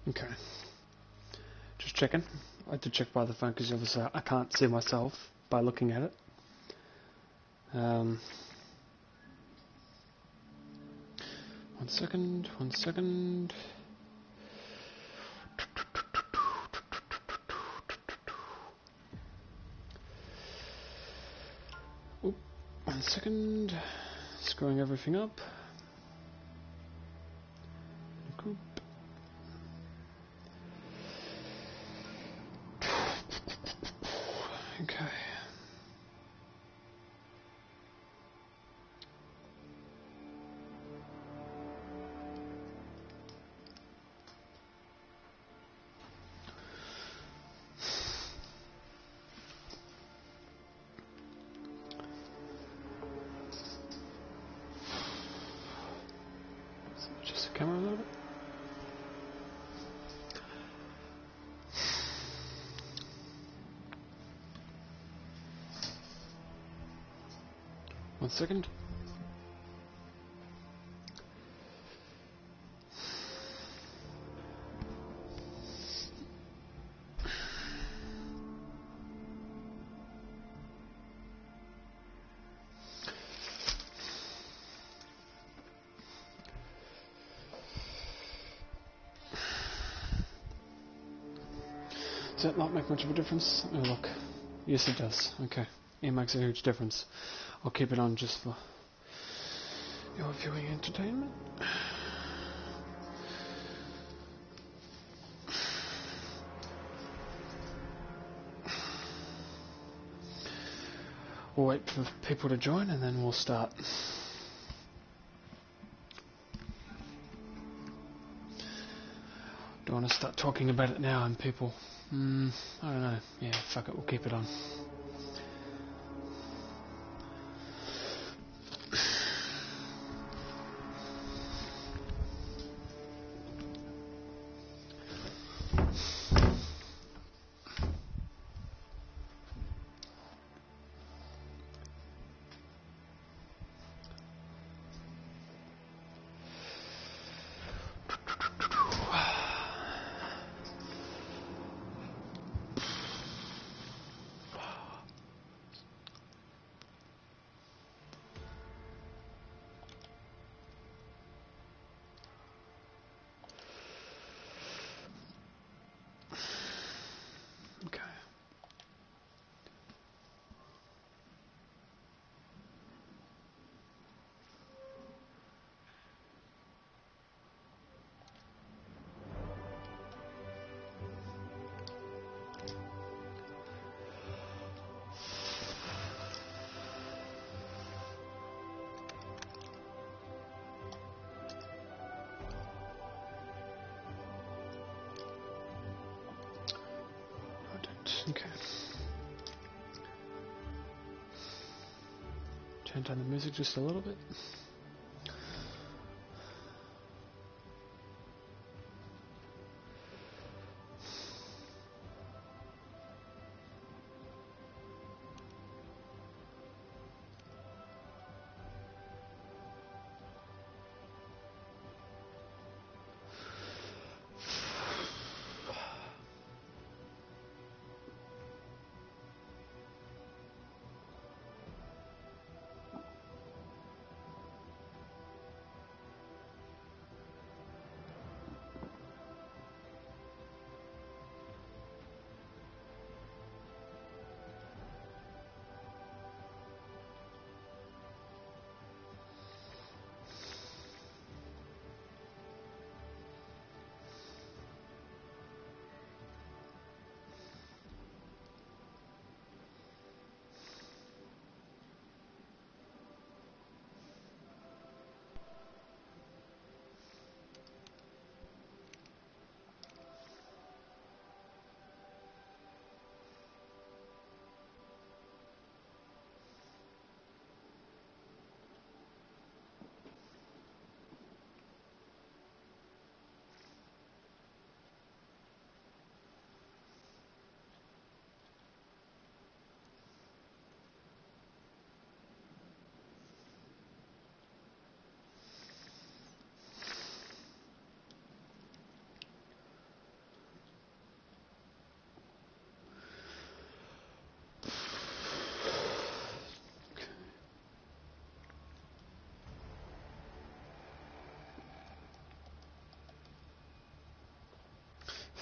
Okay. Just checking. I had to check by the phone because obviously I can't see myself by looking at it. One second. Oop, 1 second. Screwing everything up. Group. Okay. Just the camera a little bit. One second. Does that not make much of a difference? Oh look. Yes it does. Okay. It makes a huge difference. I'll keep it on just for your viewing entertainment. We'll wait for people to join and then we'll start. Don't want to start talking about it now and people... I don't know. Yeah, fuck it, we'll keep it on. Okay. Okay. Turn down the music just a little bit.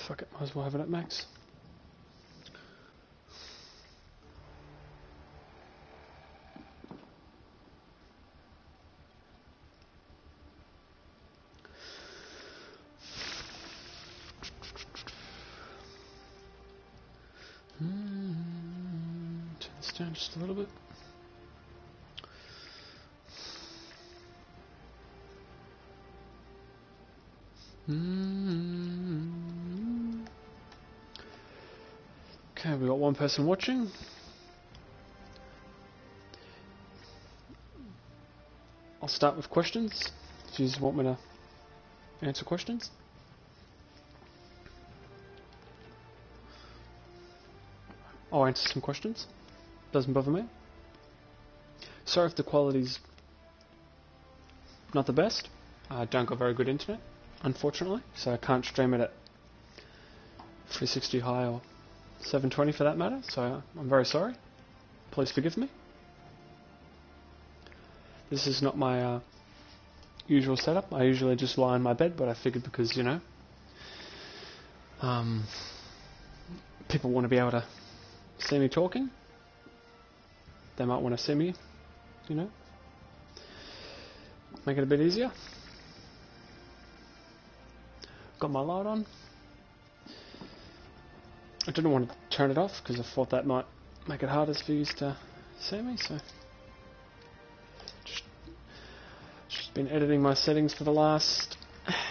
Fuck it, might as well have it at max. Turn this down just a little bit. Okay, we got one person watching. I'll start with questions. If you want me to answer questions. I'll answer some questions. Doesn't bother me. Sorry if the quality's not the best. I don't got very good internet, unfortunately, so I can't stream it at 360 high or 720 for that matter, so I'm very sorry. Please forgive me. This is not my usual setup. I usually just lie in my bed, but I figured because, you know, people want to be able to see me talking. They might want to see me, you know, make it a bit easier. Got my light on. I didn't want to turn it off because I thought that might make it harder for you to see me, so just been editing my settings for the last,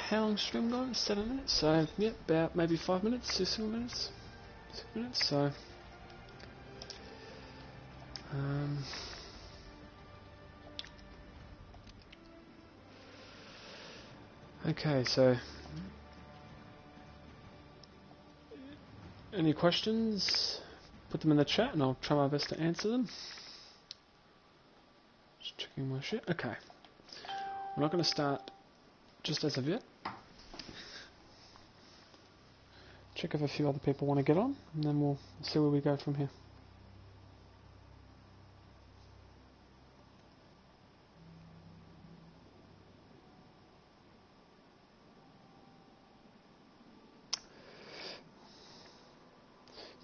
how long stream going? 7 minutes, so yeah, about maybe 5 minutes, 6 minutes, 6 minutes, so okay, so any questions? Put them in the chat and I'll try my best to answer them. Just checking my shit. Okay. We're not going to start just as of yet. Check if a few other people want to get on and then we'll see where we go from here.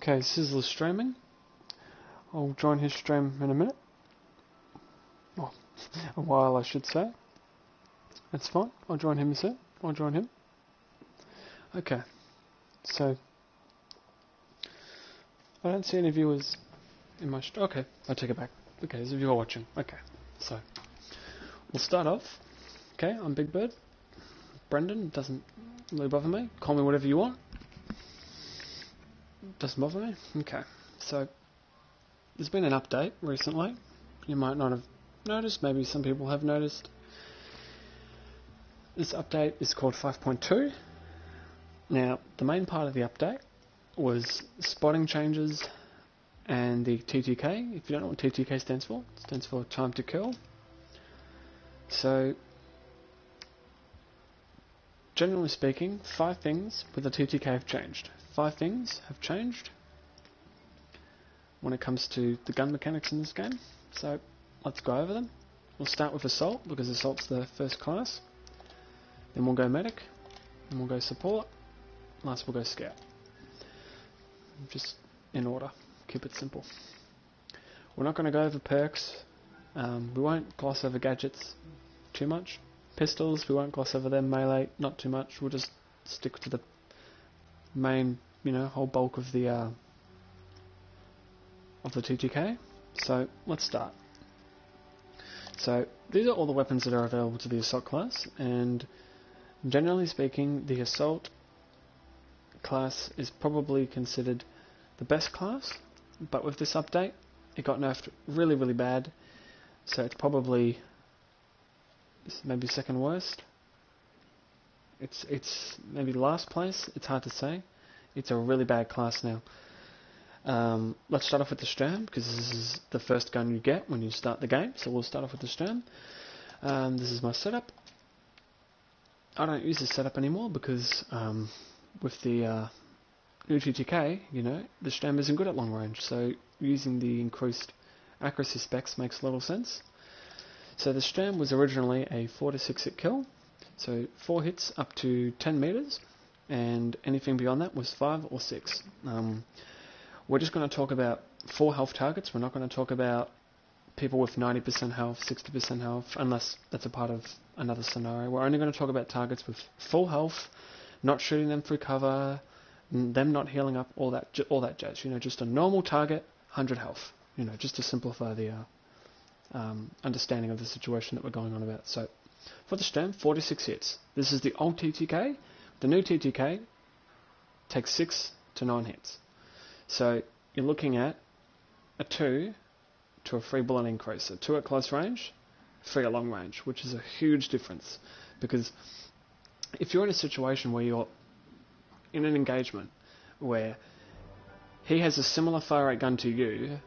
Okay, Sizzler's streaming. I'll join his stream in a minute. Oh, a while I should say. That's fine. I'll join him soon. I'll join him. Okay. So, I don't see any viewers in my... Okay, I take it back. Okay, there's a viewer watching. Okay, so, we'll start off. Okay, I'm Big Bird. Brendan, doesn't really bother me. Call me whatever you want. Doesn't bother me? Okay, so there's been an update recently. You might not have noticed, maybe some people have noticed. This update is called 5.2. Now, the main part of the update was spotting changes and the TTK. If you don't know what TTK stands for, it stands for time to kill. So, generally speaking, 5 things with the TTK have changed. 5 things have changed when it comes to the gun mechanics in this game. So let's go over them. We'll start with Assault because Assault's the first class. Then we'll go Medic. Then we'll go Support. Last we'll go Scout. Just in order. Keep it simple. We're not going to go over perks. We won't gloss over gadgets too much. Pistols, we won't gloss over them. Melee, not too much. We'll just stick to the main, you know, whole bulk of the TTK. So let's start. So these are all the weapons that are available to the Assault class, and generally speaking, the Assault class is probably considered the best class, but with this update, it got nerfed really, really bad. So it's probably maybe second worst. It's maybe last place. It's hard to say. It's a really bad class now. Let's start off with the Stram, because this is the first gun you get when you start the game. So we'll start off with the Stram. This is my setup. I don't use this setup anymore because with the new TTK, you know, the Stram isn't good at long range. So using the increased accuracy specs makes a little sense. So the Stram was originally a 4 to 6 hit kill. So 4 hits up to 10 meters, and anything beyond that was 5 or 6. We're just going to talk about full health targets. We're not going to talk about people with 90% health, 60% health, unless that's a part of another scenario. We're only going to talk about targets with full health, not shooting them through cover, them not healing up, all that jazz. Just a normal target, 100 health. Just to simplify the understanding of the situation that we're going on about. So, for the Sturm, 46 hits. This is the old TTK. The new TTK takes 6 to 9 hits. So, you're looking at a 2 to a 3 bullet increase. So 2 at close range, 3 at long range, which is a huge difference. Because if you're in a situation where you're in an engagement where he has a similar fire rate gun to you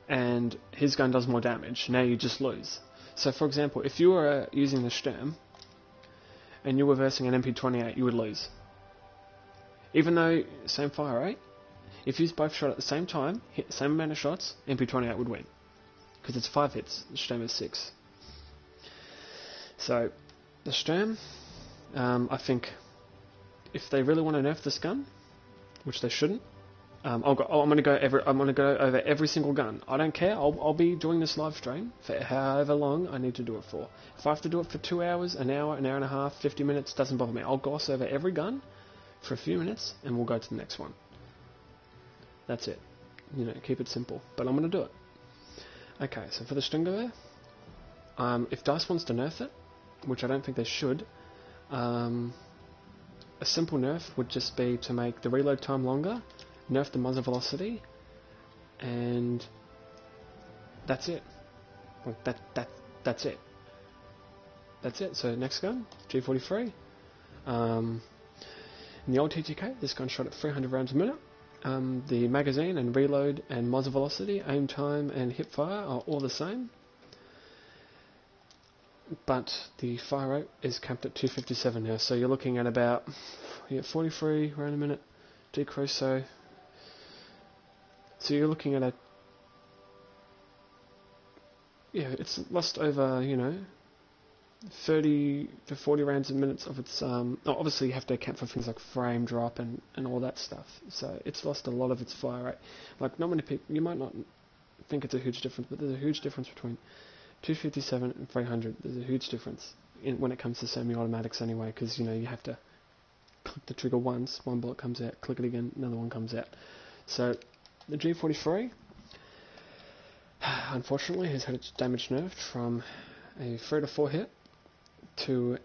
and his gun does more damage, now you just lose. So for example, if you were using the Sturm and you were versing an MP28, you would lose. Even though same fire rate, if you both shot at the same time, hit the same amount of shots, MP28 would win. Because it's 5 hits, the Sturm is 6. So, the Sturm, I think, if they really want to nerf this gun, which they shouldn't, I'm going to go over every single gun. I don't care. I'll be doing this live stream for however long I need to do it for. If I have to do it for 2 hours, an hour and a half, 50 minutes, doesn't bother me. I'll gloss over every gun for a few minutes, and we'll go to the next one. That's it. Keep it simple. But I'm going to do it. Okay, so for the Stinger there, if DICE wants to nerf it, which I don't think they should, a simple nerf would just be to make the reload time longer, nerf the muzzle velocity, and that's it. That's it. That's it. So next gun, G43. In the old TTK, this gun shot at 300 rounds a minute. The magazine and reload and muzzle velocity, aim time and hip fire are all the same, but the fire rate is capped at 257 now, so you're looking at about 43 round a minute decrease, so you're looking at it's lost over 30 to 40 rounds a minute of its, obviously you have to account for things like frame drop and all that stuff, so it's lost a lot of its fire rate. Like, not many people, you might not think it's a huge difference, but there's a huge difference between 257 and 300. There's a huge difference when it comes to semi-automatics anyway, because you have to click the trigger once, one bullet comes out, click it again, another one comes out. So the G43 unfortunately has had its damage nerfed from a 3 to 4 hit to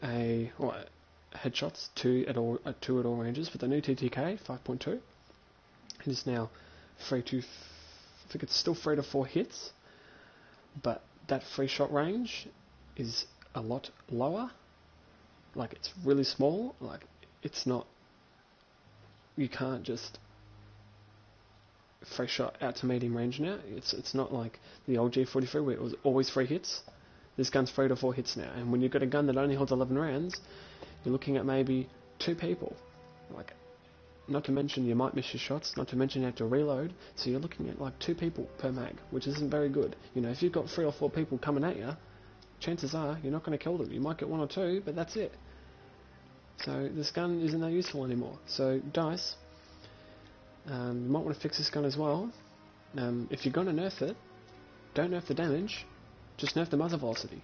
headshots 2 at all ranges. With the new TTK 5.2, it is now 3 to, I think it's still 3 to 4 hits, but that free shot range is a lot lower. Like, it's really small. Like, it's not, you can't just free shot out to medium range now. It's not like the old G43 where it was always 3 hits. This gun's 3 to 4 hits now, and when you've got a gun that only holds 11 rounds, you're looking at maybe 2 people. Like, not to mention you might miss your shots, not to mention you have to reload, so you're looking at like 2 people per mag, which isn't very good. If you've got 3 or 4 people coming at you, chances are you're not going to kill them. You might get 1 or 2, but that's it. So this gun isn't that useful anymore. So DICE, you might want to fix this gun as well. If you're going to nerf it, don't nerf the damage, just nerf the muzzle velocity.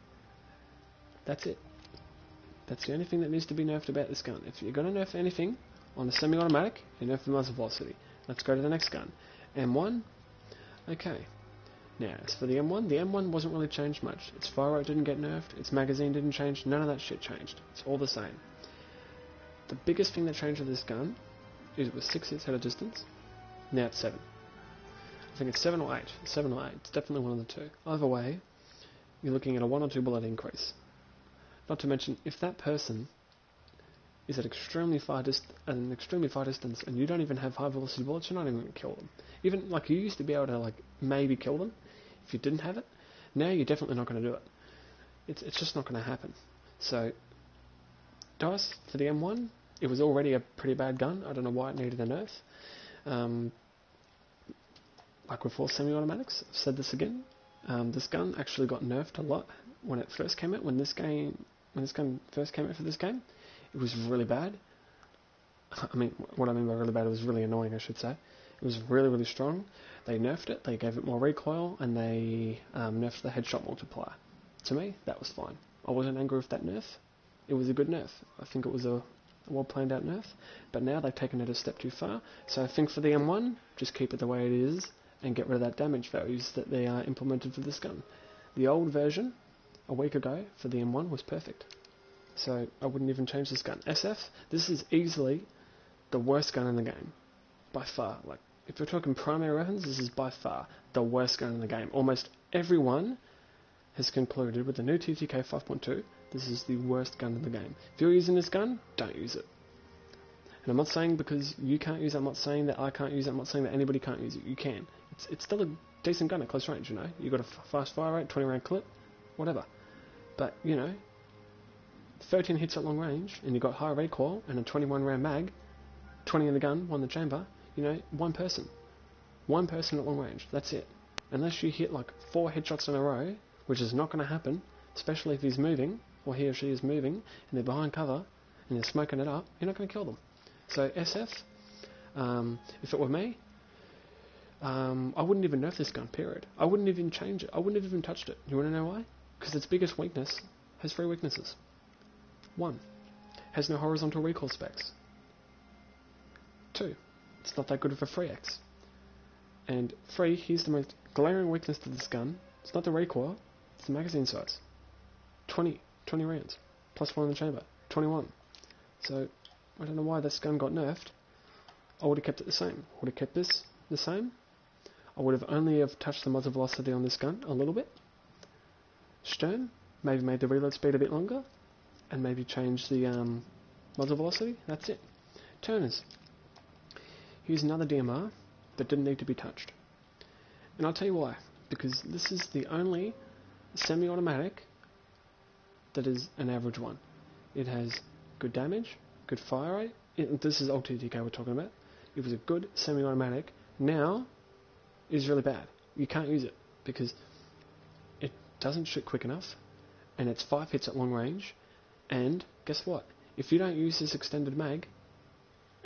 That's it. That's the only thing that needs to be nerfed about this gun. If you're going to nerf anything on a semi-automatic, you nerf the muzzle velocity. Let's go to the next gun. M1. Okay. Now, as for the M1 wasn't really changed much. Its fire rate didn't get nerfed, its magazine didn't change, none of that shit changed. It's all the same. The biggest thing that changed with this gun is it was 6 hits at a distance. Now it's 7. I think it's 7 or 8. 7 or 8. It's definitely one of the two. Either way, you're looking at a 1 or 2 bullet increase. Not to mention, if that person is at an extremely far distance and you don't even have high velocity bullets, you're not even going to kill them. Even, like, you used to be able to, like, maybe kill them if you didn't have it. Now you're definitely not going to do it. It's just not going to happen. So, DICE, for the M1, it was already a pretty bad gun. I don't know why it needed a nerf. Like with all semi-automatics, I've said this again, this gun actually got nerfed a lot when it first came out. When this gun first came out for this game, It was really bad. I mean, what I mean by really bad, it was really annoying, I should say. It was really, really strong. They nerfed it, they gave it more recoil, and they nerfed the headshot multiplier. To me, that was fine. I wasn't angry with that nerf. It was a good nerf. I think it was a well planned out nerf. But now they've taken it a step too far. So I think for the M1, just keep it the way it is and get rid of that damage values that they implemented for this gun. The old version, a week ago, for the M1 was perfect. So I wouldn't even change this gun. SF, this is easily the worst gun in the game. By far. Like, if you're talking primary weapons, this is by far the worst gun in the game. Almost everyone has concluded with the new TTK 5.2, this is the worst gun in the game. If you're using this gun, don't use it. And I'm not saying because you can't use it, I'm not saying that I can't use it, I'm not saying that anybody can't use it. You can. It's still a decent gun at close range, you know. You've got a fast fire rate, 20 round clip, whatever. But, you know, 13 hits at long range, and you've got high recoil and a 21 round mag, 20 in the gun, 1 in the chamber, you know, one person at long range, that's it. Unless you hit like 4 headshots in a row, which is not going to happen, especially if he's moving, or he or she is moving, and they're behind cover, and they're smoking it up, you're not going to kill them. So SF, if it were me, I wouldn't even nerf this gun, period. I wouldn't even change it. I wouldn't have even touched it. You want to know why? Because its biggest weakness has 3 weaknesses. 1, has no horizontal recoil specs. 2, it's not that good of a 3x. And 3, here's the most glaring weakness to this gun. It's not the recoil, it's the magazine size. 20 rounds, plus 1 in the chamber, 21. So, I don't know why this gun got nerfed. I would have kept it the same. I would have kept this the same. I would have only have touched the muzzle velocity on this gun a little bit. Stern, maybe made the reload speed a bit longer, and maybe changed the muzzle velocity. That's it. Turners. Here's another DMR that didn't need to be touched. And I'll tell you why. Because this is the only semi-automatic that is an average one. It has good damage, good fire rate. This is old TTK we're talking about. It was a good semi-automatic. Now, it's really bad. You can't use it because it doesn't shoot quick enough, and it's 5 hits at long range. And guess what? If you don't use this extended mag,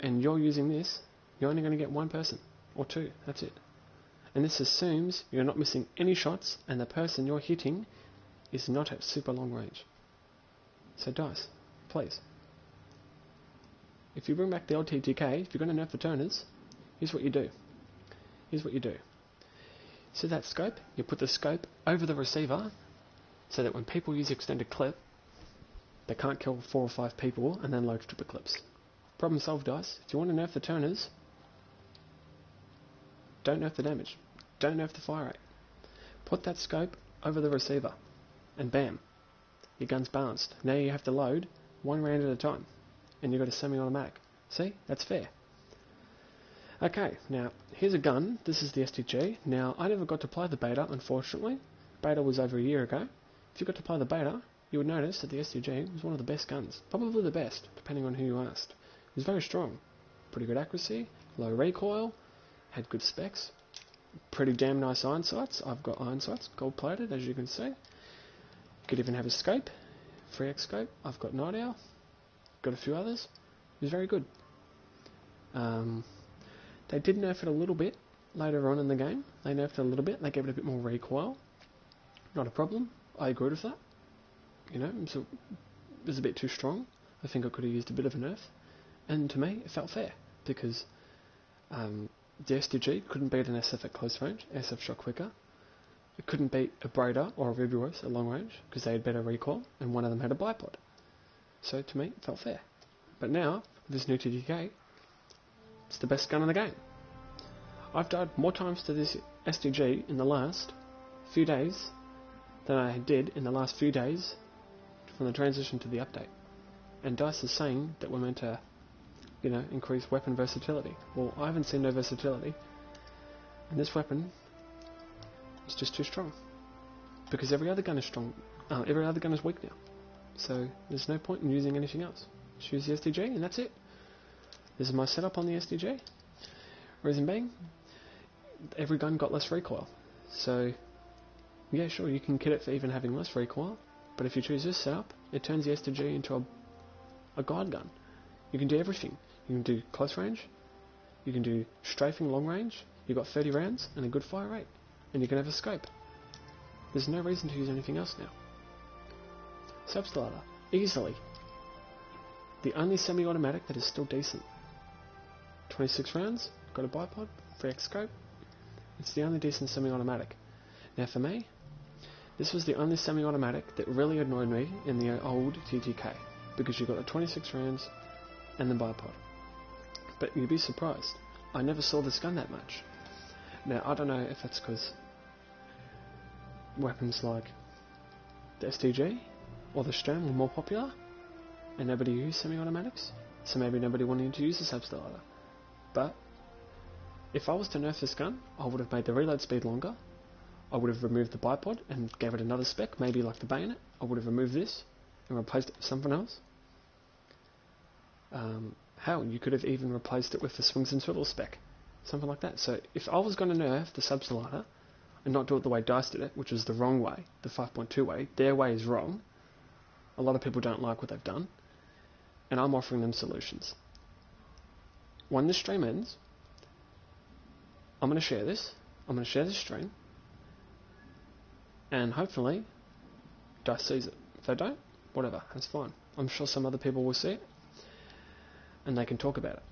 and you're using this, you're only going to get 1 person or 2. That's it. And this assumes you're not missing any shots, and the person you're hitting is not at super long range. So DICE, please. If you bring back the old TTK, if you're going to nerf the turners, here's what you do. Here's what you do. See that scope? You put the scope over the receiver so that when people use extended clip, they can't kill 4 or 5 people and then load stripper clips. Problem solved, DICE. If you want to nerf the turners, don't nerf the damage. Don't nerf the fire rate. Put that scope over the receiver and bam, your gun's balanced. Now you have to load 1 round at a time and you've got a semi-automatic. See? That's fair. Okay, now here's a gun. This is the STG. Now I never got to play the beta, unfortunately. Beta was over a year ago. If you got to play the beta, you would notice that the STG was one of the best guns. Probably the best, depending on who you asked. It was very strong. Pretty good accuracy, low recoil, had good specs, pretty damn nice iron sights. I've got iron sights, gold plated, as you can see. You could even have a scope, 3x scope. I've got Night Owl, got a few others. It was very good. They did nerf it a little bit later on in the game. They nerfed it a little bit. They gave it a bit more recoil. Not a problem. I agreed with that. You know, so it was a bit too strong. I think I could have used a bit of a nerf. And to me, it felt fair because the STG couldn't beat an SF at close range. SF shot quicker. It couldn't beat a Braider or a Ruby-Rose at long range because they had better recoil and one of them had a bipod. So to me, it felt fair. But now, with this new TTK, it's the best gun in the game. I've died more times to this STG in the last few days than I did in the last few days from the transition to the update. And DICE is saying that we're meant to, you know, increase weapon versatility. Well, I haven't seen no versatility. And this weapon is just too strong. Because every other gun is strong. Every other gun is weak now. So there's no point in using anything else. Just use the STG and that's it. This is my setup on the STG. Reason being, every gun got less recoil. So, yeah, sure, you can kit it for even having less recoil, but if you choose this setup, it turns the STG into a a guide gun. You can do everything. You can do close range, you can do strafing long range, you've got 30 rounds and a good fire rate, and you can have a scope. There's no reason to use anything else now. Substillator, easily. The only semi-automatic that is still decent. 26 rounds, got a bipod, 3x scope. It's the only decent semi-automatic. Now for me, this was the only semi-automatic that really annoyed me in the old TTK, because you got the 26 rounds and the bipod. But you'd be surprised, I never saw this gun that much. Now I don't know if that's because weapons like the STG or the Stram were more popular and nobody used semi-automatics, so maybe nobody wanted to use the Substillator. But if I was to nerf this gun, I would have made the reload speed longer, I would have removed the bipod and gave it another spec, maybe like the bayonet. I would have removed this and replaced it with something else. Hell, you could have even replaced it with the swings and swivels spec, something like that. So if I was going to nerf the Substillator and not do it the way DICE did it, which is the wrong way, the 5.2 way, their way is wrong. A lot of people don't like what they've done, and I'm offering them solutions. When this stream ends, I'm going to share this. I'm going to share this stream, and hopefully DICE sees it. If they don't, whatever, that's fine. I'm sure some other people will see it, and they can talk about it.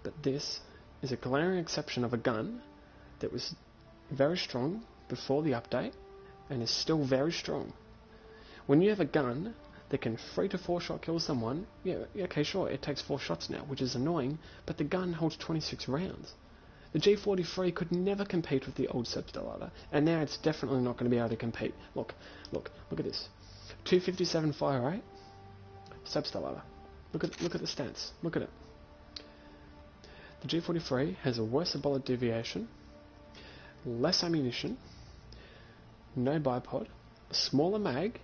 But this is a glaring exception of a gun that was very strong before the update and is still very strong. When you have a gun that can 3 to 4 shot kill someone, yeah, okay, sure, it takes 4 shots now, which is annoying, but the gun holds 26 rounds. The G43 could never compete with the old Substillator, and now it's definitely not going to be able to compete. Look at this. 257 fire rate, Substillator. Look at the stats. Look at it. The G43 has a worse bullet deviation, less ammunition, no bipod, a smaller mag,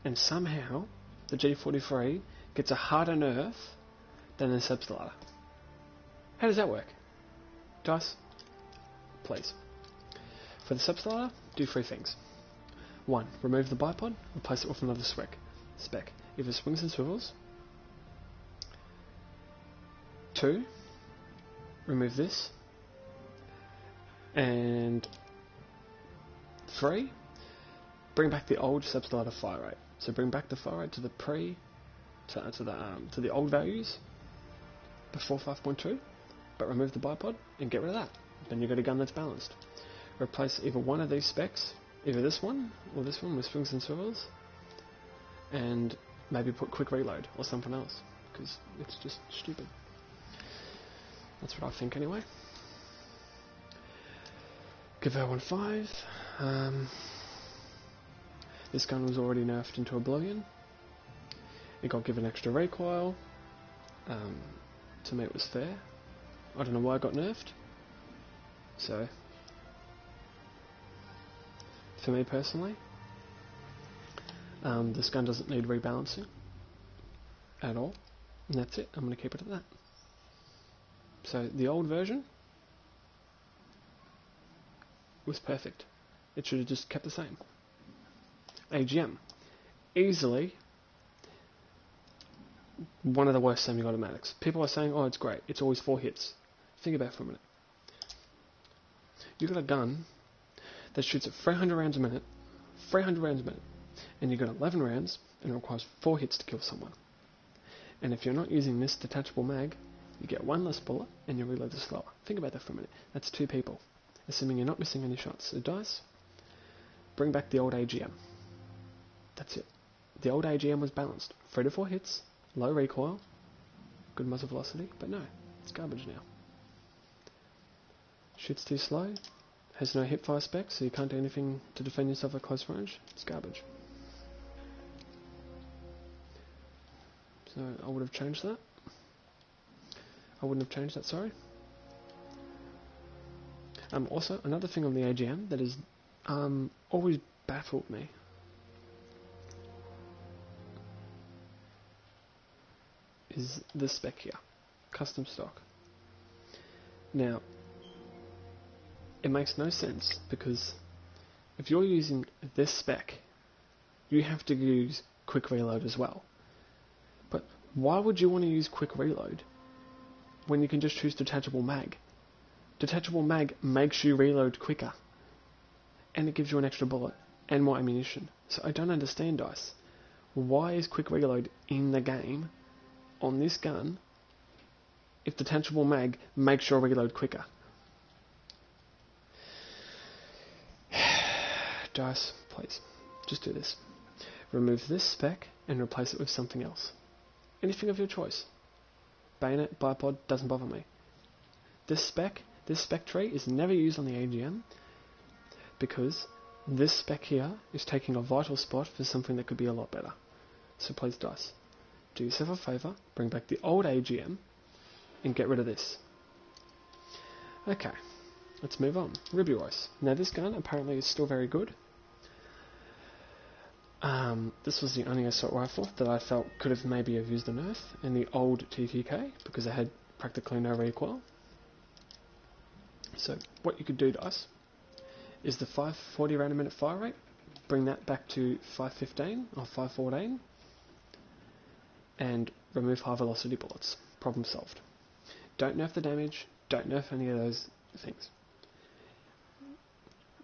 and somehow the G43 gets a harder nerf than the Substillator. How does that work? DICE, please. For the Substillator, do 3 things. 1. Remove the bipod, replace it with another spec. Either swings and swivels. 2. Remove this. And 3. Bring back the old Substillator fire rate. So bring back the fire rate to the to the old values before 5.2, but remove the bipod and get rid of that. Then you've got a gun that's balanced. Replace either one of these specs, either this one or this one with swings and swivels, and maybe put quick reload or something else, because it's just stupid. That's what I think anyway. Give her 1.5. This gun was already nerfed into oblivion. It got given extra recoil. To me it was fair. I don't know why it got nerfed. So, for me personally, this gun doesn't need rebalancing at all. And that's it. I'm going to keep it at that. So, the old version was perfect. It should have just kept the same. AGM. Easily one of the worst semi-automatics. People are saying, oh, it's great. It's always 4 hits. Think about it for a minute. You've got a gun that shoots at 300 rounds a minute, and you've got 11 rounds, and it requires 4 hits to kill someone. And if you're not using this detachable mag, you get 1 less bullet, and your reload is slower. Think about that for a minute. That's 2 people, assuming you're not missing any shots. So DICE, bring back the old AGM. That's it. The old AGM was balanced. 3 to 4 hits, low recoil, good muzzle velocity, but no, it's garbage now. Shoots too slow, has no hipfire specs, so you can't do anything to defend yourself at close range. It's garbage. So I would have changed that. I wouldn't have changed that, sorry. Also, another thing on the AGM that has always baffled me is this spec here, custom stock. Now, it makes no sense, because if you're using this spec, you have to use quick reload as well. But why would you want to use quick reload when you can just choose detachable mag? Detachable mag makes you reload quicker, and it gives you an extra bullet and more ammunition. So I don't understand, DICE. Why is quick reload in the game on this gun if detachable mag makes your reload quicker? DICE, please, just do this. Remove this spec and replace it with something else. Anything of your choice. Bayonet, bipod, doesn't bother me. This spec tree is never used on the AGM because this spec here is taking a vital spot for something that could be a lot better. So please, DICE, do yourself a favour, bring back the old AGM and get rid of this. Okay, let's move on. Ruby Royce. Now this gun apparently is still very good. This was the only assault rifle that I felt could have maybe used a nerf in the old TTK because it had practically no recoil. So what you could do, DICE, is the 540 round a minute fire rate, bring that back to 515 or 514 and remove high velocity bullets. Problem solved. Don't nerf the damage, don't nerf any of those things.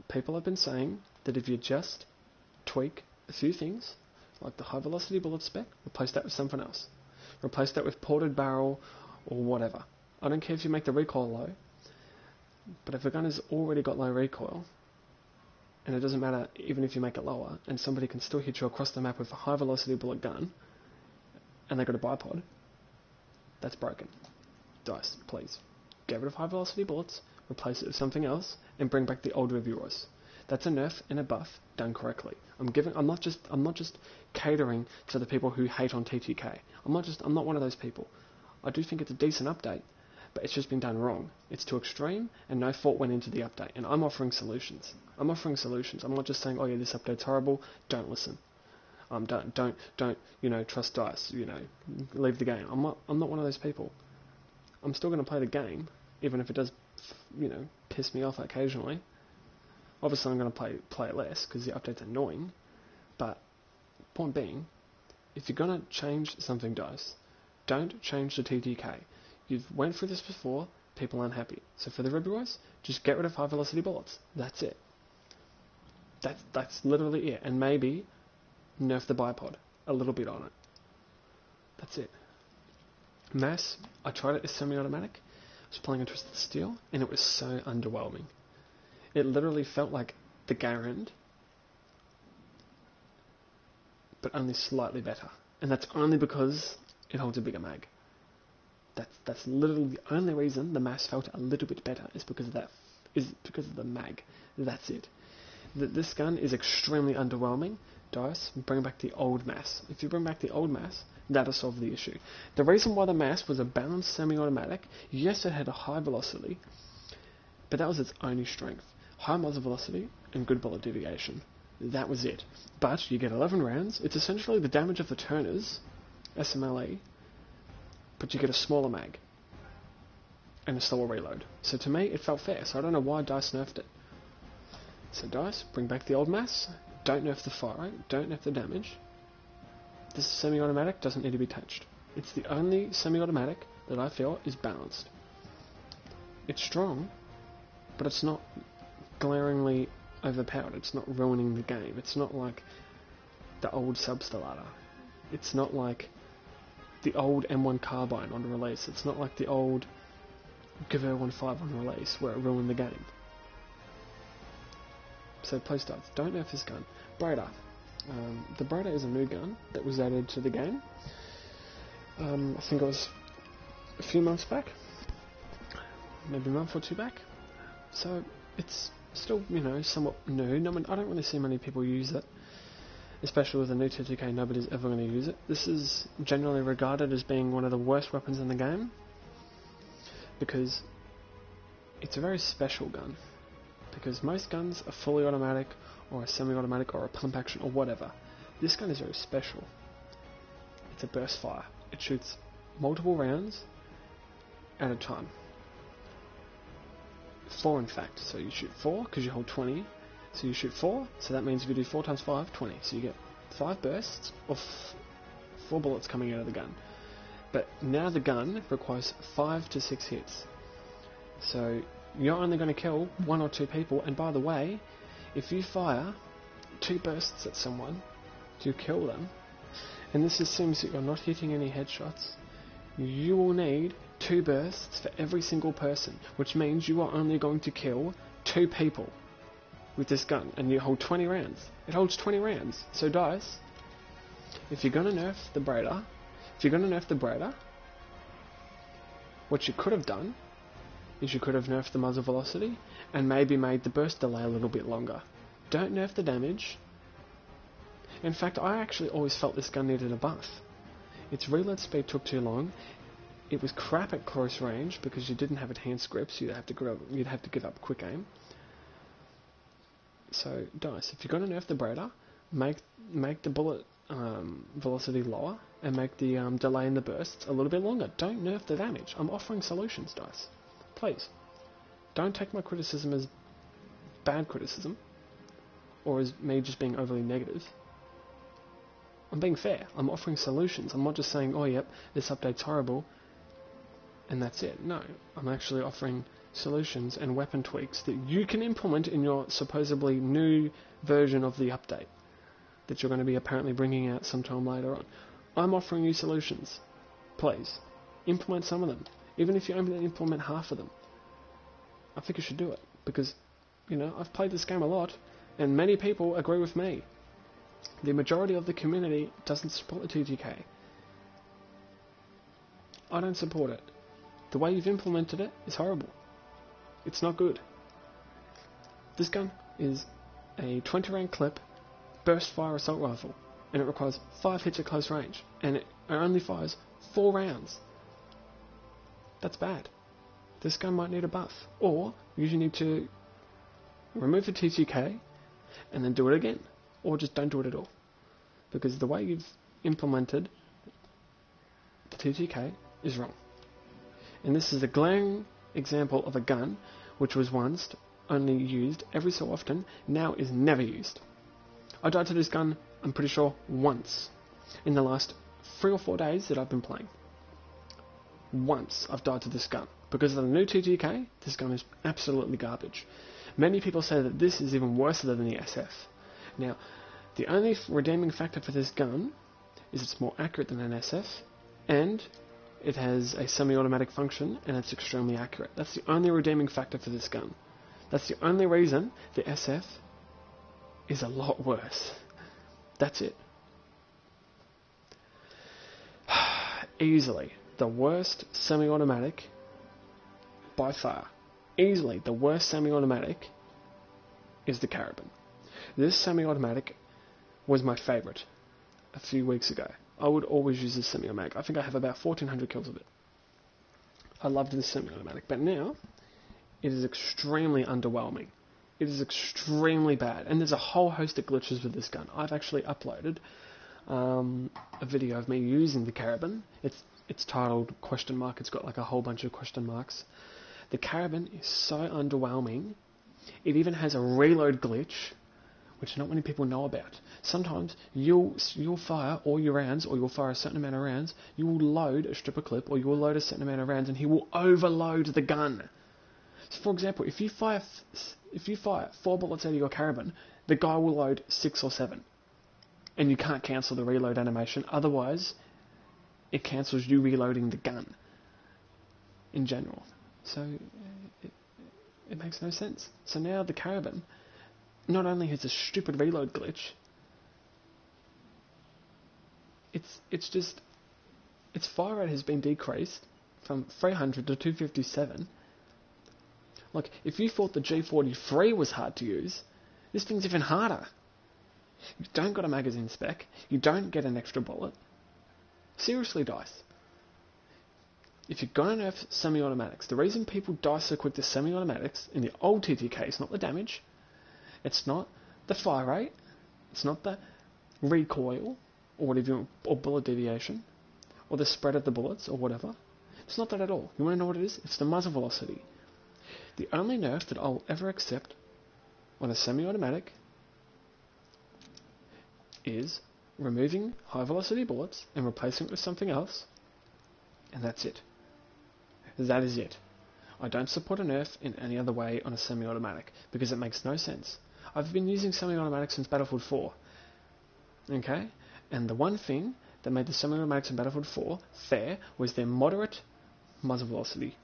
People have been saying that if you just tweak a few things, like the high velocity bullet spec, replace that with something else. Replace that with ported barrel or whatever. I don't care if you make the recoil low, but if a gun has already got low recoil, and it doesn't matter even if you make it lower, and somebody can still hit you across the map with a high velocity bullet gun, and they got a bipod, that's broken. DICE, please. Get rid of high velocity bullets, replace it with something else, and bring back the old Ruby Royce. That's a nerf and a buff done correctly. I'm not just catering to the people who hate on TTK. I'm not one of those people. I do think it's a decent update, but it's just been done wrong. It's too extreme, and no thought went into the update. And I'm offering solutions. I'm not just saying, oh yeah, this update's horrible. Don't listen. Don't trust DICE. Leave the game. I'm not one of those people. I'm still going to play the game, even if it does, piss me off occasionally. Obviously, I'm going to play it less because the update's annoying. But point being, if you're going to change something, DICE, don't change the TTK. You've went through this before. People aren't happy. So for the Ruby Royce, just get rid of high velocity bullets. That's it. That's literally it. And maybe nerf the bipod a little bit on it. That's it. Mass, I tried it as semi-automatic. I was playing a Twisted Steel, and it was so underwhelming. It literally felt like the Garand, but only slightly better. And that's only because it holds a bigger mag. That's literally the only reason the Mass felt a little bit better is because of that. Is because of the mag. That's it. This gun is extremely underwhelming. DICE, bring back the old Mass. If you bring back the old Mass, that'll solve the issue. The reason why the Mass was a balanced semi-automatic, yes, it had a high velocity, but that was its only strength. High muzzle velocity and good bullet deviation. That was it. But you get 11 rounds. It's essentially the damage of the Turners, SMLE, but you get a smaller mag and a slower reload. So to me, it felt fair. So I don't know why DICE nerfed it. So DICE, bring back the old Mass. Don't nerf the fire rate. Don't nerf the damage. This semi-automatic doesn't need to be touched. It's the only semi-automatic that I feel is balanced. It's strong, but it's not glaringly overpowered. It's not ruining the game. It's not like the old Substellata. It's not like the old M1 Carbine on release. It's not like the old Gewehr 1.5 on release where it ruined the game. So please don't nerf this gun. Braider. The Braider is a new gun that was added to the game. I think it was a few months back. Maybe a month or two back. So it's still, somewhat new. I don't really see many people use it, especially with the new TTK. Nobody's ever going to use it. This is generally regarded as being one of the worst weapons in the game because it's a very special gun. Because most guns are fully automatic or a semi-automatic or a pump action or whatever. This gun is very special. It's a burst fire. It shoots multiple rounds at a time. 4 in fact, so you shoot 4 because you hold 20, so you shoot 4, so that means if you do 4 times 5, 20, so you get 5 bursts or 4 bullets coming out of the gun. But now the gun requires 5 to 6 hits. So you're only going to kill 1 or 2 people, and by the way, if you fire 2 bursts at someone to kill them, and this assumes that you're not hitting any headshots, you will need 2 bursts for every single person, which means you are only going to kill 2 people with this gun, and you hold 20 rounds. It holds 20 rounds. So DICE, if you're going to nerf the Braider, what you could have done is you could have nerfed the muzzle velocity and maybe made the burst delay a little bit longer. Don't nerf the damage. In fact, I actually always felt this gun needed a buff. Its reload speed took too long. It was crap at close range because you didn't have enhanced grips. You'd have to give up quick aim. So DICE, if you're going to nerf the Braider, make the bullet velocity lower and make the delay in the bursts a little bit longer. Don't nerf the damage. I'm offering solutions, DICE. Please. Don't take my criticism as bad criticism or as me just being overly negative. I'm being fair. I'm offering solutions. I'm not just saying, oh yep, this update's horrible and that's it. No, I'm actually offering solutions and weapon tweaks that you can implement in your supposedly new version of the update that you're going to be apparently bringing out sometime later on. I'm offering you solutions. Please, implement some of them. Even if you only implement half of them. I think you should do it. Because, you know, I've played this game a lot, and many people agree with me. The majority of the community doesn't support the TTK. I don't support it. The way you've implemented it is horrible. It's not good. This gun is a 20 round clip burst fire assault rifle, and it requires 5 hits at close range, and it only fires 4 rounds. That's bad. This gun might need a buff, or you need to remove the TTK and then do it again, or just don't do it at all, because the way you've implemented the TTK is wrong. And this is a glaring example of a gun which was once only used every so often, now is never used. I died to this gun, I'm pretty sure, once in the last 3 or 4 days that I've been playing. Once I've died to this gun. Because of the new TTK, this gun is absolutely garbage. Many people say that this is even worse than the SF. Now, the only redeeming factor for this gun is it's more accurate than an SF, and it has a semi-automatic function, and it's extremely accurate. That's the only redeeming factor for this gun. That's the only reason the SF is a lot worse. That's it. Easily the worst semi-automatic by far. Easily the worst semi-automatic is the Carabin. This semi-automatic was my favourite a few weeks ago. I would always use this semi-automatic. I think I have about 1,400 kills of it. I loved this semi-automatic, but now it is extremely underwhelming. It is extremely bad, and there's a whole host of glitches with this gun. I've actually uploaded a video of me using the Carabin. It's titled question mark. It's got like a whole bunch of question marks. The Carabin is so underwhelming. It even has a reload glitch, which not many people know about. Sometimes you'll fire all your rounds, or you'll fire a certain amount of rounds. You will load a stripper clip, or you will load a certain amount of rounds, and he will overload the gun. So, for example, if you fire 4 bullets out of your Carabin, the guy will load 6 or 7, and you can't cancel the reload animation. Otherwise, it cancels you reloading the gun in general. So it makes no sense. So now the Carabin not only has a stupid reload glitch, its fire rate has been decreased from 300 to 257. Like, if you thought the G43 was hard to use, this thing's even harder. You don't got a magazine spec, you don't get an extra bullet. Seriously, DICE. If you're going to nerf semi-automatics, the reason people die so quick to semi-automatics in the old TTK is not the damage, it's not the fire rate, it's not the recoil, or whatever, or bullet deviation, or the spread of the bullets, or whatever. It's not that at all. You want to know what it is? It's the muzzle velocity. The only nerf that I'll ever accept on a semi-automatic is removing high velocity bullets and replacing it with something else, and that's it. That is it. I don't support a nerf in any other way on a semi-automatic, because it makes no sense. I've been using semi-automatic since Battlefield 4, okay? And the one thing that made the semi-automatics in Battlefield 4 fair was their moderate muzzle velocity.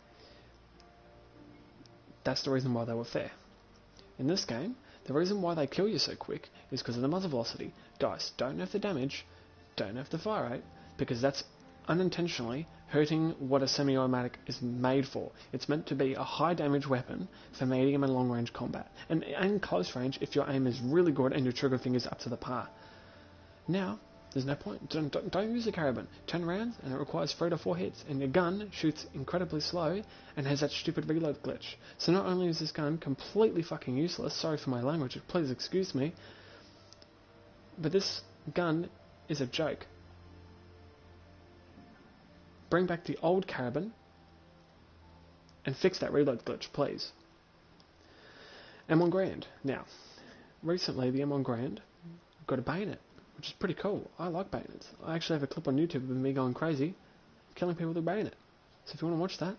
That's the reason why they were fair. In this game, the reason why they kill you so quick is because of the muzzle velocity. Dice, don't nerf the damage, don't nerf the fire rate, because that's unintentionally hurting what a semi-automatic is made for. It's meant to be a high damage weapon for medium and long range combat. And in close range, if your aim is really good and your trigger finger's up to the par. Now, there's no point. Don't use a carabin. 10 rounds and it requires 3 to 4 hits, and your gun shoots incredibly slow and has that stupid reload glitch. So not only is this gun completely fucking useless, sorry for my language, please excuse me, but this gun is a joke. Bring back the old carabin and fix that reload glitch, please. M1 Grand. Now, recently the M1 Grand got a bayonet, which is pretty cool. I like bayonets. I actually have a clip on YouTube of me going crazy, killing people with a bayonet. So if you want to watch that,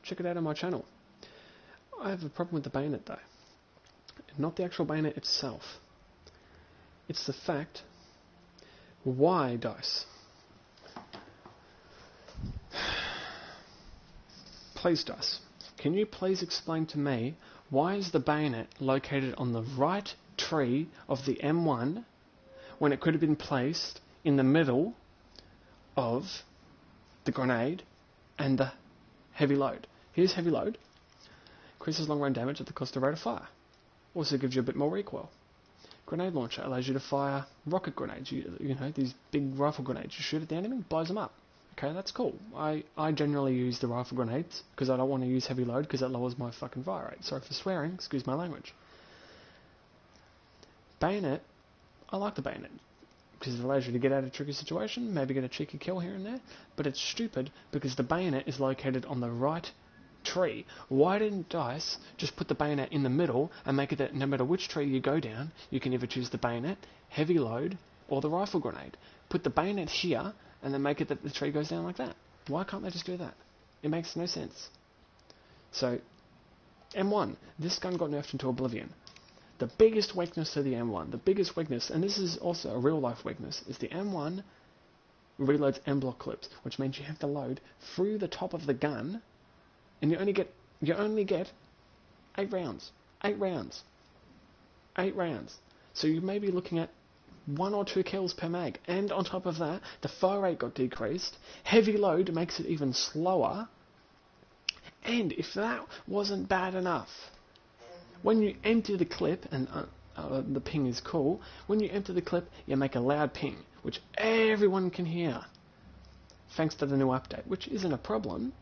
check it out on my channel. I have a problem with the bayonet though. Not the actual bayonet itself. It's the fact, why DICE? Please DICE, can you please explain to me why is the bayonet located on the right tree of the M1 when it could have been placed in the middle of the grenade and the heavy load? Here's heavy load. Increases long range damage at the cost of rate of fire. Also gives you a bit more recoil. Grenade launcher allows you to fire rocket grenades. You know, these big rifle grenades. You shoot at the enemy, blows them up. Okay, that's cool. I generally use the rifle grenades because I don't want to use heavy load because that lowers my fucking fire rate. Sorry for swearing, excuse my language. Bayonet, I like the bayonet because it allows you to get out of a tricky situation, maybe get a cheeky kill here and there, but it's stupid because the bayonet is located on the right tree. Why didn't DICE just put the bayonet in the middle and make it that no matter which tree you go down, you can either choose the bayonet, heavy load, or the rifle grenade? Put the bayonet here and then make it that the tree goes down like that. Why can't they just do that? It makes no sense. So, M1, this gun got nerfed into oblivion. The biggest weakness to the M1, the biggest weakness, and this is also a real life weakness, is the M1 reloads M-block clips, which means you have to load through the top of the gun, and you only get 8 rounds. 8 rounds. 8 rounds. So you may be looking at 1 or 2 kills per mag, and on top of that, the fire rate got decreased, heavy load makes it even slower, and if that wasn't bad enough, when you empty the clip, and the ping is cool, when you empty the clip, you make a loud ping, which everyone can hear, thanks to the new update, which isn't a problem,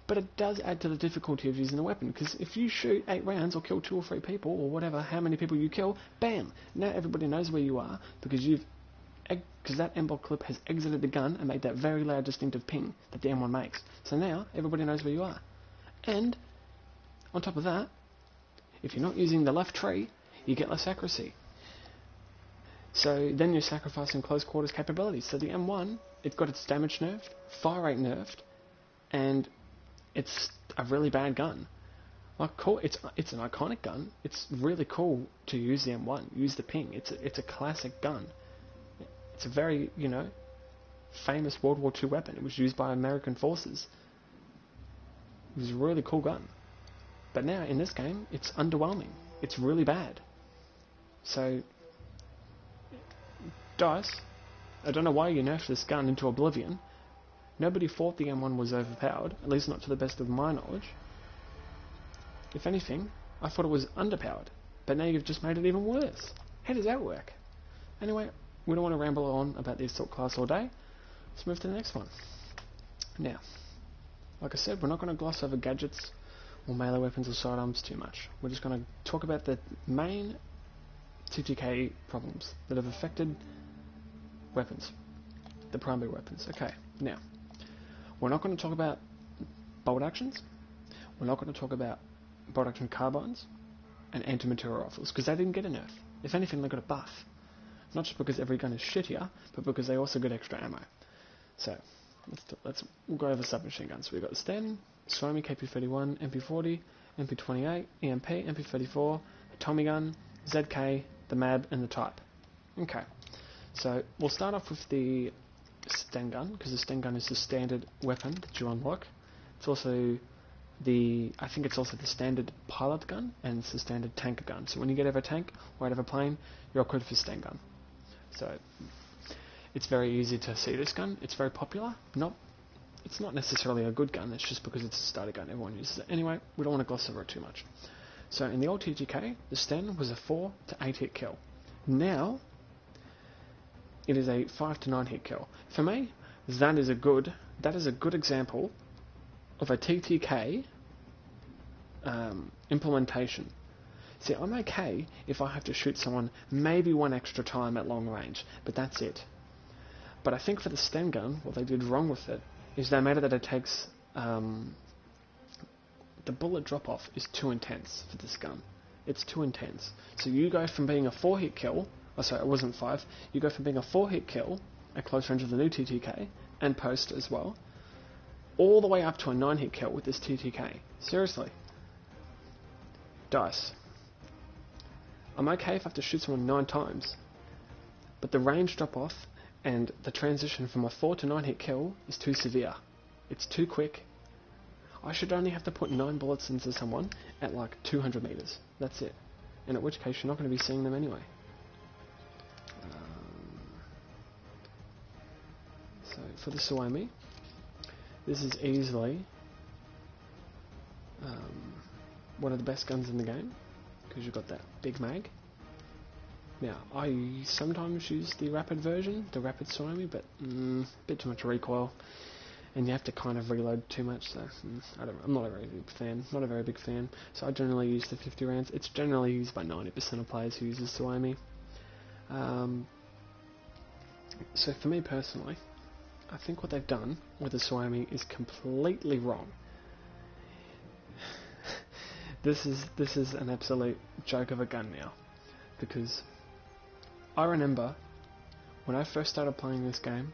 but it does add to the difficulty of using the weapon, because if you shoot 8 rounds or kill 2 or 3 people, or whatever, how many people you kill, bam! Now everybody knows where you are, because that M-block clip has exited the gun and made that very loud distinctive ping that the M1 makes. So now everybody knows where you are. And, on top of that, if you're not using the left tree, you get less accuracy. So then you're sacrificing close quarters capabilities. So the M1, it got its damage nerfed, fire rate nerfed, and it's a really bad gun. Like, cool, it's an iconic gun. It's really cool to use the M1, use the ping. It's a classic gun. It's a very, famous World War II weapon. It was used by American forces. It was a really cool gun. But now, in this game, it's underwhelming. It's really bad. So, DICE, I don't know why you nerfed this gun into oblivion. Nobody thought the M1 was overpowered, at least not to the best of my knowledge. If anything, I thought it was underpowered, but now you've just made it even worse. How does that work? Anyway, we don't want to ramble on about the assault class all day. Let's move to the next one. Now, like I said, we're not going to gloss over gadgets or melee weapons or sidearms too much. We're just going to talk about the main 2TK problems that have affected weapons, the primary weapons. Okay, now, we're not going to talk about bolt actions. We're not going to talk about bolt action carbines and anti-material rifles, because they didn't get a nerf. If anything, they got a buff. Not just because every gun is shittier, but because they also get extra ammo. So, we'll go over submachine guns. We've got the Sten, Suomi KP31, MP40, MP28, EMP, MP34, a Tommy gun, ZK, the MAB, and the Type. Okay, so we'll start off with the Sten gun, because the Sten gun is the standard weapon that you unlock. It's also I think it's also the standard pilot gun, and it's the standard tank gun. So when you get out of a tank or out of a plane, you're equipped with Sten gun. So it's very easy to see this gun. It's very popular. It's not necessarily a good gun. It's just because it's a starter gun. Everyone uses it. Anyway, we don't want to gloss over it too much. So in the old TGK, the Sten was a 4 to 8 hit kill. Now it is a 5 to 9 hit kill. For me, that is a good example of a TTK implementation. See, I'm okay if I have to shoot someone maybe one extra time at long range, but that's it. But I think for the Sten gun, what they did wrong with it is they made it that it takes the bullet drop off is too intense for this gun. It's too intense. So you go from being a 4 hit kill, it wasn't 5, you go from being a 4 hit kill at close range of the new TTK and post as well, all the way up to a 9 hit kill with this TTK. Seriously. Dice. I'm okay if I have to shoot someone 9 times, but the range drop off and the transition from a 4 to 9 hit kill is too severe. It's too quick. I should only have to put 9 bullets into someone at like 200 meters. That's it. And at which case you're not going to be seeing them anyway. So for the Suomi, this is easily one of the best guns in the game, because you've got that big mag. Now, I sometimes use the rapid version, the rapid Suomi, but a bit too much recoil, and you have to kind of reload too much, so I'm not a very big fan, so I generally use the 50 rounds. It's generally used by 90% of players who use the Suomi. So for me personally, I think what they've done with the Suomi is completely wrong. This is an absolute joke of a gun now, because I remember when I first started playing this game,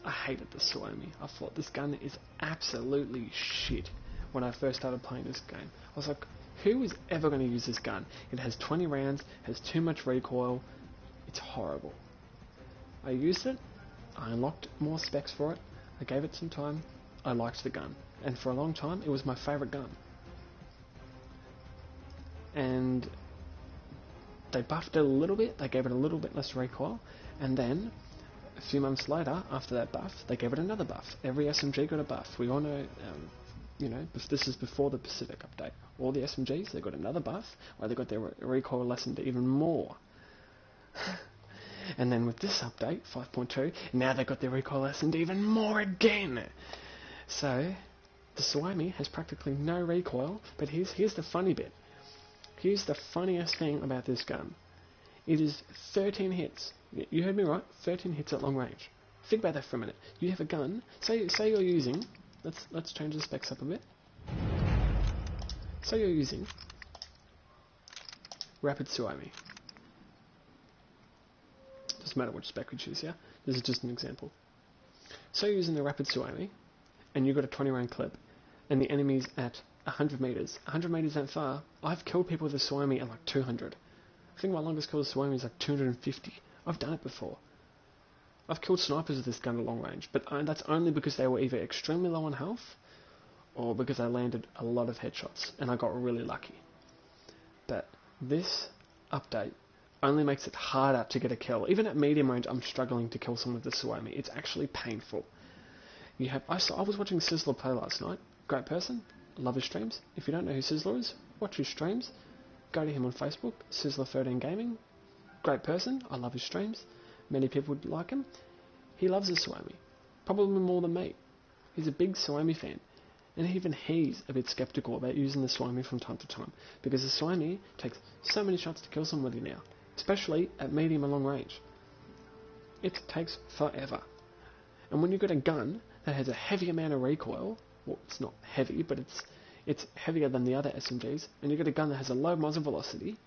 I hated the Suomi. I thought this gun is absolutely shit when I first started playing this game. I was like, who is ever going to use this gun? It has 20 rounds, has too much recoil, it's horrible. I used it, I unlocked more specs for it, I gave it some time, I liked the gun, and for a long time it was my favourite gun. And they buffed it a little bit, they gave it a little bit less recoil, and then a few months later, after that buff, they gave it another buff. Every SMG got a buff. We all know, this is before the Pacific update. All the SMGs, they got another buff, where they got their recoil lessened even more. And then with this update, 5.2, now they got their recoil lessened even more again. So, the Suomi has practically no recoil, but here's the funny bit. Here's the funniest thing about this gun. It is 13 hits. You heard me right, 13 hits at long range. Think about that for a minute. You have a gun, say you're using, let's change the specs up a bit. Say you're using Rapid Suomi. Doesn't matter which spec we choose here. This is just an example. So you're using the Rapid Suomi, and you've got a 20 round clip, and the enemy's at 100 meters. 100 meters that far, I've killed people with a Suomi at like 200. I think my longest kill with a Suomi is like 250. I've done it before. I've killed snipers with this gun at long range, but that's only because they were either extremely low on health, or because I landed a lot of headshots, and I got really lucky. But this update only makes it harder to get a kill. Even at medium range, I'm struggling to kill someone with the Suomi. It's actually painful. I was watching Sizzler play last night. Great person. Love his streams. If you don't know who Sizzler is, watch his streams. Go to him on Facebook, Sizzler13 Gaming. Great person. I love his streams. Many people would like him. He loves the Suomi. Probably more than me. He's a big Suomi fan. And even he's a bit skeptical about using the Suomi from time to time, because the Suomi takes so many shots to kill somebody now, especially at medium and long range. It takes forever. And when you've got a gun that has a heavy amount of recoil, well, it's not heavy, but it's heavier than the other SMGs, and you've got a gun that has a low muzzle velocity,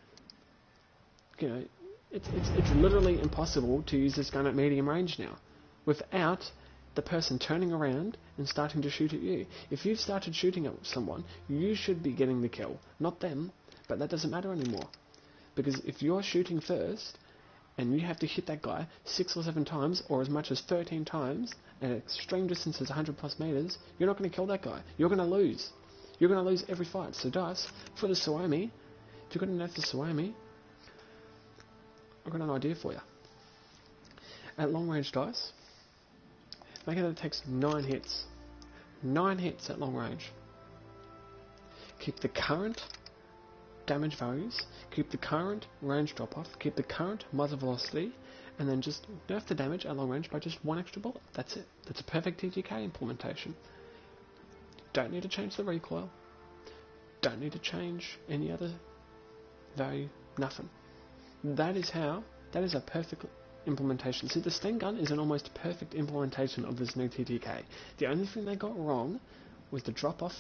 It's literally impossible to use this gun at medium range now without the person turning around and starting to shoot at you. If you've started shooting at someone, you should be getting the kill, not them, but that doesn't matter anymore. Because if you're shooting first, and you have to hit that guy 6 or 7 times, or as much as 13 times, at extreme distances, 100 plus meters, you're not going to kill that guy. You're going to lose. You're going to lose every fight. So Dice, for the Suomi, if you're going to nerf the Suomi, I've got an idea for you. At long range Dice, make it that it takes 9 hits. 9 hits at long range. Keep the current damage values, keep the current range drop off, keep the current muzzle velocity, and then just nerf the damage at long range by just 1 extra bullet. That's it. That's a perfect TTK implementation. Don't need to change the recoil. Don't need to change any other value. Nothing. That is a perfect implementation. See, the Sten gun is an almost perfect implementation of this new TTK. The only thing they got wrong was the drop off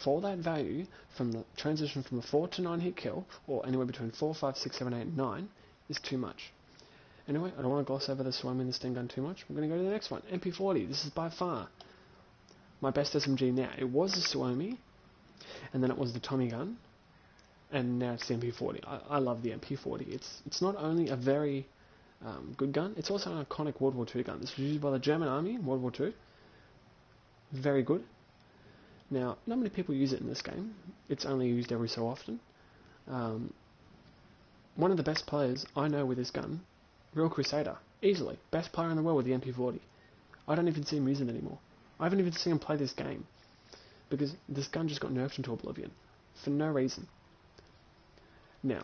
for that value from the transition from a 4 to 9 hit kill, or anywhere between 4, 5, 6, 7, 8, 9, is too much. Anyway, I don't want to gloss over the Suomi and the Sten gun too much. We're going to go to the next one. MP40. This is by far my best SMG now. It was the Suomi, and then it was the Tommy gun, and now it's the MP40. I love the MP40. It's not only a very good gun, it's also an iconic World War II gun. This was used by the German army in World War II. Very good. Now, not many people use it in this game. It's only used every so often. One of the best players I know with this gun, Real Crusader, easily. Best player in the world with the MP40. I don't even see him use it anymore. I haven't even seen him play this game. Because this gun just got nerfed into oblivion. For no reason. Now,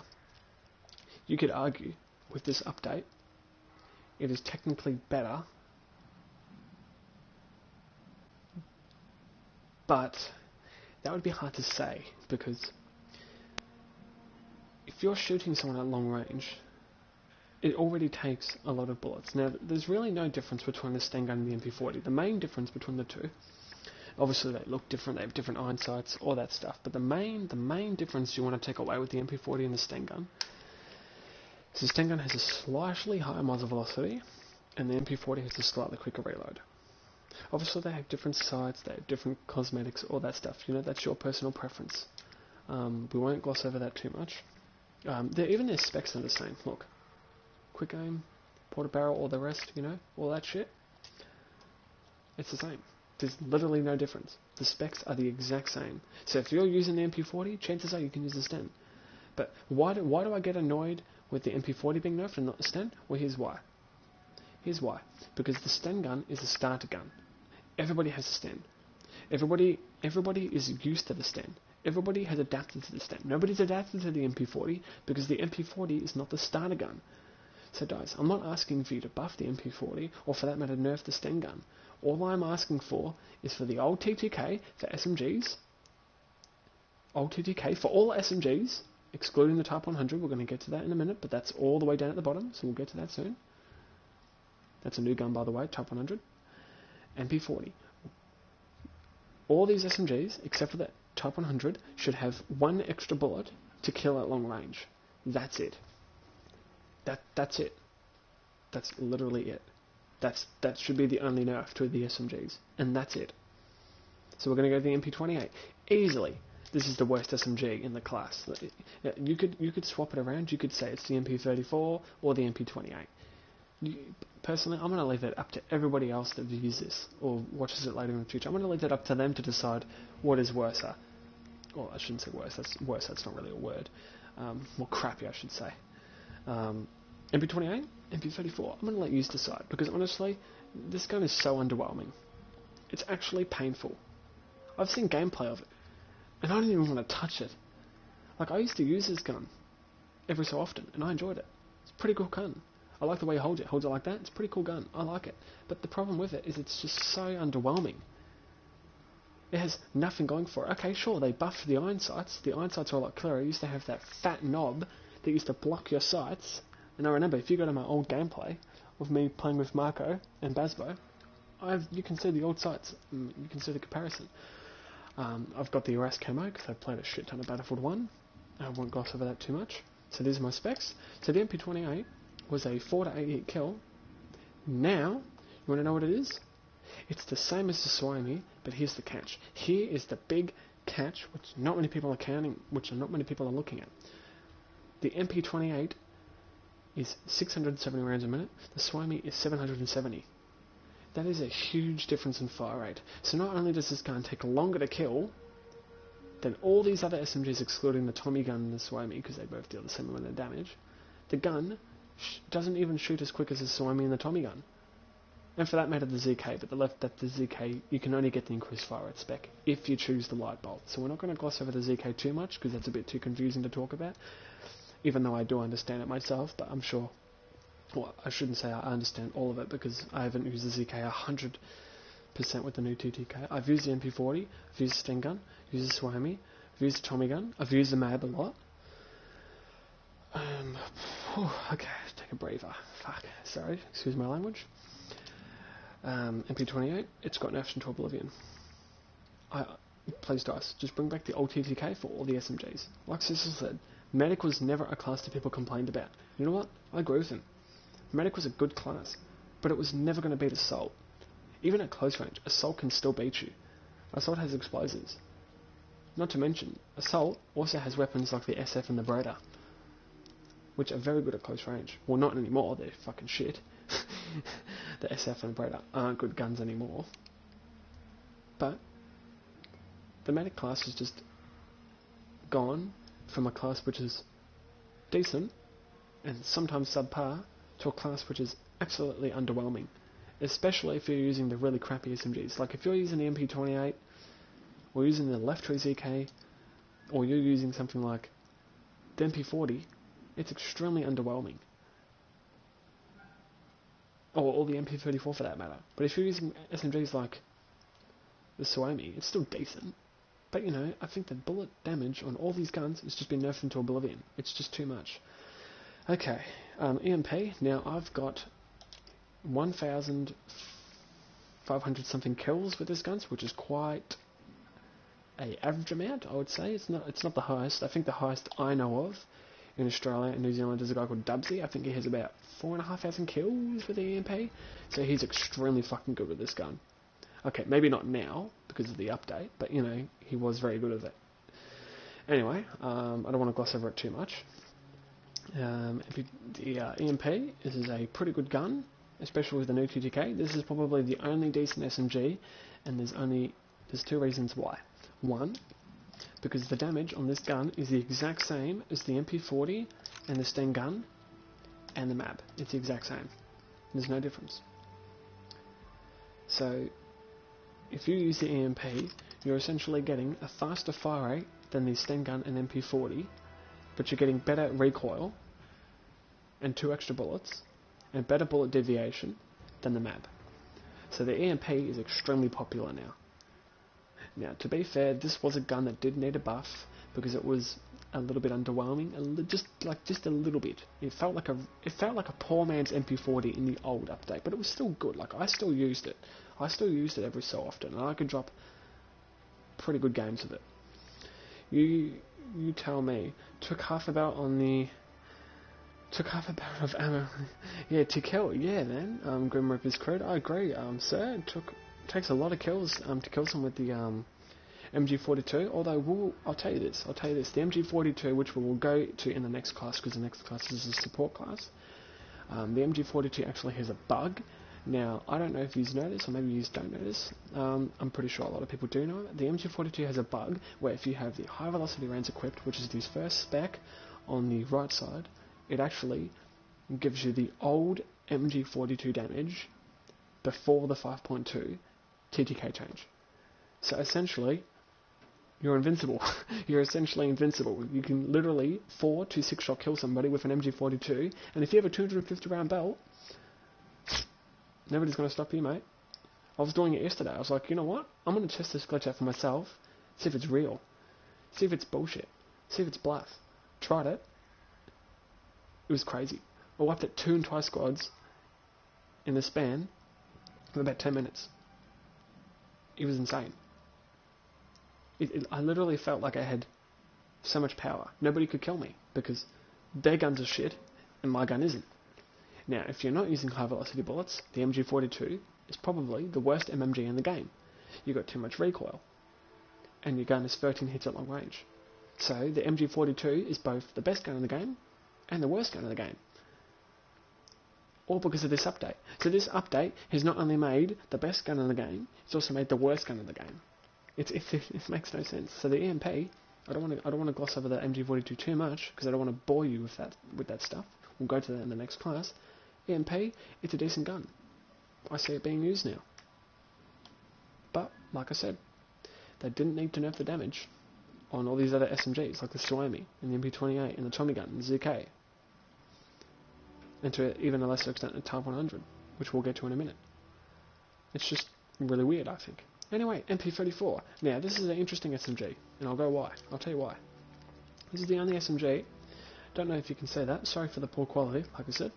you could argue, with this update, it is technically better, but that would be hard to say, because if you're shooting someone at long range, it already takes a lot of bullets. Now, there's really no difference between the Sten gun and the MP40. The main difference between the two, obviously they look different, they have different iron sights, all that stuff, but the main difference you want to take away with the MP40 and the Sten gun is the Sten gun has a slightly higher muzzle velocity, and the MP40 has a slightly quicker reload. Obviously they have different sights, they have different cosmetics, all that stuff, that's your personal preference. We won't gloss over that too much. Even their specs are the same. Look, quick aim, porta barrel, all the rest, all that shit. It's the same. There's literally no difference. The specs are the exact same. So if you're using the MP40, chances are you can use the Sten. But why do I get annoyed with the MP40 being nerfed and not the Sten? Well, here's why. Because the Sten gun is a starter gun. Everybody has a Sten. Everybody is used to the Sten. Everybody has adapted to the Sten. Nobody's adapted to the MP40 because the MP40 is not the starter gun. So guys, I'm not asking for you to buff the MP40 or for that matter nerf the Sten gun. All I'm asking for is for the old TTK for SMGs, old TTK for all SMGs, excluding the Type 100, we're going to get to that in a minute, but that's all the way down at the bottom, so we'll get to that soon. That's a new gun, by the way, Type 100. MP40. All these SMGs, except for the Type 100, should have 1 extra bullet to kill at long range. That's it. That's it. That's literally it. That should be the only nerf to the SMGs, and that's it. So we're going to go to the MP28. Easily, this is the worst SMG in the class. You could swap it around. You could say it's the MP34 or the MP28. Personally, I'm going to leave that up to everybody else that views this or watches it later in the future. I'm going to leave that up to them to decide what is worse. Well, I shouldn't say worse. That's not really a word. More crappy, I should say. MP28, MP34. I'm going to let you decide because honestly, this gun is so underwhelming. It's actually painful. I've seen gameplay of it, and I don't even want to touch it. Like, I used to use this gun every so often, and I enjoyed it. It's a pretty cool gun. I like the way he holds it. Holds it like that. It's a pretty cool gun. I like it. But the problem with it is it's just so underwhelming. It has nothing going for it. Okay, sure, they buffed the iron sights. The iron sights are a lot clearer. It used to have that fat knob that used to block your sights. And I remember, if you go to my old gameplay of me playing with Marco and Basbo, you can see the old sights. You can see the comparison. I've got the Uras camo because I've played a shit ton of Battlefield 1. I won't gloss over that too much. So these are my specs. So the MP28 was a 4 to 8 hit kill. Now, you want to know what it is? It's the same as the Swami, but here's the catch. Here is the big catch, which not many people are counting, which not many people are looking at. The MP28 is 670 rounds a minute. The Swami is 770. That is a huge difference in fire rate. So not only does this gun take longer to kill than all these other SMGs, excluding the Tommy gun and the Swami, because they both deal the same amount of damage, the gun doesn't even shoot as quick as the Swami and the Tommy gun. And for that matter, the ZK, but the ZK, you can only get the increased fire rate spec if you choose the light bolt. So we're not going to gloss over the ZK too much, because that's a bit too confusing to talk about, even though I do understand it myself, but I'm sure, well, I shouldn't say I understand all of it, because I haven't used the ZK 100% with the new 2TK. I've used the MP40, I've used the Sten gun, I've used the Swami, I've used the Tommy gun, I've used the MAB a lot. Okay, take a breather. Fuck, sorry, excuse my language. MP28, it's got nerfed into oblivion. Please dice, just bring back the old TTK for all the SMGs. Like Cecil said, Medic was never a class that people complained about. You know what? I agree with him. Medic was a good class, but it was never going to beat Assault. Even at close range, Assault can still beat you. Assault has explosives. Not to mention, Assault also has weapons like the SF and the Breda, which are very good at close range. Well, not anymore, they're fucking shit. The SF and the Breda aren't good guns anymore. But the Medic class has just gone from a class which is decent and sometimes subpar to a class which is absolutely underwhelming, especially if you're using the really crappy SMGs. Like if you're using the MP28 or using the left tree ZK, or you're using something like the MP40, it's extremely underwhelming. Or the MP34 for that matter. But if you're using SMGs like the Swami, it's still decent. But you know, I think the bullet damage on all these guns has just been nerfed into oblivion. It's just too much. Okay, EMP. Now I've got 1,500 something kills with this guns, which is quite a average amount, I would say. It's not the highest. I think the highest I know of in Australia and New Zealand is a guy called Dubsy. I think he has about 4,500 kills with the EMP. So he's extremely fucking good with this gun. Okay, maybe not now because of the update, but you know, he was very good at it. Anyway, I don't want to gloss over it too much. The EMP, this is a pretty good gun, especially with the new 2TK. This is probably the only decent SMG, and there's two reasons why. One, because the damage on this gun is the exact same as the MP40 and the Sten gun and the MAB. It's the exact same. There's no difference. So if you use the EMP, you're essentially getting a faster fire rate than the Sten gun and MP40, but you're getting better recoil and 2 extra bullets and better bullet deviation than the MAB. So the EMP is extremely popular now. Now, to be fair, this was a gun that did need a buff because it was a little bit underwhelming, just a little bit. It felt like a poor man's MP40 in the old update, but it was still good. Like I still used it. I still used it every so often, and I could drop pretty good games with it. You tell me. Took half a barrel of ammo. Yeah, to kill. Yeah, man. Grim Reaper's cred. I agree, sir. It takes a lot of kills to kill someone with the MG42. Although I'll tell you this. The MG42, which we will go to in the next class, because the next class is a support class. The MG42 actually has a bug. Now, I don't know if you know this, or maybe you don't know this. I'm pretty sure a lot of people do know it. The MG42 has a bug where if you have the high velocity rounds equipped, which is the first spec on the right side, it actually gives you the old MG42 damage before the 5.2 TTK change. So essentially, you're invincible. You're essentially invincible. You can literally 4 to 6 shot kill somebody with an MG42, and if you have a 250 round belt, nobody's going to stop you, mate. I was doing it yesterday. I was like, you know what? I'm going to test this glitch out for myself, see if it's real, see if it's bullshit, see if it's bluff. Tried it. It was crazy. I wiped out 2 entire squads in the span of about 10 minutes. It was insane. I literally felt like I had so much power. Nobody could kill me because their guns are shit and my gun isn't. Now, if you're not using high velocity bullets, the MG42 is probably the worst MMG in the game. You've got too much recoil, and your gun is 13 hits at long range. So the MG42 is both the best gun in the game and the worst gun in the game. All because of this update. So this update has not only made the best gun in the game, it's also made the worst gun in the game. It makes no sense. So the EMP, I don't want to gloss over the MG42 too much because I don't want to bore you with that stuff. We'll go to that in the next class. EMP, it's a decent gun. I see it being used now. But like I said, they didn't need to nerf the damage on all these other SMGs like the Suomi and the MP28 and the Tommy gun and the ZK. And to even a lesser extent the Type 100, which we'll get to in a minute. It's just really weird, I think. Anyway, MP34. Now, this is an interesting SMG, and I'll go why. I'll tell you why. This is the only SMG. Don't know if you can say that. Sorry for the poor quality, like I said.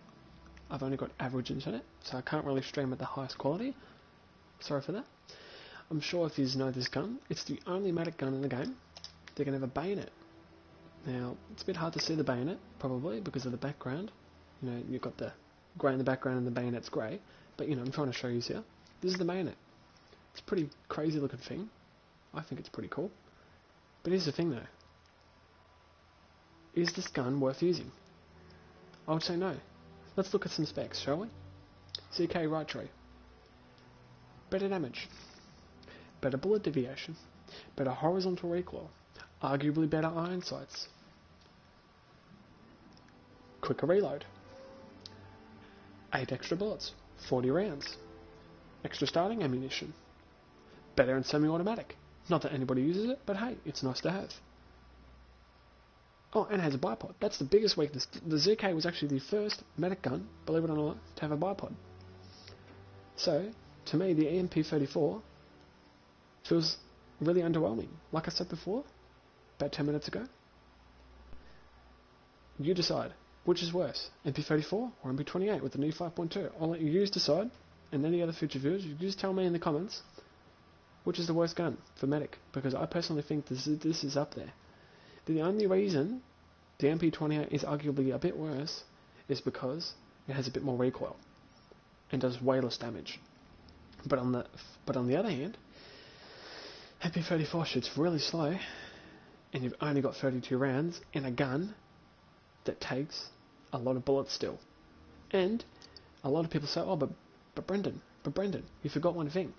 I've only got average internet, so I can't really stream at the highest quality. Sorry for that. I'm sure if you know this gun, it's the only medic gun in the game that can have a bayonet. Now, it's a bit hard to see the bayonet, probably, because of the background. You know, you've got the grey in the background and the bayonet's grey. But, you know, I'm trying to show you here. This is the bayonet. It's a pretty crazy looking thing. I think it's pretty cool. But here's the thing though. Is this gun worth using? I would say no. Let's look at some specs, shall we? ZK right tree. Better damage. Better bullet deviation. Better horizontal recoil. Arguably better iron sights. Quicker reload. 8 extra bullets. 40 rounds. Extra starting ammunition. Better in semi-automatic. Not that anybody uses it, but hey, it's nice to have. Oh, and it has a bipod. That's the biggest weakness. The ZK was actually the first medic gun, believe it or not, to have a bipod. So, to me, the EMP34 feels really underwhelming. Like I said before, about 10 minutes ago. You decide, which is worse, MP34 or MP28 with the new 5.2. I'll let you decide, and any other future viewers, you just tell me in the comments which is the worst gun for medic, because I personally think this is up there. The only reason the MP28 is arguably a bit worse is because it has a bit more recoil and does way less damage. But on the other hand, MP34 shoots really slow, and you've only got 32 rounds in a gun that takes a lot of bullets still. And a lot of people say, oh, but Brendan, you forgot one thing.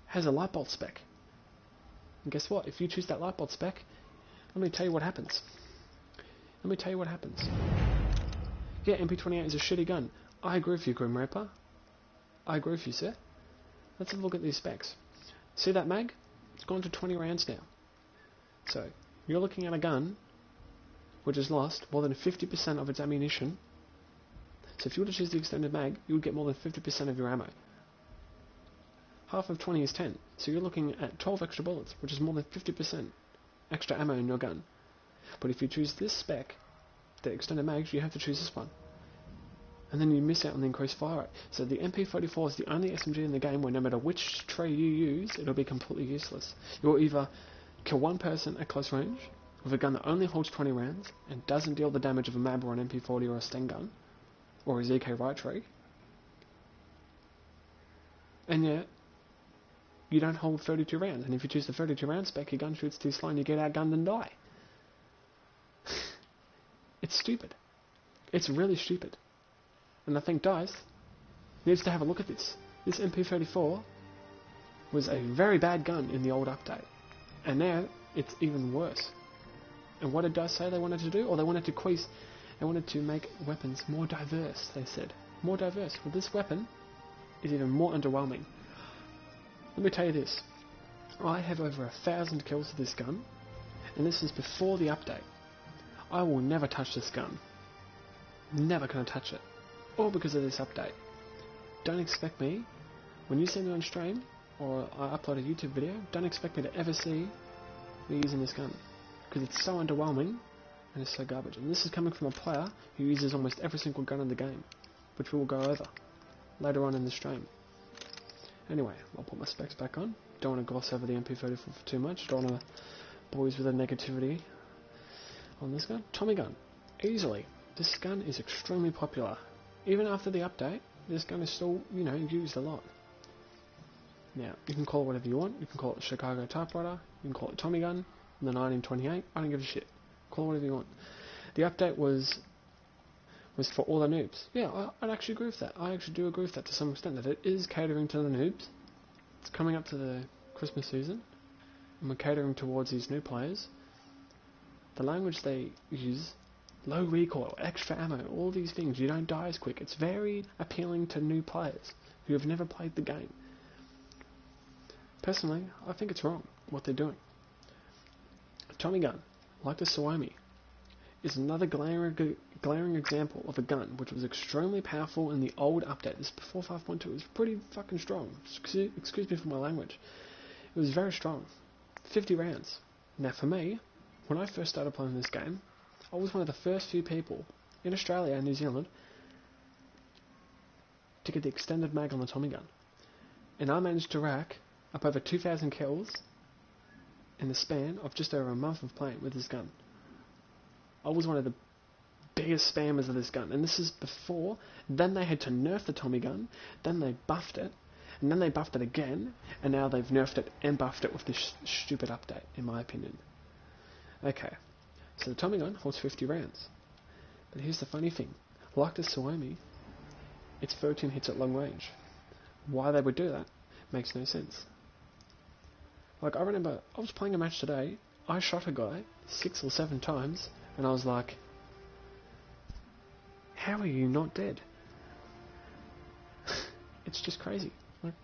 Has a light bolt spec. And guess what? If you choose that light bolt spec, let me tell you what happens. Yeah, MP28 is a shitty gun. I agree with you, Grim Reaper. I agree with you, sir. Let's have a look at these specs. See that mag? It's gone to 20 rounds now. So, you're looking at a gun which has lost more than 50% of its ammunition. So if you were to choose the extended mag, you would get more than 50% of your ammo. Half of 20 is 10, so you're looking at 12 extra bullets, which is more than 50% extra ammo in your gun. But if you choose this spec, the extended mags, you have to choose this one. And then you miss out on the increased fire rate. So the MP44 is the only SMG in the game where no matter which tray you use, it'll be completely useless. You'll either kill one person at close range with a gun that only holds 20 rounds and doesn't deal the damage of a MAB or an MP40 or a Sten gun, or a ZK right tree, and yet you don't hold 32 rounds. And if you choose the 32 round spec, your gun shoots too slow and you get outgunned and die. It's stupid. It's really stupid. And I think DICE needs to have a look at this. This MP34 was a very bad gun in the old update, and now it's even worse. And what did DICE say they wanted to do? Or they wanted to make weapons more diverse, they said. More diverse. Well, this weapon is even more underwhelming. Let me tell you this. I have over 1,000 kills with this gun, and this is before the update. I will never touch this gun. Never gonna touch it. All because of this update. Don't expect me, when you see me on stream, or I upload a YouTube video, don't expect me to ever see me using this gun. Because it's so underwhelming, and it's so garbage. And this is coming from a player who uses almost every single gun in the game, which we will go over later on in the stream. Anyway, I'll put my specs back on. Don't want to gloss over the MP34 for too much. Don't want to bore you with the negativity on this gun. Tommy gun. Easily. This gun is extremely popular even after the update, this gun is still, used a lot. Now, you can call it whatever you want. You can call it Chicago typewriter. You can call it Tommy gun, the 1928. I don't give a shit. Call it whatever you want. The update was for all the noobs. Yeah, I'd actually agree with that. I actually do agree with that to some extent, that it is catering to the noobs. It's coming up to the Christmas season, and we're catering towards these new players. The language they use, low recoil, extra ammo, all these things, you don't die as quick. It's very appealing to new players who have never played the game. Personally, I think it's wrong what they're doing. Tommy gun, like the Suomi, is another glaring example of a gun which was extremely powerful in the old update. This before 5.2, it was pretty fucking strong. Excuse me for my language. It was very strong. 50 rounds. Now for me, when I first started playing this game, I was one of the first few people in Australia and New Zealand to get the extended mag on the Tommy gun. And I managed to rack up over 2,000 kills in the span of just over a month of playing with this gun. I was one of the biggest spammers of this gun, and this is before. Then they had to nerf the Tommy gun, then they buffed it, and then they buffed it again, and now they've nerfed it and buffed it with this stupid update, in my opinion. Okay, so the Tommy gun holds 50 rounds, but here's the funny thing. Like the Suomi, it's 13 hits at long range. Why they would do that makes no sense. Like, I remember I was playing a match today, I shot a guy 6 or 7 times, and I was like, how are you not dead? It's just crazy. Like,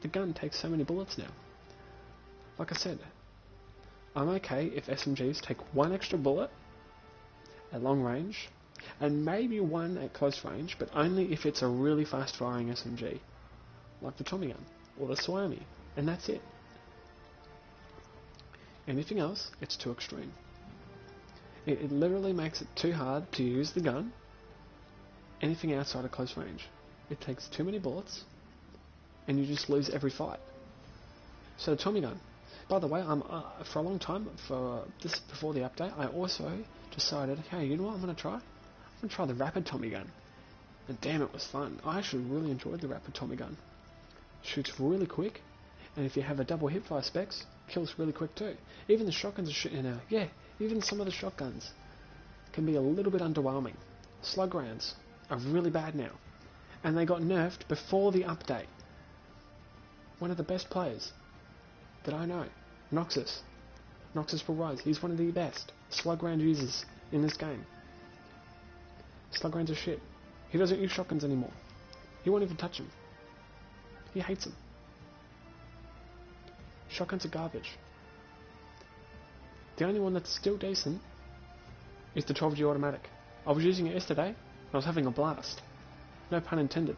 the gun takes so many bullets now. Like I said, I'm okay if SMGs take 1 extra bullet at long range, and maybe 1 at close range, but only if it's a really fast firing SMG, like the Tommy gun, or the Suomi, and that's it. Anything else, it's too extreme. It literally makes it too hard to use the gun, anything outside of close range. It takes too many bullets, and you just lose every fight. So the Tommy gun, by the way, for a long time, before the update, I also decided, hey, you know what I'm going to try? I'm going to try the rapid Tommy gun. And damn, it was fun. I actually really enjoyed the rapid Tommy gun. Shoots really quick, and if you have a double hipfire specs, kills really quick too. Even the shotguns are shooting now. Yeah, even some of the shotguns can be a little bit underwhelming. Slug rounds are really bad now, and they got nerfed before the update. One of the best players that I know, Noxus will rise. He's one of the best slug round users in this game. Slug rounds are shit. He doesn't use shotguns anymore. He won't even touch them. He hates them. Shotguns are garbage. The only one that's still decent is the 12G automatic. I was using it yesterday, and I was having a blast. No pun intended.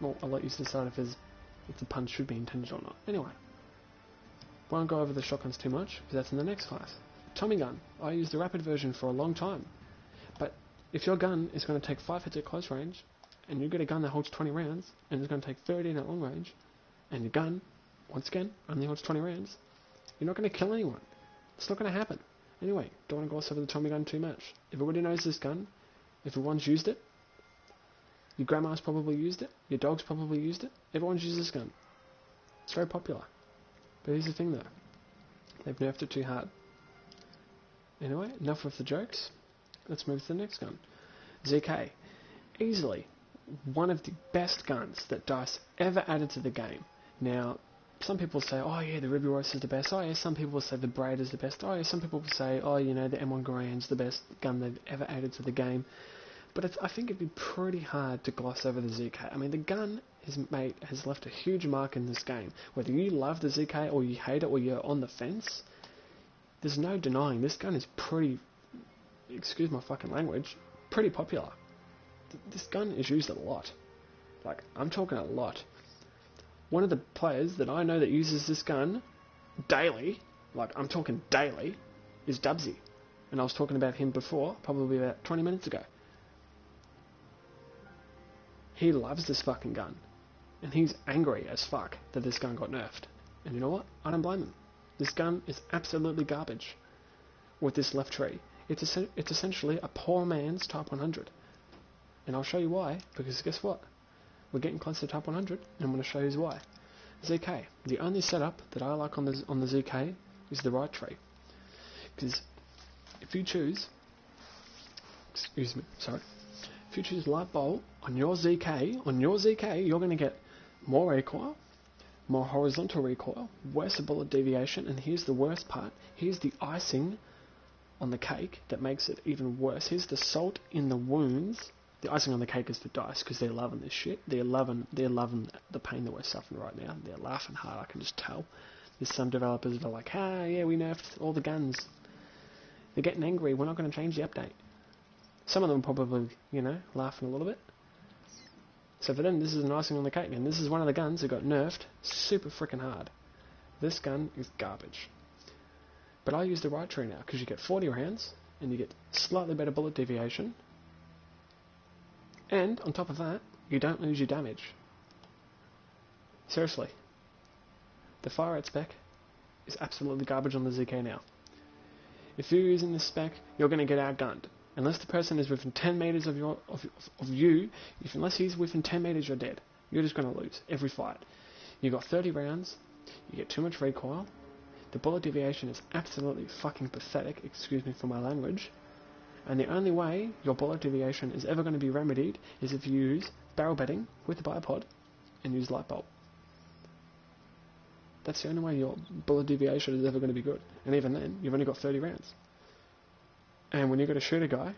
Well, I'll let you decide if the pun should be intended or not. Anyway, won't go over the shotguns too much, because that's in the next class. Tommy gun. I used the rapid version for a long time. But if your gun is going to take 5 hits at close range, and you get a gun that holds 20 rounds, and it's going to take 13 at long range, and your gun, once again, only holds 20 rounds, you're not going to kill anyone. It's not going to happen. Anyway, don't want to gloss over the Tommy gun too much. Everybody knows this gun. Everyone's used it. Your grandma's probably used it. Your dog's probably used it. Everyone's used this gun. It's very popular. But here's the thing though. They've nerfed it too hard. Anyway, enough of the jokes. Let's move to the next gun. ZK. Easily one of the best guns that DICE ever added to the game. Now, some people say, oh yeah, the Ruby Royce is the best. Oh yeah, some people say the Braid is the best. Oh yeah, some people say, oh, the M1 Garand's the best gun they've ever added to the game. But I think it'd be pretty hard to gloss over the ZK. I mean, the gun has left a huge mark in this game. Whether you love the ZK or you hate it or you're on the fence, there's no denying this gun is pretty, excuse my fucking language, pretty popular. This gun is used a lot. Like, I'm talking a lot. One of the players that I know that uses this gun daily, like I'm talking daily, is Dubsy. And I was talking about him before, probably about 20 minutes ago. He loves this fucking gun. And he's angry as fuck that this gun got nerfed. And you know what? I don't blame him. This gun is absolutely garbage with this left tree. It's essentially a poor man's Type 100. And I'll show you why, because guess what? We're getting close to top 100, and I'm going to show you why. ZK. The only setup that I like on the ZK is the right tree. Because if you choose, if you choose light bulb on your ZK, you're going to get more recoil, more horizontal recoil, worse bullet deviation, and here's the worst part. Here's the icing on the cake that makes it even worse. Here's the salt in the wounds. The icing on the cake is the dice, because they're loving this shit. They're loving the pain that we're suffering right now. They're laughing hard, I can just tell. There's some developers that are like, yeah, we nerfed all the guns. They're getting angry, we're not going to change the update. Some of them probably, laughing a little bit. So for them, this is an icing on the cake, and this is one of the guns that got nerfed super freaking hard. This gun is garbage. But I use the right tree now, because you get 40 rounds, and you get slightly better bullet deviation. And, on top of that, you don't lose your damage. Seriously. The fire rate spec is absolutely garbage on the ZK now. If you're using this spec, you're going to get outgunned. Unless the person is within 10 meters of you, unless he's within 10 meters, you're dead. You're just going to lose every fight. You got 30 rounds, you get too much recoil, the bullet deviation is absolutely fucking pathetic, excuse me for my language, and the only way your bullet deviation is ever going to be remedied is if you use barrel bedding with the bipod and use light bulb. That's the only way your bullet deviation is ever going to be good. And even then, you've only got 30 rounds. And when you're going to shoot a guy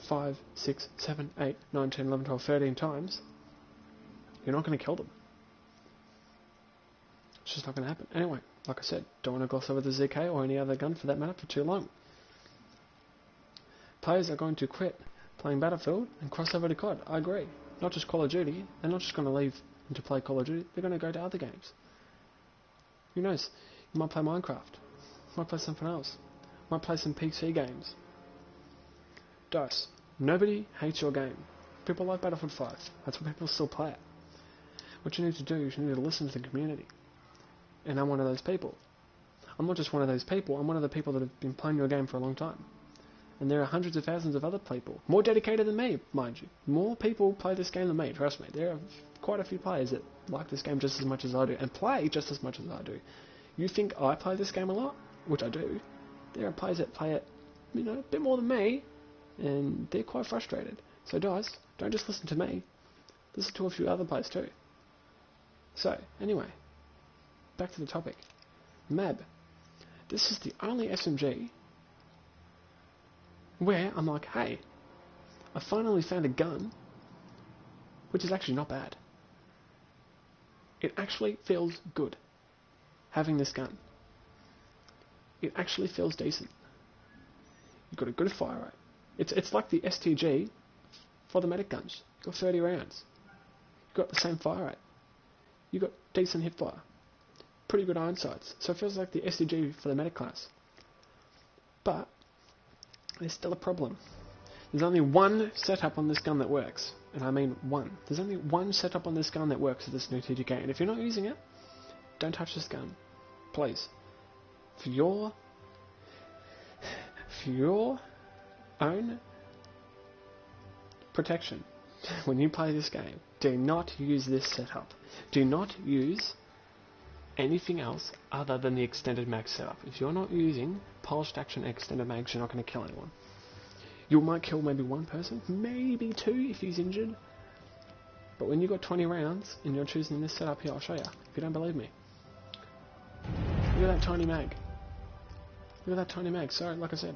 5, 6, 7, 8, 9, 10, 11, 12, 13 times, you're not going to kill them. It's just not going to happen. Anyway, like I said, don't want to gloss over the ZK or any other gun for that matter for too long. Players are going to quit playing Battlefield and cross over to COD. I agree. Not just Call of Duty. They're not just going to leave and to play Call of Duty. They're going to go to other games. Who knows? You might play Minecraft. You might play something else. You might play some PC games. DICE. Nobody hates your game. People like Battlefield 5. That's why people still play it. What you need to do is you need to listen to the community. And I'm one of those people. I'm not just one of those people. I'm one of the people that have been playing your game for a long time. And there are hundreds of thousands of other people, more dedicated than me, mind you. More people play this game than me, trust me. There are quite a few players that like this game just as much as I do, and play just as much as I do. You think I play this game a lot? Which I do. There are players that play it, a bit more than me, and they're quite frustrated. So guys, don't just listen to me. Listen to a few other players too. So, anyway, back to the topic. MAB. This is the only SMG where I'm like, hey, I finally found a gun which is actually not bad. It actually feels good having this gun. It actually feels decent. You've got a good fire rate. It's like the STG for the medic guns. You've got 30 rounds. You've got the same fire rate. You've got decent hip fire. Pretty good iron sights. So it feels like the STG for the medic class. But there's still a problem. There's only one setup on this gun that works. And I mean one. There's only one setup on this gun that works with this new TTK. And if you're not using it, don't touch this gun. Please. For your own protection, when you play this game, do not use this setup. Do not use anything else other than the extended mag setup. If you're not using polished action extended mags, you're not going to kill anyone. You might kill maybe one person, maybe two if he's injured. But when you've got 20 rounds and you're choosing this setup here, I'll show you, if you don't believe me. Look at that tiny mag. Look at that tiny mag. Sorry, like I said,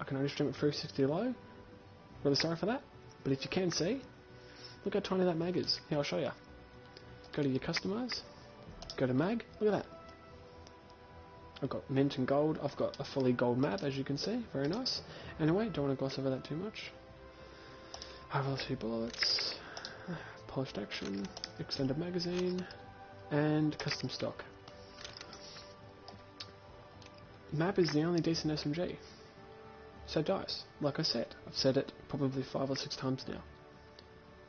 I can only stream at 360 low. Really sorry for that. But if you can see, look how tiny that mag is. Here, I'll show you. Go to your customize. Go to mag. Look at that. I've got mint and gold. I've got a fully gold map, as you can see. Very nice. Anyway, don't want to gloss over that too much. High velocity bullets, polished action, extended magazine, and custom stock. Map is the only decent SMG. So DICE, like I said, I've said it probably 5 or 6 times now.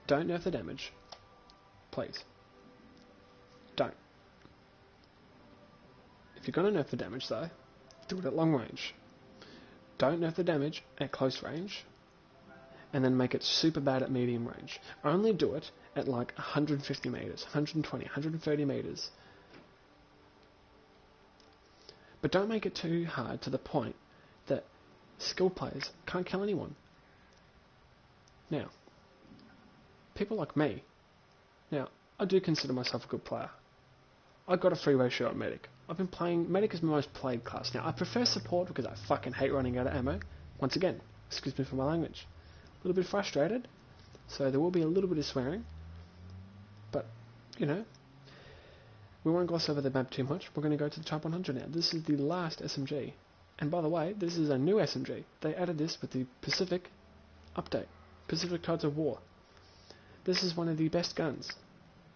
Don't nerf the damage. Please. Don't. If you're going to nerf the damage though, do it at long range. Don't nerf the damage at close range. and then make it super bad at medium range. Only do it at like 150 meters, 120, 130 meters. But don't make it too hard to the point that skilled players can't kill anyone. Now, people like me, now, I do consider myself a good player. I got a free ratio at Medic. I've been playing, Medic is my most played class. Now, I prefer support because I fucking hate running out of ammo. Once again, excuse me for my language. A little bit frustrated, so there will be a little bit of swearing. But, you know, we won't gloss over the map too much. We're going to go to the Type 100 now. This is the last SMG. And by the way, this is a new SMG. They added this with the Pacific update. Pacific Tides of War. This is one of the best guns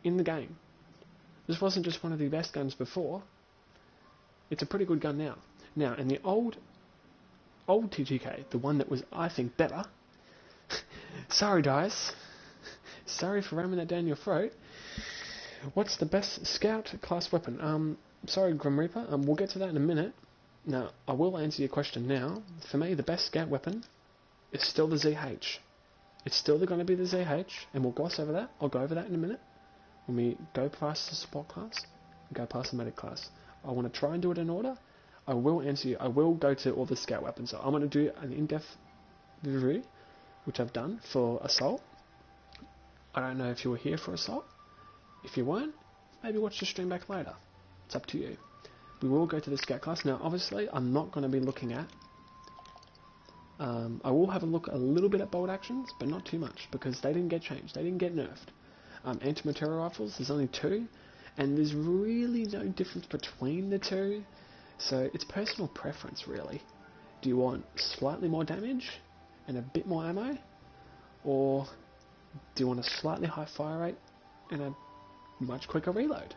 in the game. This wasn't just one of the best guns before. It's a pretty good gun now. Now, in the old TGK, the one that was, I think, better. Sorry, guys. Sorry for ramming that down your throat. What's the best scout class weapon? Sorry, Grim Reaper. We'll get to that in a minute. Now, I will answer your question now. For me, the best scout weapon is still the ZH. It's still going to be the ZH, and we'll gloss over that. I'll go over that in a minute. When we go past the support class, and go past the medic class. I want to try and do it in order. I will answer you. I will go to all the scout weapons. So I'm going to do an in-depth review, which I've done for Assault. I don't know if you were here for Assault. If you weren't, maybe watch the stream back later. It's up to you. We will go to the scout class. Now, obviously, I'm not going to be looking at... I will have a look a little bit at bolt actions, but not too much, because they didn't get changed. They didn't get nerfed. Anti-material rifles, there's only 2, and there's really no difference between the 2, so it's personal preference, really. Do you want slightly more damage and a bit more ammo, or do you want a slightly high fire rate and a much quicker reload?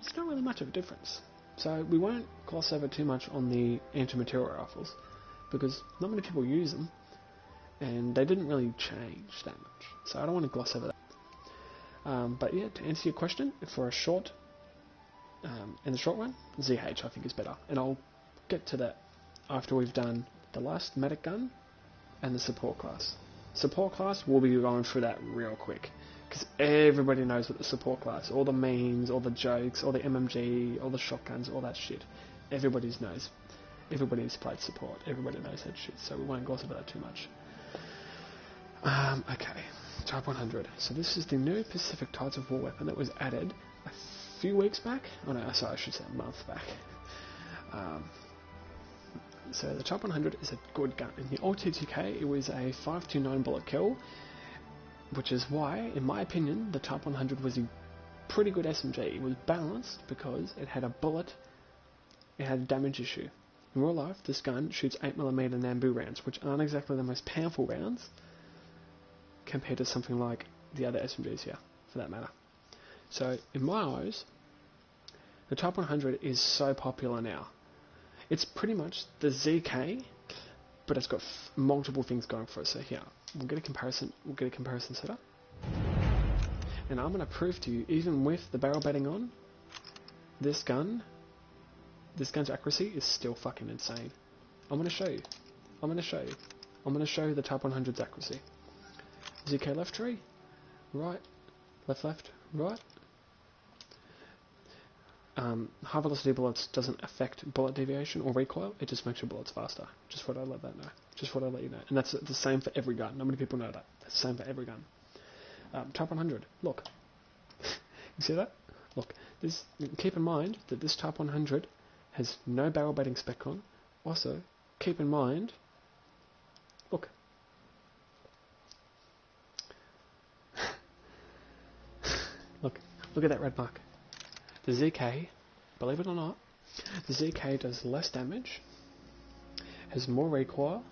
It's not really much of a difference. So we won't gloss over too much on the anti-material rifles, because not many people use them, and they didn't really change that much, so I don't want to gloss over that. But yeah, to answer your question, for a short, in the short run, ZH I think is better, and I'll get to that after we've done the last medic gun and the support class. Support class, we'll be going through that real quick, because everybody knows what the support class, all the memes, all the jokes, all the MMG, all the shotguns, all that shit. Everybody knows. Everybody's played support. Everybody knows that shit, so we won't gloss over that too much. Okay, Type 100. So this is the new Pacific Tides of War weapon that was added a few weeks back. Oh no, sorry, I should say a month back. So the Type 100 is a good gun. In the old TTK, it was a 529 bullet kill, which is why, in my opinion, the Type 100 was a pretty good SMG. It was balanced because it had a bullet, it had a damage issue. In real life, this gun shoots 8mm Nambu rounds, which aren't exactly the most powerful rounds compared to something like the other SMGs here, for that matter. So, in my eyes, the Type 100 is so popular now. It's pretty much the ZK, but it's got multiple things going for it. So here, we'll get a comparison setup. And I'm going to prove to you, even with the barrel bedding on, this gun's accuracy is still fucking insane. I'm going to show you. I'm going to show you the Type 100's accuracy. ZK left tree, right, left, right. High velocity bullets doesn't affect bullet deviation or recoil, it just makes your bullets faster. Just thought I'd let that know. Just thought I'd let you know. And that's the same for every gun. Not many people know that. That's the same for every gun. Type 100, look. You see that? Look, keep in mind that this Type 100 has no barrel bedding spec on. Also, keep in mind, look. Look at that red mark. The ZK, believe it or not, the ZK does less damage, has more recoil.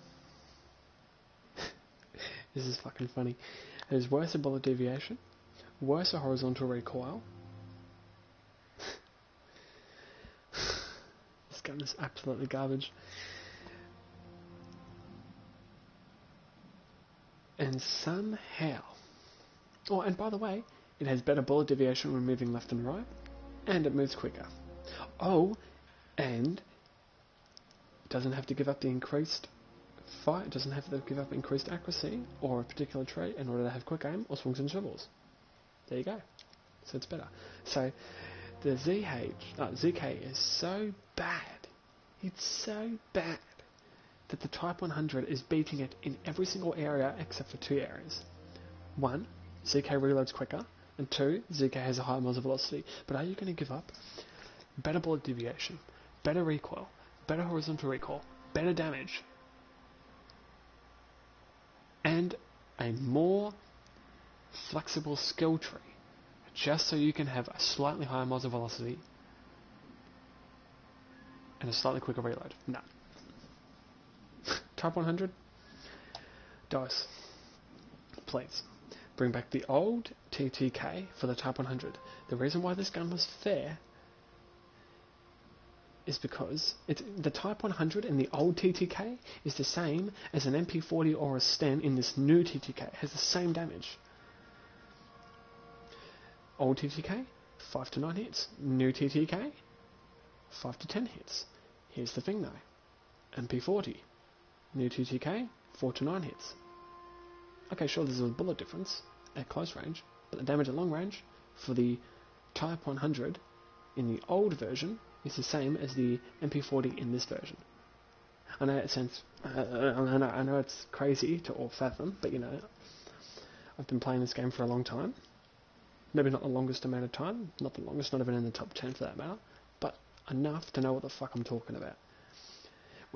This is fucking funny. It has worse bullet deviation, worse horizontal recoil. This gun is absolutely garbage. And somehow... Oh, and by the way, it has better bullet deviation when moving left and right, and it moves quicker. Oh, and it doesn't have to give up the increased Fire doesn't have to give up increased accuracy or a particular trait in order to have quick aim or swings and swivels. There you go. So it's better. So the ZK is so bad. It's so bad that the Type 100 is beating it in every single area except for 2 areas. 1, ZK reloads quicker, and 2, ZK has a higher muzzle velocity. But are you going to give up better bullet deviation, better recoil, better horizontal recoil, better damage, and a more flexible skill tree just so you can have a slightly higher muzzle velocity and a slightly quicker reload? No. Type 100? DOS. Please. Bring back the old TTK for the Type 100. The reason why this gun was fair is because the Type 100 in the old TTK is the same as an MP40 or a Sten in this new TTK. It has the same damage. Old TTK, 5 to 9 hits. New TTK, 5 to 10 hits. Here's the thing though. MP40. New TTK, 4 to 9 hits. Okay, sure, there's a bullet difference at close range, but the damage at long range for the Type 100 in the old version is the same as the MP40 in this version. I know it sounds, I know it's crazy to all fathom, but you know, I've been playing this game for a long time. Maybe not the longest amount of time, not the longest, not even in the top 10 for that matter, but enough to know what the fuck I'm talking about.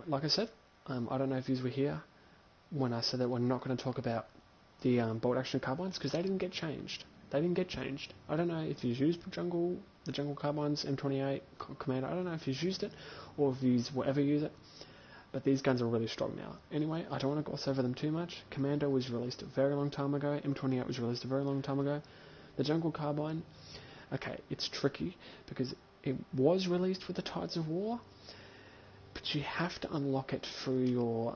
Like I said, I don't know if you were here when I said that we're not going to talk about the bolt action carbines, because they didn't get changed. They didn't get changed. I don't know if you've used the jungle carbines, M28, Commander. I don't know if you've used it or if you will ever use it, but these guns are really strong now. Anyway, I don't want to gloss over them too much. Commando was released a very long time ago. M28 was released a very long time ago. The jungle carbine, okay, it's tricky because it was released with the Tides of War, but you have to unlock it through your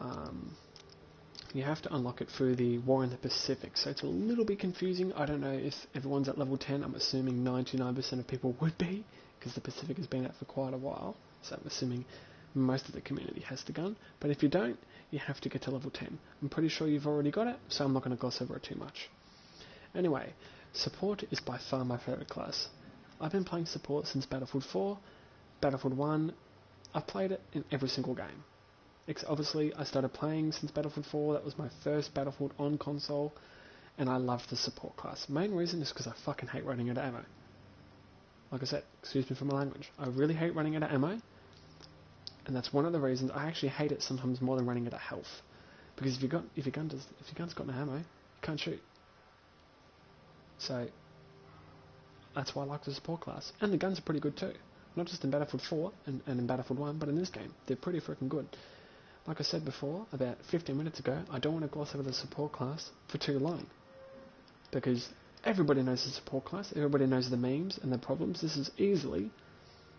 the War in the Pacific, so it's a little bit confusing. I don't know if everyone's at level 10. I'm assuming 99% of people would be, because the Pacific has been out for quite a while, so I'm assuming most of the community has the gun. But if you don't, you have to get to level 10. I'm pretty sure you've already got it, so I'm not going to gloss over it too much. Anyway, support is by far my favourite class. I've been playing support since Battlefield 4, Battlefield 1. I've played it in every single game. Obviously, I started playing since Battlefield 4. That was my first Battlefield on console, and I love the support class. Main reason is because I fucking hate running out of ammo. Like I said, excuse me for my language. I really hate running out of ammo, and that's one of the reasons I actually hate it sometimes more than running out of health. Because if your gun's got no ammo, you can't shoot. So that's why I like the support class. And the guns are pretty good too. Not just in Battlefield 4 and in Battlefield 1, but in this game. They're pretty freaking good. Like I said before, about 15 minutes ago, I don't want to gloss over the support class for too long. Because everybody knows the support class, everybody knows the memes and the problems. This is easily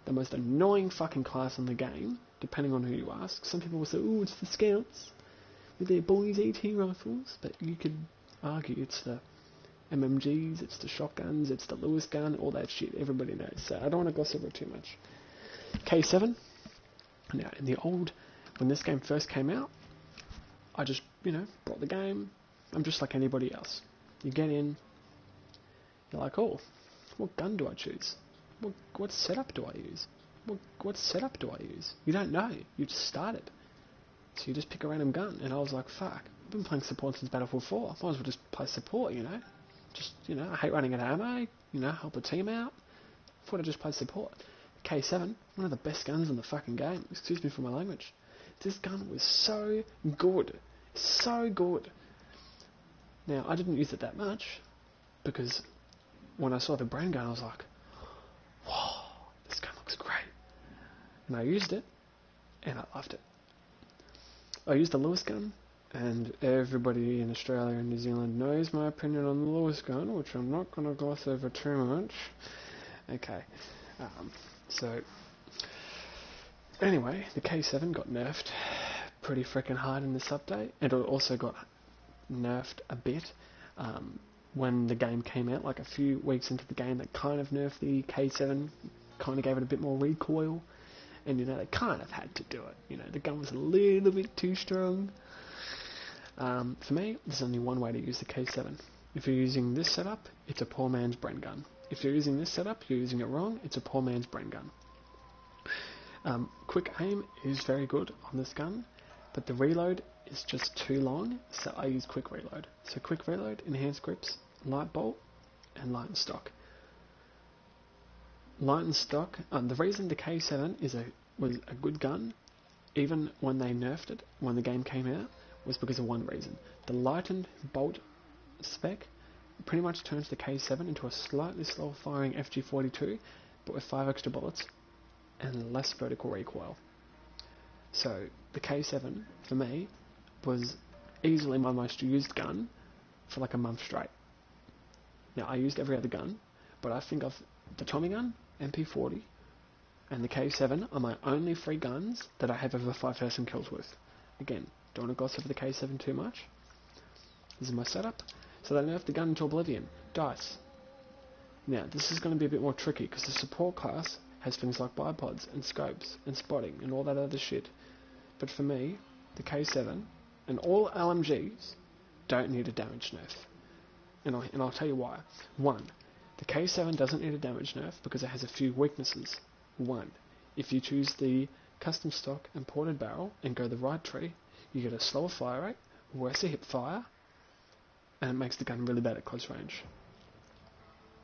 the most annoying fucking class in the game, depending on who you ask. Some people will say, ooh, it's the scouts with their boys AT rifles, but you could argue it's the MMGs, it's the shotguns, it's the Lewis gun, all that shit, everybody knows. So I don't want to gloss over it too much. K7, now in the old, when this game first came out, I just, brought the game. I'm just like anybody else. You get in, you're like, oh, what gun do I choose? What setup do I use? What setup do I use? You don't know. You just started. So you just pick a random gun. And I was like, fuck, I've been playing support since Battlefield 4. I might as well just play support, Just, I hate running out of ammo, help the team out. I thought I'd just play support. K7, one of the best guns in the fucking game. Excuse me for my language. This gun was so good. So good. Now, I didn't use it that much, because when I saw the brain gun, I was like, whoa, this gun looks great. And I used it, and I loved it. I used the Lewis gun, and everybody in Australia and New Zealand knows my opinion on the Lewis gun, which I'm not going to gloss over too much. Okay. So, anyway, the K7 got nerfed pretty freaking hard in this update. It also got nerfed a bit when the game came out, like a few weeks into the game. They kind of nerfed the K7, kind of gave it a bit more recoil, and they kind of had to do it. The gun was a little bit too strong. For me, there's only one way to use the K7. If you're using this setup, it's a poor man's Bren gun. If you're using this setup, you're using it wrong, it's a poor man's Bren gun. Quick aim is very good on this gun, but the reload is just too long, so I use quick reload. So quick reload, enhanced grips, light bolt, and light and stock. Light and stock, the reason the K7 was a good gun, even when they nerfed it, when the game came out, was because of one reason. The lightened bolt spec pretty much turns the K7 into a slightly slower firing FG42, but with 5 extra bullets and less vertical recoil. So the K7, for me, was easily my most used gun for like a month straight. Now, I used every other gun, but I think of the Tommy gun, MP40, and the K7 are my only 3 guns that I have over 5,000 kills with. Again, don't want to gossip the K7 too much. This is my setup. So they nerfed the gun into oblivion. Dice. Now, this is going to be a bit more tricky because the support class has things like bipods and scopes and spotting and all that other shit. But for me, the K7 and all LMGs don't need a damage nerf. And I'll tell you why. 1. The K7 doesn't need a damage nerf because it has a few weaknesses. 1. If you choose the custom stock and ported barrel and go the right tree, you get a slower fire rate, worse hip fire, and it makes the gun really bad at close range.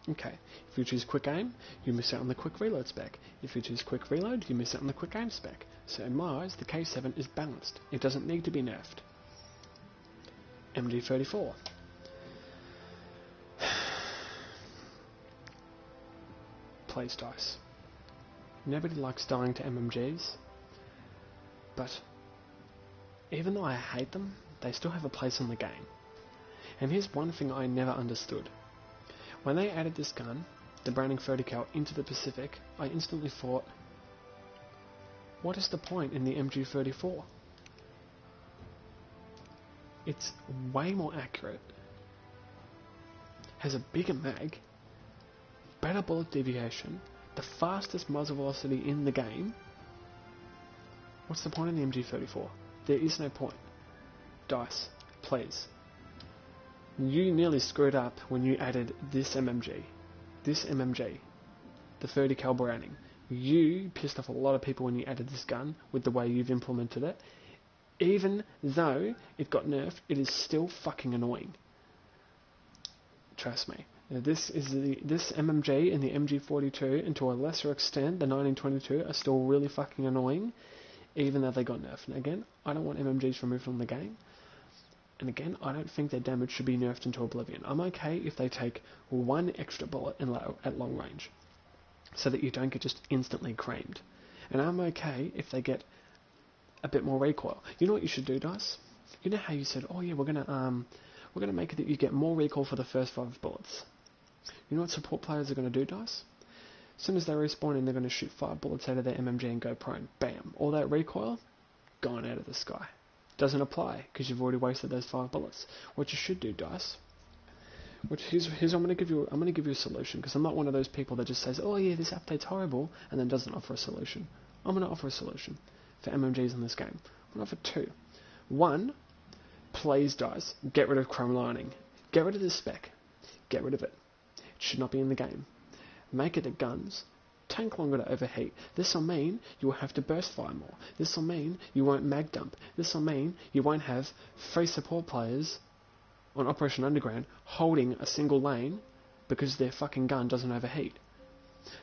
Okay, if you choose quick aim, you miss out on the quick reload spec. If you choose quick reload, you miss out on the quick aim spec. So in my eyes, the K7 is balanced. It doesn't need to be nerfed. MG34. Plays dice. Nobody likes dying to MMGs, but even though I hate them, they still have a place in the game. And here's one thing I never understood. When they added this gun, the Browning 30 cal, into the Pacific, I instantly thought, what is the point in the MG34? It's way more accurate, has a bigger mag, better bullet deviation, the fastest muzzle velocity in the game. What's the point in the MG34? There is no point. Dice, please. You nearly screwed up when you added this MMG, the 30 cal Browning. You pissed off a lot of people when you added this gun with the way you've implemented it. Even though it got nerfed, it is still fucking annoying. Trust me. This MMG and the MG42, and to a lesser extent the 1922, are still really fucking annoying, even though they got nerfed. And again, I don't want MMGs removed from the game. And again, I don't think their damage should be nerfed into oblivion. I'm okay if they take 1 extra bullet at long range, so that you don't get just instantly creamed. And I'm okay if they get a bit more recoil. You know what you should do, Dice? You know how you said, oh yeah, we're gonna make it that you get more recoil for the first 5 bullets. You know what support players are going to do, Dice? As soon as they respawn in, they're going to shoot 5 bullets out of their MMG and go prone. Bam. All that recoil, gone out of the sky. Doesn't apply, because you've already wasted those 5 bullets. What you should do, Dice, here's I'm going to give you a solution, because I'm not one of those people that just says, oh yeah, this update's horrible, and then doesn't offer a solution. I'm going to offer a solution for MMGs in this game. I'm going to offer 2. 1, please, Dice, get rid of chrome lining. Get rid of this spec. Get rid of it. It should not be in the game. Make it that guns take longer to overheat. This will mean you will have to burst fire more. This will mean you won't mag dump. This will mean you won't have 3 support players on Operation Underground holding a single lane because their fucking gun doesn't overheat.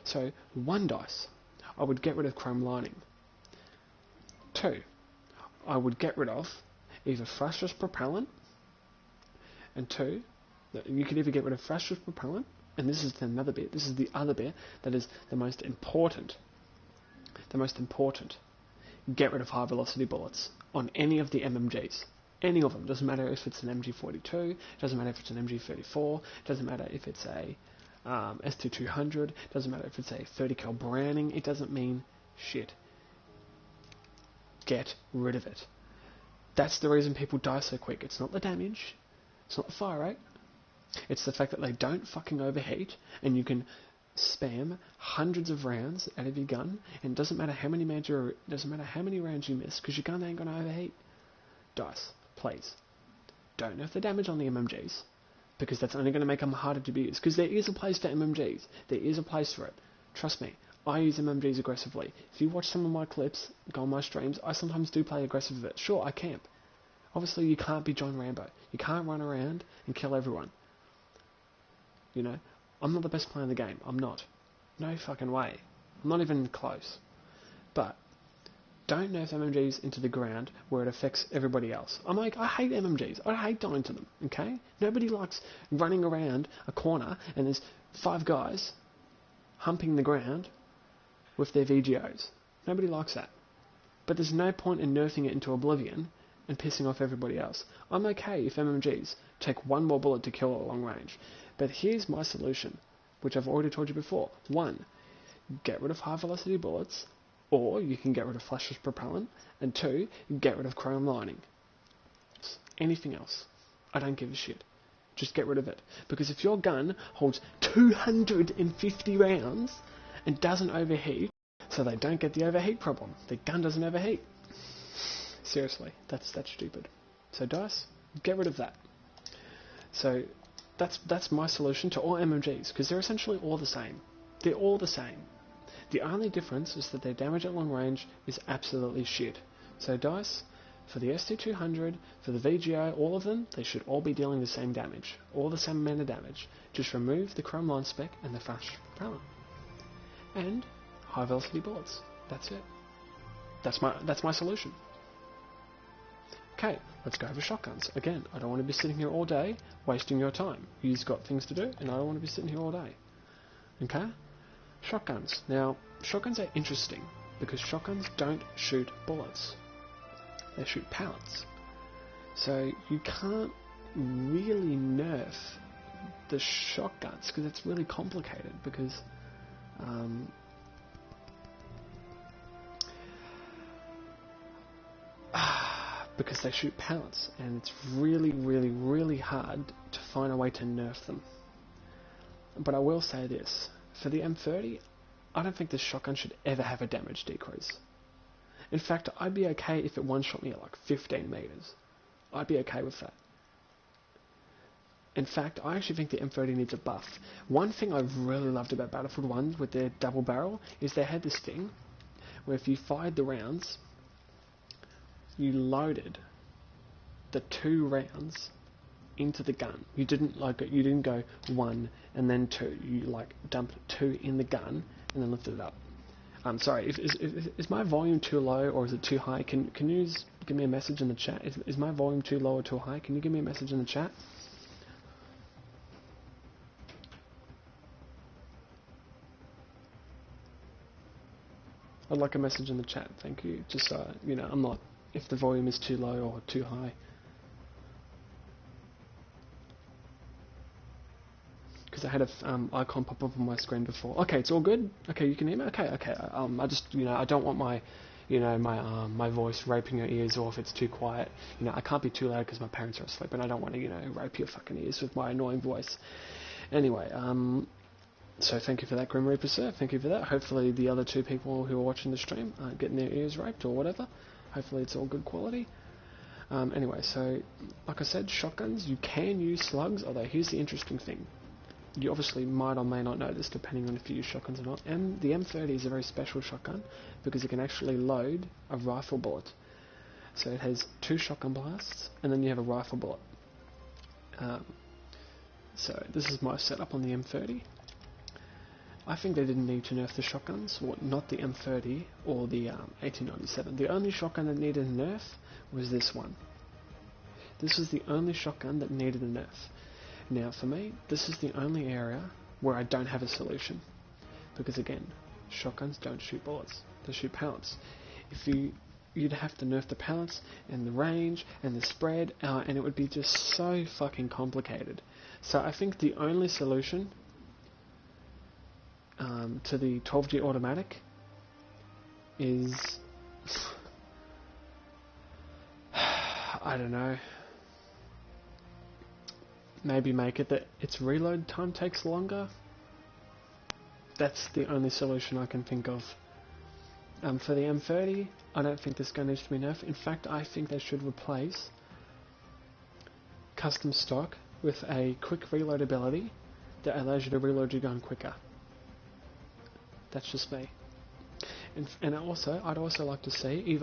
So, 1, Dice, I would get rid of chrome lining. 2, I would get rid of either thrustless propellant, and 2, you could either get rid of thrustless propellant, and this is another bit, this is the other bit that is the most important. Get rid of high velocity bullets on any of the MMGs. Any of them. Doesn't matter if it's an MG42, doesn't matter if it's an MG34, doesn't matter if it's a S2200, doesn't matter if it's a 30 cal Browning, it doesn't mean shit. Get rid of it. That's the reason people die so quick. It's not the damage, it's not the fire rate, it's the fact that they don't fucking overheat, and you can spam hundreds of rounds out of your gun, and it doesn't matter how many rounds you miss, because your gun ain't gonna overheat. Dice, please. don't nerf the damage on the MMGs, because that's only going to make them harder to be used. Because there is a place for MMGs. There is a place for it. Trust me. I use MMGs aggressively. If you watch some of my clips, go on my streams, I sometimes do play aggressive with it. Sure, I camp. Obviously, you can't be John Rambo. You can't run around and kill everyone. You know? I'm not the best player in the game. I'm not. No fucking way. I'm not even close. But don't nerf MMGs into the ground where it affects everybody else. I hate MMGs. I hate dying to them, okay? Nobody likes running around a corner and there's 5 guys humping the ground with their VGOs. Nobody likes that. But there's no point in nerfing it into oblivion and pissing off everybody else. I'm okay if MMGs take 1 more bullet to kill at long range. But here's my solution, which I've already told you before. 1, get rid of high velocity bullets, or you can get rid of flashless propellant, and 2, get rid of chrome lining. Anything else, I don't give a shit. Just get rid of it. Because if your gun holds 250 rounds and doesn't overheat, so they don't get the overheat problem. The gun doesn't overheat. Seriously, that's stupid. So DICE, get rid of that. So that's my solution to all MMGs, because they're essentially all the same. They're all the same. The only difference is that their damage at long range is absolutely shit. So DICE, for the ST200, for the VGO, all of them, they should all be dealing the same damage. All the same amount of damage. Just remove the chrome line spec and the flash propellant. And high velocity bullets. That's it. That's my solution. Okay, let's go over shotguns. Again, I don't want to be sitting here all day wasting your time. You've got things to do, and I don't want to be sitting here all day. Okay? Shotguns. Now, shotguns are interesting because shotguns don't shoot bullets. They shoot pellets. So you can't really nerf the shotguns because it's really complicated because because they shoot pellets and it's really, really, really hard to find a way to nerf them. But I will say this. For the M30, I don't think this shotgun should ever have a damage decrease. In fact, I'd be okay if it one-shot me at like 15 meters. I'd be okay with that. In fact, I actually think the M30 needs a buff. One thing I've really loved about Battlefield 1 with their double barrel is they had this thing where if you fired the rounds, you loaded the 2 rounds into the gun. You didn't go 1 and then 2. You like dumped 2 in the gun and then lifted it up. I'm sorry. Is my volume too low or is it too high? Can you give me a message in the chat? Is my volume too low or too high? Can you give me a message in the chat? I'd like a message in the chat. Thank you. Just I'm not. If the volume is too low or too high. Because I had a icon pop up on my screen before. Okay, it's all good. Okay, you can hear me. Okay. I just I don't want my my voice raping your ears, or if it's too quiet. I can't be too loud because my parents are asleep, and I don't want to rape your fucking ears with my annoying voice. Anyway, so thank you for that, Grim Reaper sir. Thank you for that. Hopefully the other 2 people who are watching the stream aren't getting their ears raped or whatever. Hopefully it's all good quality. Anyway, so like I said, shotguns, you can use slugs, although here's the interesting thing. You obviously might or may not know this depending on if you use shotguns or not. And the M30 is a very special shotgun because it can actually load a rifle bullet. So it has 2 shotgun blasts and then you have a rifle bullet. So this is my setup on the M30. I think they didn't need to nerf the shotguns, or not the M30 or the 1897. The only shotgun that needed a nerf was this one. This is the only shotgun that needed a nerf. Now for me, this is the only area where I don't have a solution. Because again, shotguns don't shoot bullets, they shoot pellets. You'd have to nerf the pellets, and the range, and the spread, and it would be just so fucking complicated. So I think the only solution to the 12G automatic is I don't know, maybe make it that its reload time takes longer. That's the only solution I can think of. For the M30, I don't think this gun needs to be nerfed. In fact, I think they should replace custom stock with a quick reload ability that allows you to reload your gun quicker. That's just me. And I'd also like to see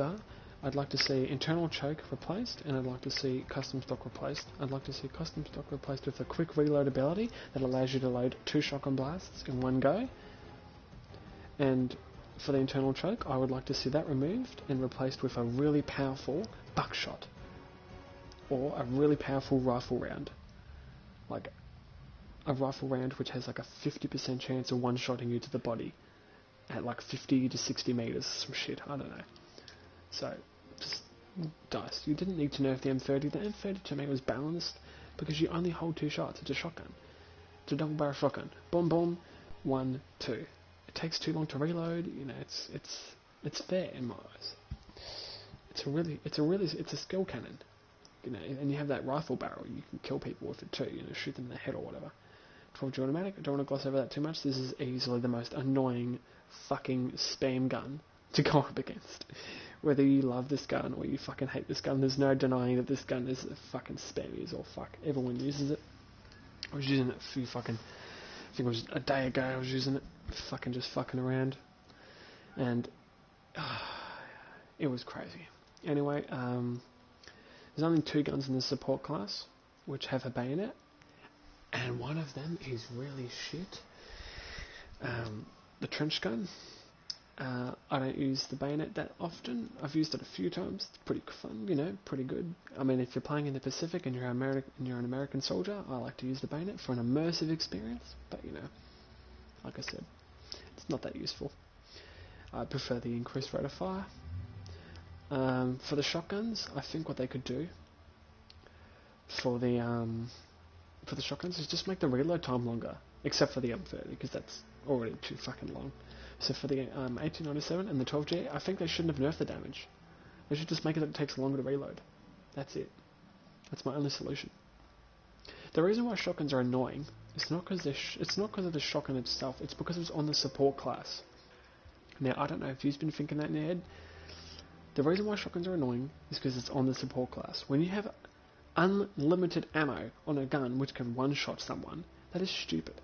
I'd like to see internal choke replaced, and I'd like to see custom stock replaced. I'd like to see custom stock replaced with a quick reload ability that allows you to load 2 shotgun blasts in one go. And for the internal choke, I would like to see that removed and replaced with a really powerful buckshot, or a really powerful rifle round, like a rifle round which has like a 50% chance of one-shotting you to the body at like 50 to 60 meters, some shit, I don't know. So, just dice. You didn't need to nerf the M30. The M30 to me was balanced because you only hold 2 shots. It's a shotgun. It's a double barrel shotgun. Boom, boom, 1, 2. It takes too long to reload. You know, it's fair in my eyes. It's a skill cannon. You know, and you have that rifle barrel. You can kill people with it too. You know, shoot them in the head or whatever. 12 automatic. I don't want to gloss over that too much. This is easily the most annoying fucking spam gun to go up against. Whether you love this gun or you fucking hate this gun, there's no denying that this gun is a fucking spam use, or fuck, everyone uses it. I was using it a few fucking, I think it was a day ago I was using it, just fucking around, and it was crazy. Anyway, there's only 2 guns in the support class which have a bayonet, and one of them is really shit. The trench gun. I don't use the bayonet that often. I've used it a few times. It's pretty fun, you know, pretty good. I mean, if you're playing in the Pacific and you're an American soldier, I like to use the bayonet for an immersive experience. But, you know, like I said, it's not that useful. I prefer the increased rate of fire. For the shotguns, I think what they could do for the shotguns is just make the reload time longer, except for the M30, because that's already too fucking long. So for the 1897 and the 12G, I think they shouldn't have nerfed the damage. They should just make it takes longer to reload. That's it. That's my only solution. The reason why shotguns are annoying is not because of the shotgun itself. It's because it's on the support class. Now, I don't know if you've been thinking that in your head. The reason why shotguns are annoying is because it's on the support class. When you have unlimited ammo on a gun which can one-shot someone, that is stupid.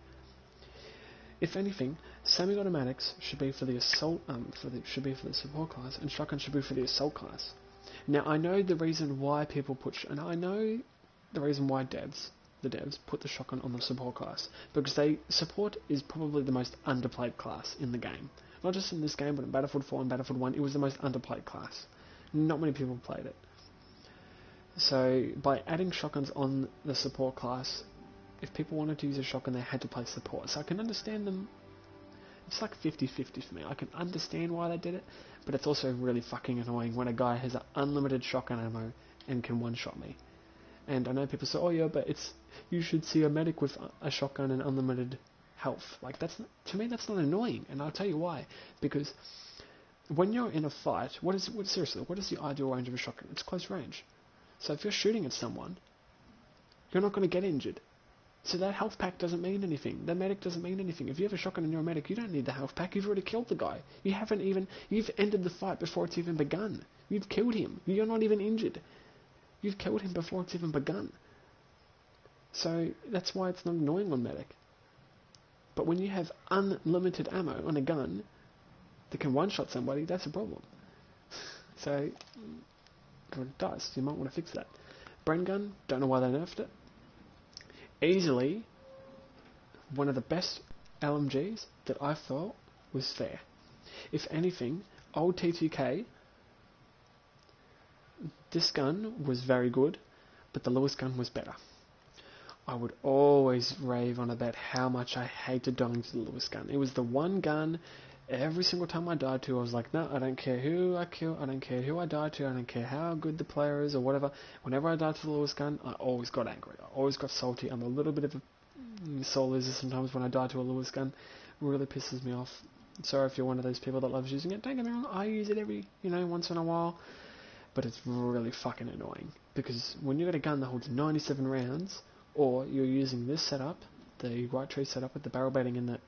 If anything, semi-automatics should be for the assault, should be for the support class, and shotguns should be for the assault class. Now, I know the reason why the reason why the devs put the shotgun on the support class, because support is probably the most underplayed class in the game. Not just in this game, but in Battlefield 4 and Battlefield 1, it was the most underplayed class. Not many people played it. So, by adding shotguns on the support class, if people wanted to use a shotgun, they had to play support. So I can understand them. It's like 50-50 for me. I can understand why they did it, but it's also really fucking annoying when a guy has unlimited shotgun ammo and can one-shot me. And I know people say, oh yeah, but you should see a medic with a shotgun and unlimited health. Like, to me, that's not annoying, and I'll tell you why. Because when you're in a fight, what is the ideal range of a shotgun? It's close range. So if you're shooting at someone, you're not going to get injured. So that health pack doesn't mean anything. The medic doesn't mean anything. If you have a shotgun and you're a medic, you don't need the health pack. You've already killed the guy. You've ended the fight before it's even begun. You've killed him. You're not even injured. You've killed him before it's even begun. So that's why it's not annoying on medic. But when you have unlimited ammo on a gun that can one-shot somebody, that's a problem. So, it does. You might want to fix that. Brain gun, don't know why they nerfed it. Easily one of the best LMGs that I thought was fair. If anything, old T2K, this gun was very good, but the Lewis gun was better. I would always rave on about how much I hated dying to the Lewis gun. It was the one gun, every single time I died to, I was like, no, I don't care who I kill, I don't care who I die to, I don't care how good the player is or whatever. Whenever I died to the Lewis gun, I always got angry. I always got salty. I'm a little bit of a soul loser sometimes when I die to a Lewis gun. It really pisses me off. Sorry if you're one of those people that loves using it. Don't get me wrong, I use it once in a while. But it's really fucking annoying. Because when you've got a gun that holds 97 rounds, or you're using this setup, the White Tree setup with the barrel bedding and the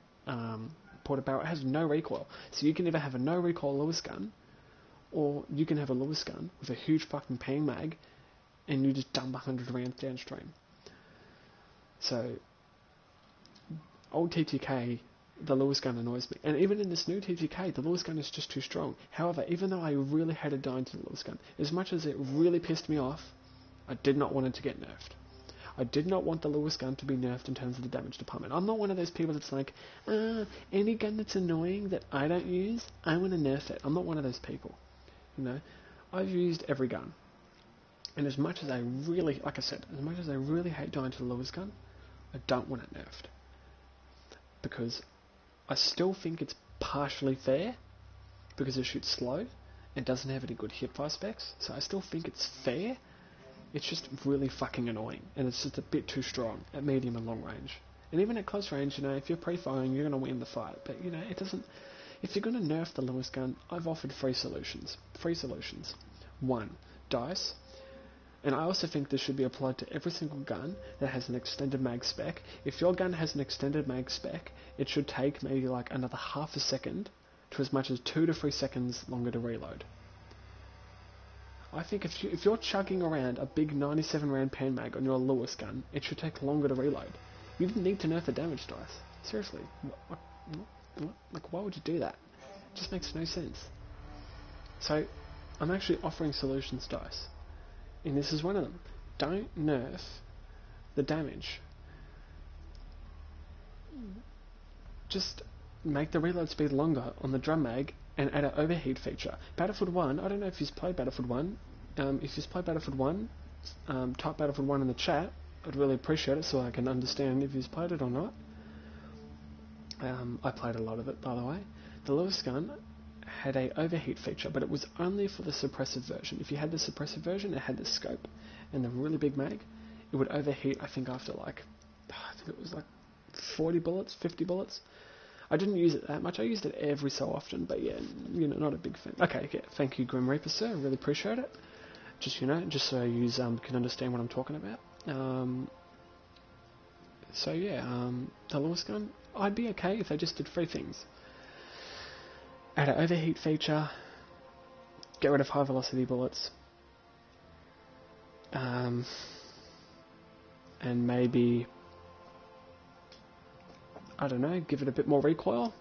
ported barrel, it has no recoil. So you can either have a no recoil Lewis gun, or you can have a Lewis gun with a huge fucking pang mag and you just dump 100 rounds downstream. So, old TTK, the Lewis gun annoys me. And even in this new TTK, the Lewis gun is just too strong. However, even though I really hated dying to the Lewis gun, as much as it really pissed me off, I did not want it to get nerfed. I did not want the Lewis gun to be nerfed in terms of the damage department. I'm not one of those people that's like, any gun that's annoying that I don't use, I want to nerf it. I'm not one of those people. You know, I've used every gun. And as much as I really, like I said, as much as I really hate dying to the Lewis gun, I don't want it nerfed. Because I still think it's partially fair, because it shoots slow and doesn't have any good hipfire specs, so I still think it's fair. It's just really fucking annoying, and it's just a bit too strong at medium and long range. And even at close range, you know, if you're pre-firing, you're going to win the fight. But, you know, it doesn't... If you're going to nerf the Lewis gun, I've offered three solutions. 1, dice. And I also think this should be applied to every single gun that has an extended mag spec. If your gun has an extended mag spec, it should take maybe like another half a second to as much as 2 to 3 seconds longer to reload. I think if you're chugging around a big 97 round pan mag on your Lewis gun, it should take longer to reload. You didn't need to nerf the damage dice. Seriously. Like, why would you do that? It just makes no sense. So, I'm actually offering solutions dice. And this is one of them. Don't nerf the damage. Just make the reload speed longer on the drum mag and add an overheat feature. Battlefield 1, I don't know if you've played Battlefield 1. If you've played Battlefield 1, type Battlefield 1 in the chat. I'd really appreciate it so I can understand if you've played it or not. I played a lot of it, by the way. The Lewis gun had a overheat feature, but it was only for the suppressive version. If you had the suppressive version, it had the scope and the really big mag. It would overheat, I think, after like, I think it was like 40 bullets, 50 bullets. I didn't use it that much. I used it every so often, but yeah, you know, not a big fan. Okay, yeah, thank you, Grim Reaper, sir. I really appreciate it. Just, you know, just so you can understand what I'm talking about. So yeah, the Lewis gun, I'd be okay if they just did 3 things. Add an overheat feature, get rid of high velocity bullets, and maybe, I don't know, give it a bit more recoil.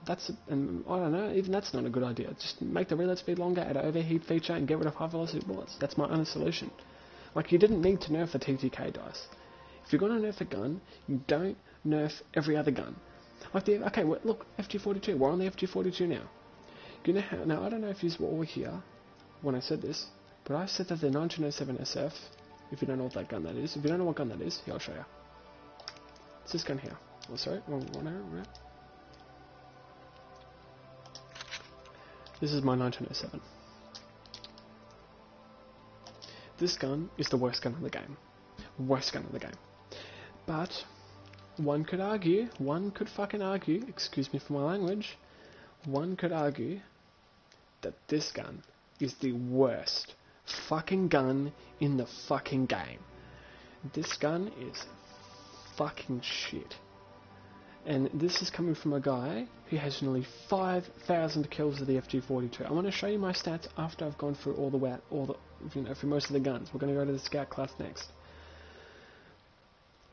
And I don't know, even that's not a good idea. Just make the reload speed longer, add an overheat feature, and get rid of high velocity bullets. That's my only solution. Like, you didn't need to nerf the TTK dice. If you're going to nerf a gun, you don't nerf every other gun. Like okay, well, look, FG42. We're on the FG42 now. You know how? Now, I don't know if you were all here when I said this, but I said that the 1907 SF, if you don't know what that gun that is, if you don't know what gun that is, here, I'll show you. It's this gun here. Oh, sorry, wrong arrow, right? This is my 1907. This gun is the worst gun in the game. Worst gun in the game. But one could fucking argue, excuse me for my language, one could argue that this gun is the worst fucking gun in the fucking game. This gun is fucking shit. And this is coming from a guy who has nearly 5,000 kills with the FG42. I want to show you my stats after I've gone through through most of the guns. We're going to go to the scout class next.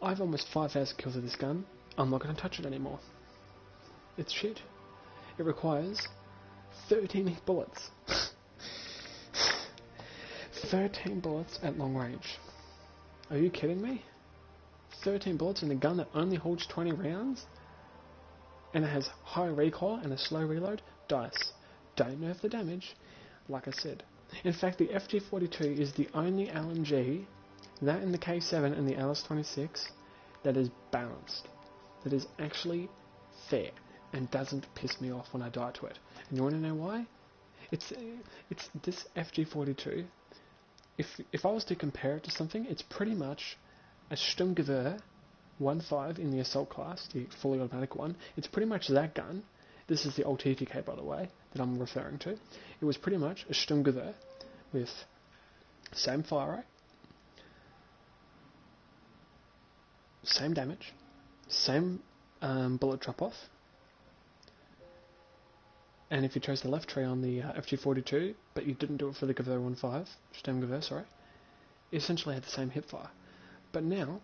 I've almost 5,000 kills with this gun. I'm not going to touch it anymore. It's shit. It requires 13 bullets. 13 bullets at long range. Are you kidding me? 13 bullets in a gun that only holds 20 rounds? And it has high recoil and a slow reload? Dice. Don't nerf the damage, like I said. In fact, the FG42 is the only LMG, that and the K7 and the LS26, that is balanced. That is actually fair and doesn't piss me off when I die to it. And you want to know why? It's this FG42. If I was to compare it to something, it's pretty much a Sturmgewehr 1.5 in the assault class, the fully automatic one. It's pretty much that gun. This is the old TTK, by the way, that I'm referring to. It was pretty much a Sturmgewehr with same fire rate, same damage, same bullet drop-off. And if you chose the left tree on the FG42, but you didn't do it for the Gewehr 1.5, Sturmgewehr, sorry, essentially had the same hip fire. But now,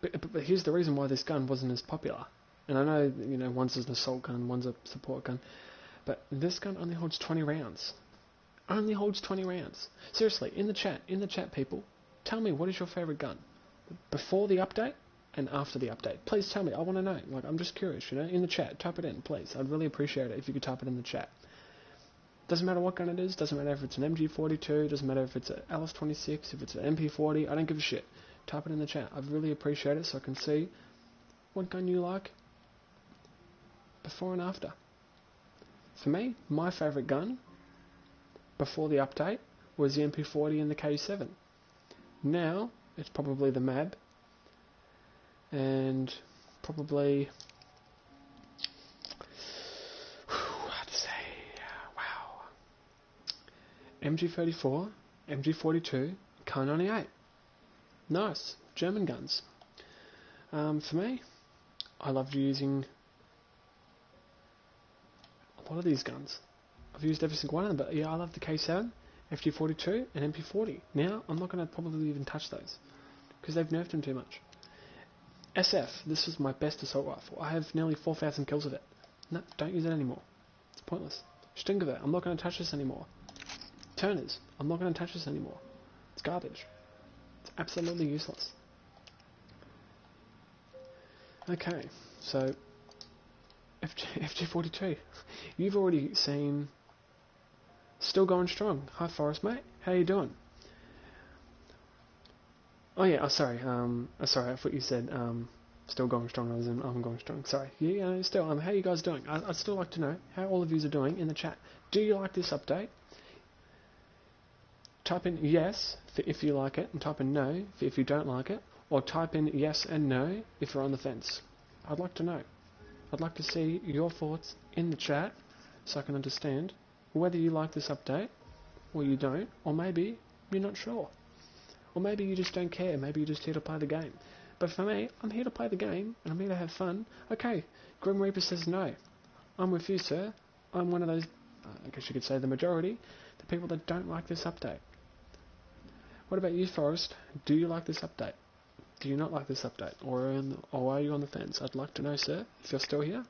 but here's the reason why this gun wasn't as popular. And I know, one's an assault gun, one's a support gun, but this gun only holds 20 rounds. Only holds 20 rounds. Seriously, in the chat, people, tell me what is your favourite gun before the update and after the update. Please tell me. I want to know. Like, I'm just curious. In the chat, type it in, please. I'd really appreciate it if you could type it in the chat. Doesn't matter what gun it is. Doesn't matter if it's an MG42. Doesn't matter if it's an LS26. If it's an MP40. I don't give a shit. Type it in the chat. I'd really appreciate it so I can see what gun you like before and after. For me, my favourite gun before the update was the MP40 and the K7. Now, it's probably the MAB, and probably, hard to say, wow, MG34, MG42, K98. Nice, German guns. For me, I loved using a lot of these guns. I've used every single one of them, but yeah, I love the K7, FG42, and MP40. Now, I'm not going to probably even touch those, because they've nerfed them too much. SF, this was my best assault rifle. I have nearly 4,000 kills with it. No, don't use it anymore. It's pointless. Stingewehr, I'm not going to touch this anymore. Turners, I'm not going to touch this anymore. It's garbage. It's absolutely useless. Okay, so FG42. You've already seen. Still going strong. Hi, Forrest, mate. How you doing? Oh yeah. Oh, sorry. Sorry. I thought you said still going strong. I'm going strong. Sorry. Yeah. Still. How you guys doing? I'd still like to know how all of you are doing in the chat. Do you like this update? Type in yes if you like it, and type in no if you don't like it, or type in yes and no if you're on the fence. I'd like to know. I'd like to see your thoughts in the chat so I can understand whether you like this update or you don't, or maybe you're not sure. Or maybe you just don't care, maybe you're just here to play the game. But for me, I'm here to play the game, and I'm here to have fun. Okay, Grim Reaper says no. I'm with you, sir. I'm one of those, I guess you could say the majority, the people that don't like this update. What about you, Forrest? Do you like this update? Do you not like this update? Or are you on the fence? I'd like to know, sir, if you're still here.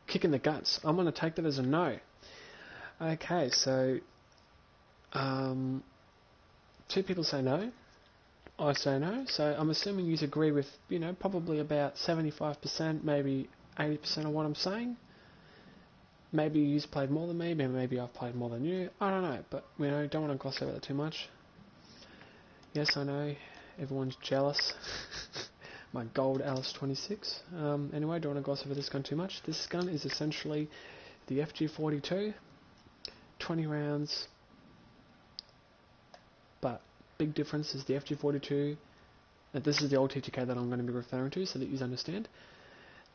Kick in the guts. I'm going to take that as a no. Okay, so 2 people say no. I say no. So I'm assuming you agree with, probably about 75%, maybe 80% of what I'm saying. Maybe you've played more than me. Maybe I've played more than you. I don't know, but don't want to gloss over that too much. Yes, I know. Everyone's jealous. My gold LS26. Anyway, don't want to gloss over this gun too much. This gun is essentially the FG42, 20 rounds, but big difference is the FG42. This is the old TTK that I'm going to be referring to so that you understand.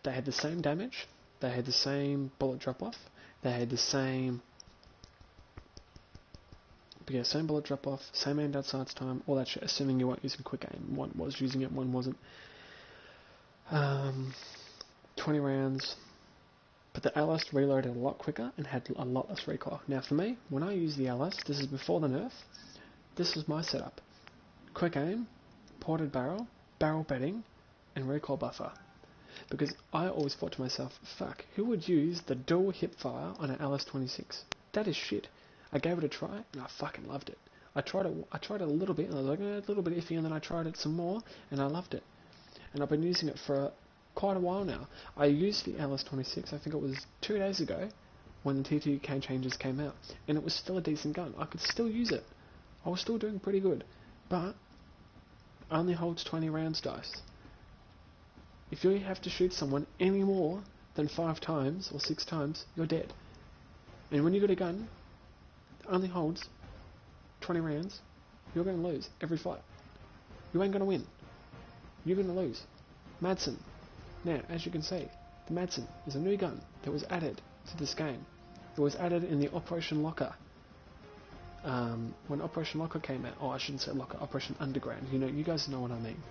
They had the same damage, they had the same bullet drop-off, they had the same same bullet drop-off, same aimed out sights time, all that shit, assuming you weren't using quick aim. One was using it, one wasn't. 20 rounds, but the LS reloaded a lot quicker and had a lot less recoil. Now for me, when I use the LS, this is before the nerf, this was my setup. Quick aim, ported barrel, barrel bedding, and recoil buffer. Because I always thought to myself, fuck, who would use the dual hip fire on an LS26? That is shit. I gave it a try, and I fucking loved it. I tried it a little bit, and I was like, a little bit iffy, and then I tried it some more, and I loved it. And I've been using it for quite a while now. I used the LS26, I think it was 2 days ago, when the TTK changes came out, and it was still a decent gun. I could still use it. I was still doing pretty good, but it only holds 20 rounds dice. If you have to shoot someone any more than 5 times or 6 times, you're dead. And when you got a gun that only holds 20 rounds, you're going to lose every fight. You ain't going to win. You're going to lose. Madsen. Now, as you can see, the Madsen is a new gun that was added to this game. It was added in the Operation Locker. When Operation Locker came out, I shouldn't say Locker, Operation Underground. You guys know what I mean.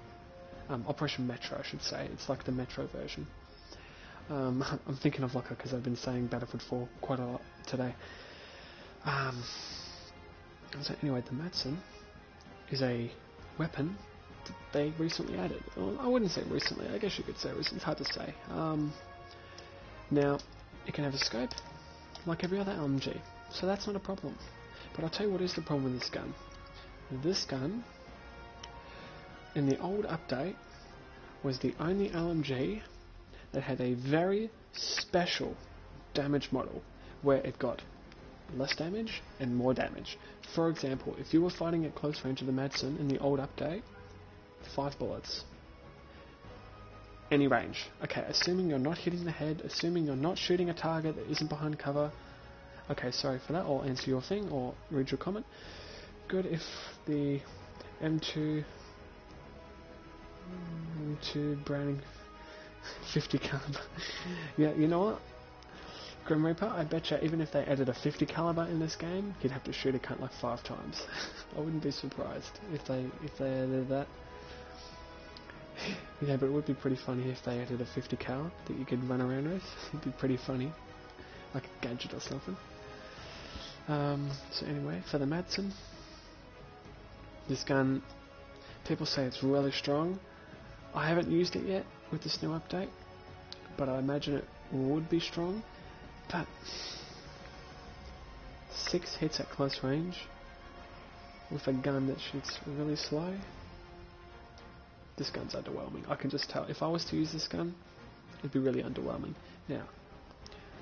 Operation Metro, I should say. It's like the Metro version. I'm thinking of Locker because I've been saying Battlefield 4 quite a lot today. So anyway, the Madsen is a weapon that they recently added. Well, I wouldn't say recently, I guess you could say recently, it's hard to say. Now, it can have a scope, like every other LMG, so that's not a problem. But I'll tell you what is the problem with this gun. This gun, in the old update, was the only LMG that had a very special damage model, where it got less damage and more damage. For example, if you were fighting at close range of the Madsen in the old update, 5 bullets. Any range. Okay, assuming you're not hitting the head, assuming you're not shooting a target that isn't behind cover. Okay, sorry for that, I'll answer your thing or read your comment. Good if the M2 Browning 50 caliber. Yeah, you know what? Grim Reaper, I bet you even if they added a 50 caliber in this game, you'd have to shoot a cunt like 5 times. I wouldn't be surprised if they added that. Yeah, but it would be pretty funny if they added a 50 cal that you could run around with. It'd be pretty funny, like a gadget or something. So anyway, for the Madsen, this gun, people say it's really strong. I haven't used it yet with this new update, but I imagine it would be strong. But 6 hits at close range with a gun that shoots really slow, this gun's underwhelming. I can just tell. If I was to use this gun, it'd be really underwhelming. Now,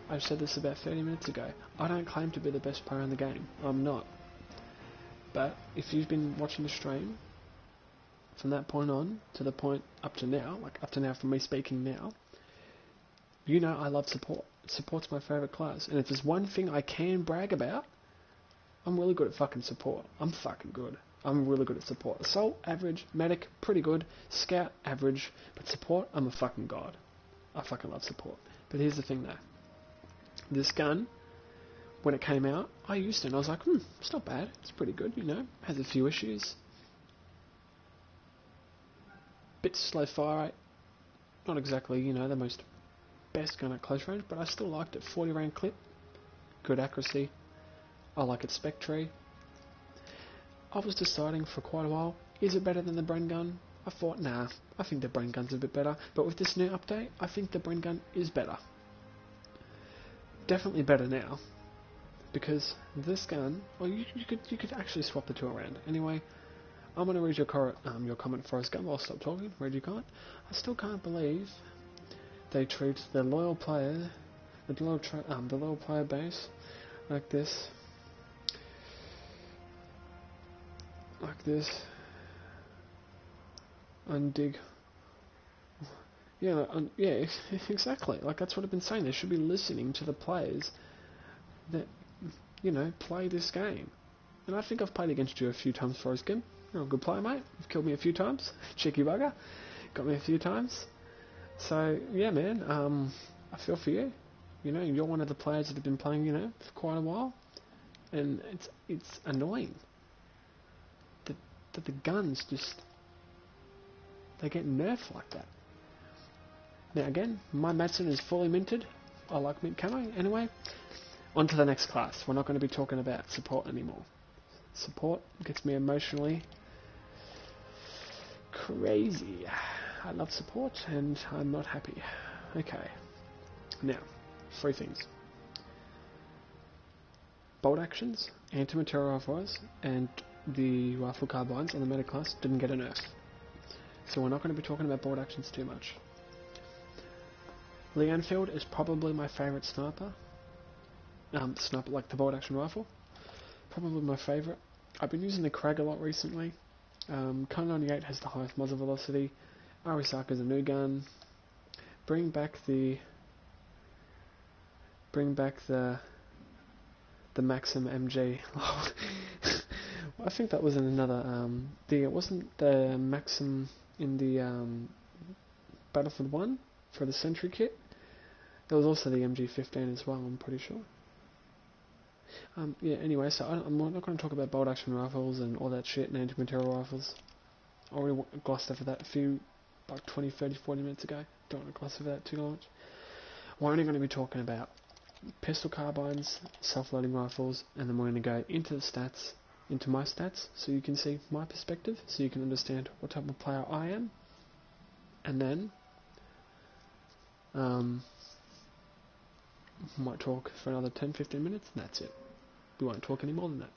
I've said this about 30 minutes ago. I don't claim to be the best player in the game. I'm not. But if you've been watching the stream, from that point on to the point up to now, like up to now from me speaking now, you know I love support. Support's my favourite class. And if there's one thing I can brag about, I'm really good at fucking support. I'm fucking good. I'm really good at support. Assault, average. Medic, pretty good. Scout, average. But support, I'm a fucking god. I fucking love support. But here's the thing though. This gun, when it came out, I used it and I was like, it's not bad. It's pretty good, you know. Has a few issues. Bit slow fire rate. Not exactly, you know, the most best gun at close range, but I still liked it. 40 round clip. Good accuracy. I like its spec tree. I was deciding for quite a while, is it better than the Bren gun? I thought, nah, I think the Bren gun's a bit better. But with this new update, I think the Bren gun is better. Definitely better now. Because this gun, well, you could actually swap the two around. Anyway, I'm going to read your comment, Forrest Gump. I'll stop talking, read your comment. I still can't believe they treat the loyal player, the loyal player base like this. Like this. Undig. Yeah, yeah, exactly. Like, that's what I've been saying. They should be listening to the players that, you know, play this game. And I think I've played against you a few times, Forrest Gump. You're a good player, mate. You've killed me a few times. Cheeky bugger. Got me a few times. So, yeah, man, I feel for you. You know, you're one of the players that have been playing, you know, for quite a while. And it's annoying that the guns just, they get nerfed like that. Now again, my Madsen is fully minted. I like mint camo. Anyway, on to the next class. We're not going to be talking about support anymore. Support gets me emotionally crazy. I love support and I'm not happy. Okay. Now, 3 things. Bolt actions, anti-material rifles, and the rifle carbines on the meta class didn't get a nerf. So we're not going to be talking about bolt actions too much. Lee Enfield is probably my favourite sniper. Sniper like the bolt action rifle. Probably my favourite. I've been using the Krag a lot recently. Kar 98 has the highest muzzle velocity. Arisaka is a new gun. Bring back the Maxim MG. I think that was in another. It wasn't the Maxim in the Battlefield 1 for the Sentry kit. There was also the MG15 as well. I'm pretty sure. Yeah. Anyway, so I'm not going to talk about bolt action rifles and all that shit and anti-material rifles. I already glossed over that a few, like 20, 30, 40 minutes ago. Don't want to gloss over that too much. we're only going to be talking about pistol carbines, self-loading rifles, and then we're going to go into the stats, into my stats, so you can see my perspective, so you can understand what type of player I am, and then might talk for another 10-15 minutes, and that's it. We won't talk any more than that.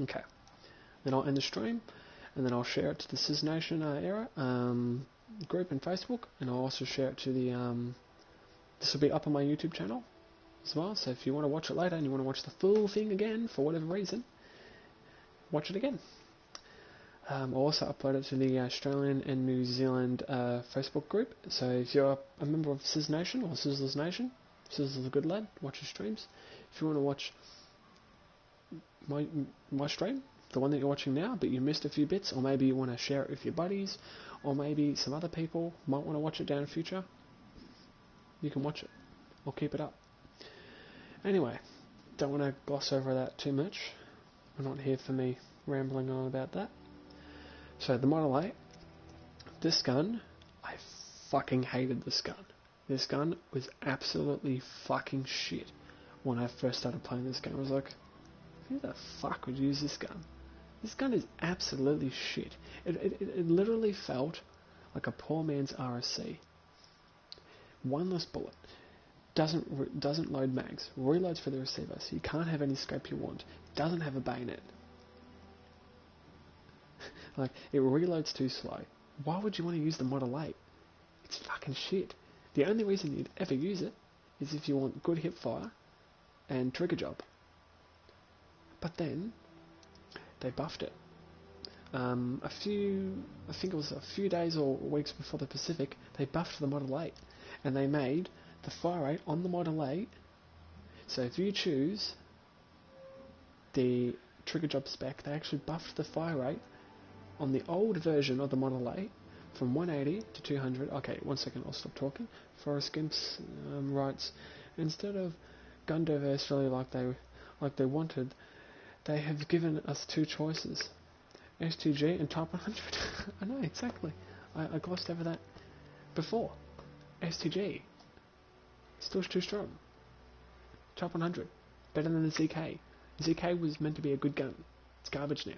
Okay, then I'll end the stream, and then I'll share it to the Sis Nation group in Facebook, and I'll also share it to the this will be up on my YouTube channel as well, so if you want to watch it later and you want to watch the full thing again for whatever reason, watch it again. I'll also upload it to the Australian and New Zealand Facebook group, so if you're a member of Sis Nation or Sizzler's Nation, Sizzler's a good lad, watch his streams. If you want to watch my stream, the one that you're watching now, but you missed a few bits, or maybe you want to share it with your buddies, or maybe some other people might want to watch it down in the future, you can watch it, or keep it up. Anyway, don't want to gloss over that too much. We're not here for me rambling on about that. So the Model 8, this gun, I fucking hated this gun. This gun was absolutely fucking shit when I first started playing this game. I was like, who the fuck would use this gun? This gun is absolutely shit. It literally felt like a poor man's RSC. One less bullet. Doesn't load mags. Reloads for the receiver, so you can't have any scope you want. Doesn't have a bayonet. Like, it reloads too slow. Why would you want to use the Model 8? It's fucking shit. The only reason you'd ever use it is if you want good hip fire and trigger job. But then they buffed it. I think it was a few days or weeks before the Pacific, they buffed the Model 8, and they made the fire rate on the Model 8. So if you choose the trigger job spec, they actually buffed the fire rate on the old version of the Model 8 from 180 to 200. Okay, 1 second, I'll stop talking. Forrest Gimps writes, instead of gun diversity like they wanted, they have given us two choices, STG and Type 100. I know, exactly. I glossed over that before. STG, still too strong. Type 100, better than the ZK. ZK was meant to be a good gun. It's garbage now.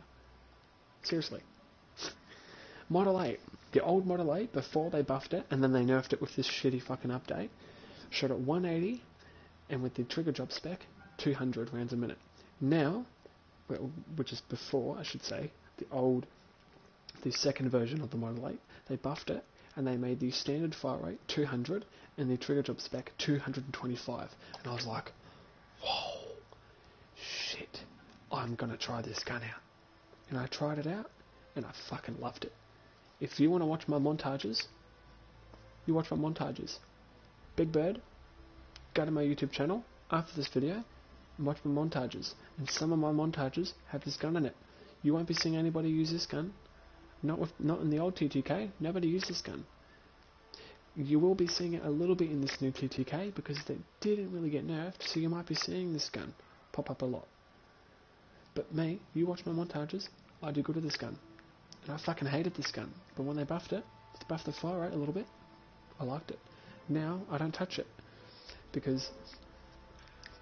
Seriously. Model 8, the old Model 8, before they buffed it, and then they nerfed it with this shitty fucking update, shot at 180, and with the trigger job spec, 200 rounds a minute. Now, which is before, I should say, the second version of the Model 8, they buffed it, and they made the standard fire rate 200, and the trigger job spec 225. And I was like, whoa, shit, I'm gonna try this gun out. And I tried it out, and I fucking loved it. If you want to watch my montages, you watch my montages. Big Bird, go to my YouTube channel after this video and watch my montages. And some of my montages have this gun in it. You won't be seeing anybody use this gun. Not in the old TTK. Nobody used this gun. You will be seeing it a little bit in this new TTK because they didn't really get nerfed, so you might be seeing this gun pop up a lot. But me, you watch my montages, I do good with this gun. And I fucking hated this gun. But when they buffed the fire rate a little bit, I liked it. Now, I don't touch it. Because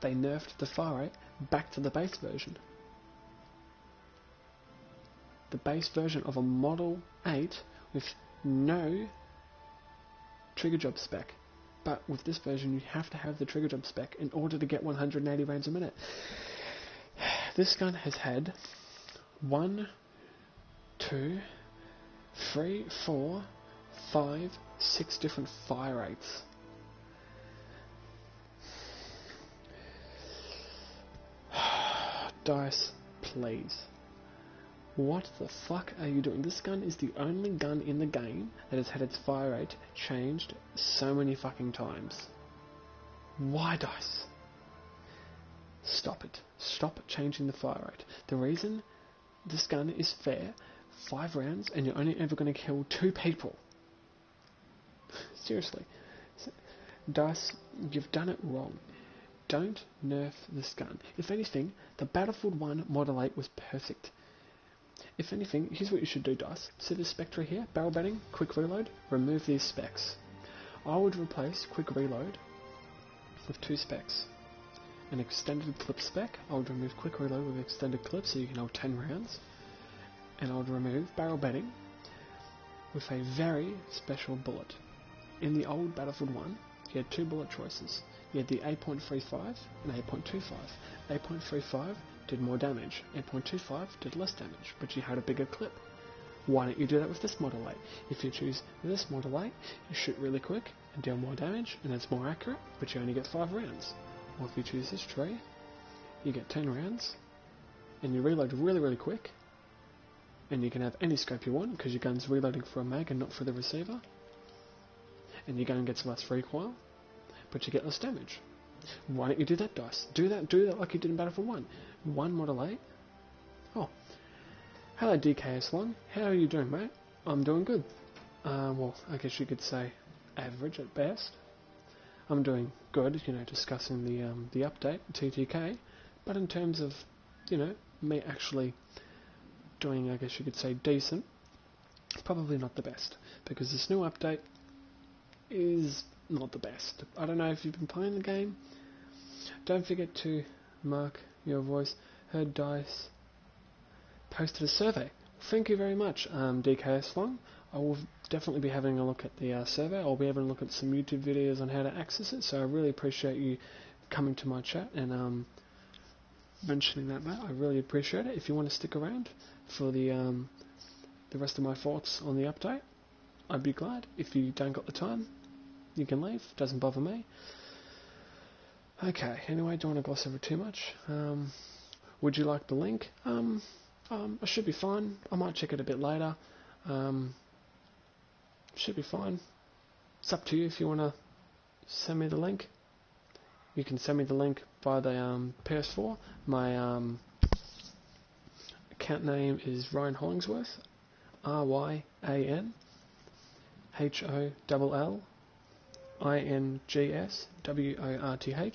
they nerfed the fire rate back to the base version. The base version of a Model 8 with no trigger job spec. But with this version, you have to have the trigger job spec in order to get 180 rounds a minute. This gun has had 1, 2, 3, 4, 5, 6 different fire rates. DICE, please. What the fuck are you doing? This gun is the only gun in the game that has had its fire rate changed so many fucking times. Why, DICE? Stop it. Stop changing the fire rate. The reason this gun is fair, 5 rounds and you're only ever going to kill 2 people. Seriously. DICE, you've done it wrong. Don't nerf this gun. If anything, the Battlefield 1 Model 8 was perfect. If anything, here's what you should do, DICE. See this spec tree here? Barrel bending, quick reload, remove these specs. I would replace quick reload with 2 specs. An extended clip spec. I would remove quick reload with extended clip so you can hold 10 rounds. And I would remove barrel bedding with a very special bullet. In the old Battlefield 1, you had 2 bullet choices. You had the 8.35 and 8.25. 8.35 did more damage, 8.25 did less damage, but you had a bigger clip. Why don't you do that with this Model 8? If you choose this Model 8, you shoot really quick and deal more damage, and it's more accurate, but you only get 5 rounds. Or if you choose this tree, you get 10 rounds, and you reload really quick, and you can have any scope you want, because your gun's reloading for a mag and not for the receiver, and your gun gets less recoil, but you get less damage. Why don't you do that, DICE? Do that like you did in Battlefield 1. 1 Model 8. Oh. Hello DKS Long. How are you doing, mate? I'm doing good. Well, I guess you could say average at best. I'm doing good, discussing the update, TTK, but in terms of, me actually doing, I guess you could say, decent, it's probably not the best, because this new update is not the best. I don't know if you've been playing the game. Don't forget to mark your voice. Heard DICE posted a survey. Thank you very much, DKS Long. I will definitely be having a look at the survey. I'll be having a look at some YouTube videos on how to access it, so I really appreciate you coming to my chat and mentioning that, mate. I really appreciate it. If you want to stick around for the rest of my thoughts on the update, I'd be glad. If you don't got the time, you can leave. Doesn't bother me. Okay, anyway, don't want to gloss over too much. Would you like the link? I should be fine. I might check it a bit later. Should be fine. It's up to you if you want to send me the link. You can send me the link via the PS4. My account name is Ryan Hollingsworth. RyanHollingSworth.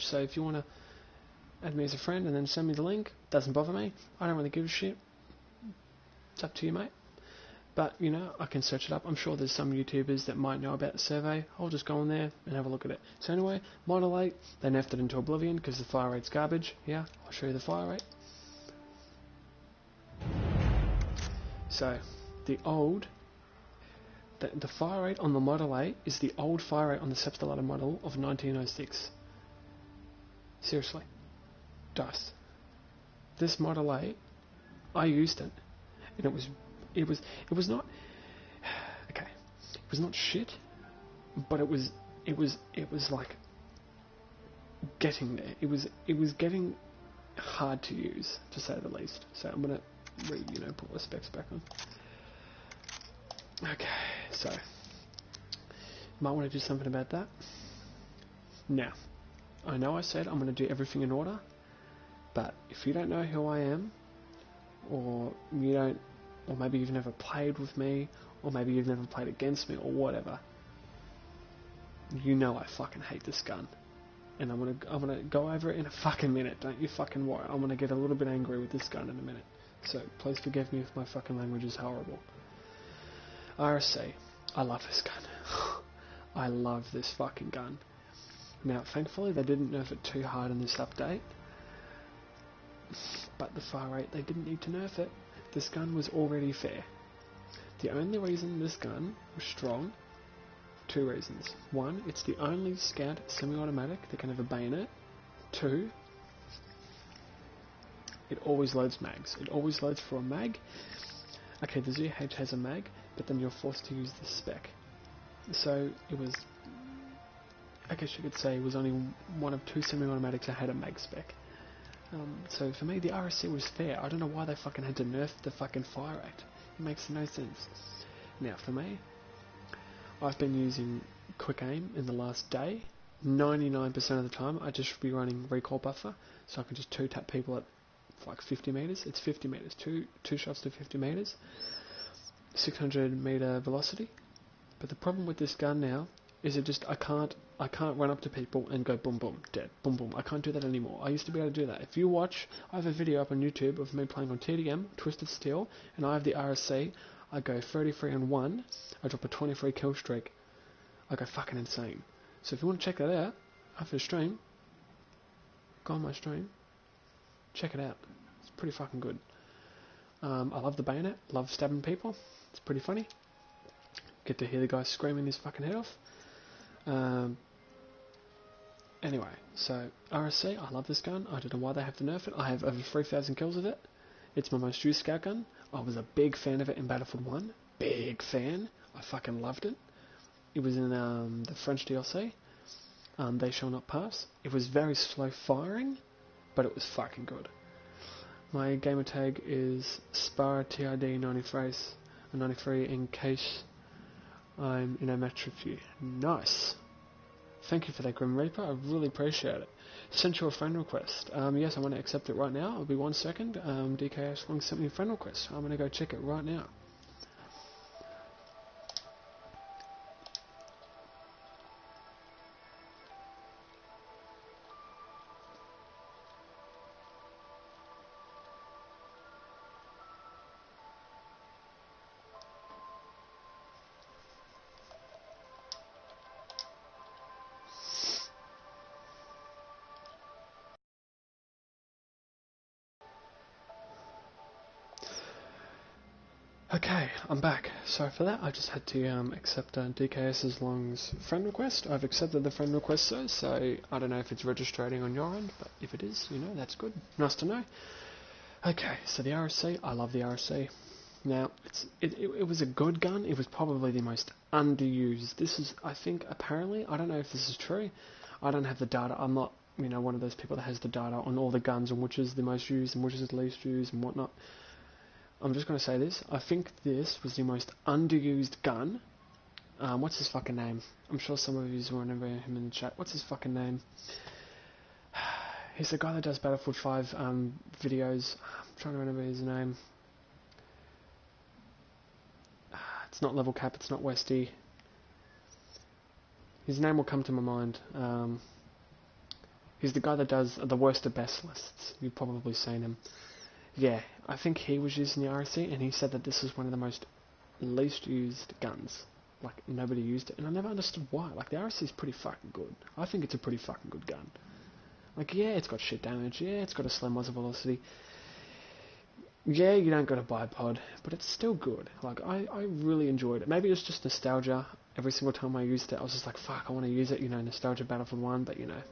So if you want to add me as a friend and then send me the link, doesn't bother me. I don't really give a shit. It's up to you, mate. But, I can search it up. I'm sure there's some YouTubers that might know about the survey. I'll just go on there and have a look at it. So anyway, Model 8, they nerfed it into oblivion because the fire rate's garbage. Yeah, I'll show you the fire rate. So, the fire rate on the Model 8 is the old fire rate on the Sepstalata model of 1906. Seriously. DICE. This Model 8, I used it, and it was not okay. It was not shit, but it was like getting there. It was getting hard to use, to say the least. So I'm gonna put my specs back on. Okay, so might want to do something about that. Now, I know I said I'm going to do everything in order, but if you don't know who I am, or maybe you've never played with me, or maybe you've never played against me, or whatever, I fucking hate this gun. And I'm gonna go over it in a fucking minute. Don't you fucking worry. I'm gonna get a little bit angry with this gun in a minute. So please forgive me if my fucking language is horrible. RSC. I love this gun. I love this fucking gun. Now, thankfully, they didn't nerf it too hard in this update. But the fire rate, they didn't need to nerf it. This gun was already fair. The only reason this gun was strong, 2 reasons. 1, it's the only scout semi-automatic that can have a bayonet. 2, it always loads mags. It always loads for a mag. Okay, the ZH has a mag, but then you're forced to use the spec. So it was, I guess you could say, it was only one of 2 semi-automatics that had a mag spec. So for me, the RSC was fair. I don't know why they fucking had to nerf the fucking fire rate. It makes no sense. Now, for me, I've been using quick aim in the last day. 99% of the time, I just be running recoil buffer, so I can just 2-tap people at like 50 meters. It's 50 meters, two shots to 50 meters, 600 meter velocity. But the problem with this gun now is I can't run up to people and go boom boom dead, boom boom. I can't do that anymore. I used to be able to do that. If you watch, I have a video up on YouTube of me playing on TDM, Twisted Steel, and I have the RSC. I go 33 and 1. I drop a 23 kill streak. I go fucking insane. So if you want to check that out after the stream, go on my stream, check it out. It's pretty fucking good. I love the bayonet, love stabbing people. It's pretty funny. Get to hear the guy screaming his fucking head off. Anyway, so RSC, I love this gun. I don't know why they have to nerf it. I have over 3,000 kills with it. It's my most used scout gun. I was a big fan of it in Battlefield 1. Big fan. I fucking loved it. It was in the French DLC. They Shall Not Pass. It was very slow firing, but it was fucking good. My gamer tag is SparTID93 in case I'm in a match with you. Nice. Thank you for that, Grim Reaper. I really appreciate it. Sent you a friend request. Yes, I want to accept it right now. It'll be 1 second. DKS Long sent me a friend request. I'm going to go check it right now. Okay, I'm back. Sorry for that. I just had to accept DKS's Long's friend request. I've accepted the friend request, so I don't know if it's registering on your end, but if it is, you know, that's good. Nice to know. Okay, so the RSC, I love the RSC. Now, it was a good gun. It was probably the most underused. This is, I think, apparently, I don't know if this is true. I don't have the data. I'm not, you know, one of those people that has the data on all the guns and which is the most used and which is the least used and whatnot. I'm just going to say this. I think this was the most underused gun. What's his fucking name? I'm sure some of you will remember him in the chat. What's his fucking name? He's the guy that does Battlefield 5 videos. I'm trying to remember his name. It's not Level Cap, it's not Westy. His name will come to my mind. He's the guy that does the worst to best lists. You've probably seen him. Yeah, I think he was using the RSC, and he said that this is one of the most least used guns. Like, nobody used it, and I never understood why. Like, the RSC is pretty fucking good. I think it's a pretty fucking good gun. Like, yeah, it's got shit damage, yeah, it's got a slow muzzle velocity. Yeah, you don't got a bipod, but it's still good. Like, I really enjoyed it. Maybe it was just nostalgia. Every single time I used it, I was just like, fuck, I want to use it, you know, nostalgia Battlefield 1, but, you know.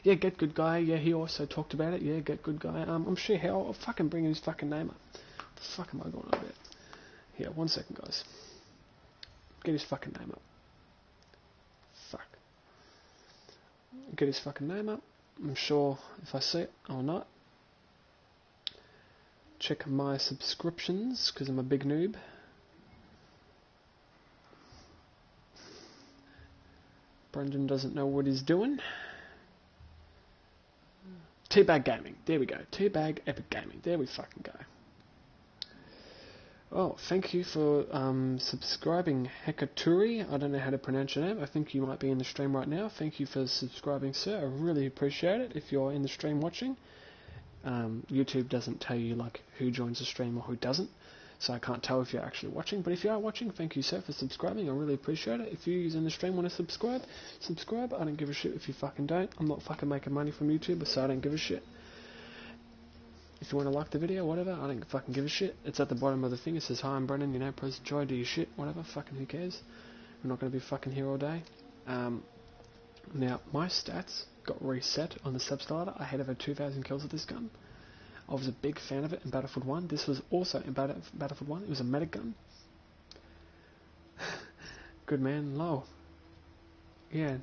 Yeah, Get Good Guy, yeah, he also talked about it, yeah, Get Good Guy. I'm sure I'll fucking bring his fucking name up. What the fuck am I going on about? Here, 1 second, guys. Get his fucking name up. Fuck. Get his fucking name up. I'm sure if I see it, I'll not. Check my subscriptions, because I'm a big noob. Brendan doesn't know what he's doing. Teabag Gaming. There we go. Teabag Epic Gaming. There we fucking go. Oh, thank you for subscribing, Hekaturi. I don't know how to pronounce your name. I think you might be in the stream right now. Thank you for subscribing, sir. I really appreciate it if you're in the stream watching. YouTube doesn't tell you like who joins the stream or who doesn't, so I can't tell if you're actually watching. But if you are watching, thank you, sir, for subscribing. I really appreciate it. If you in the stream want to subscribe. I don't give a shit if you fucking don't. I'm not fucking making money from YouTube, so I don't give a shit. If you want to like the video, whatever, I don't fucking give a shit. It's at the bottom of the thing. It says, hi, I'm Brendan, you know, press enjoy, do your shit, whatever, fucking who cares. We're not going to be fucking here all day. Now, my stats got reset on the Substarter. I had over 2,000 kills with this gun. I was a big fan of it in Battlefield 1. This was also in Battlefield 1. It was a medic gun. Good man, low. Yeah,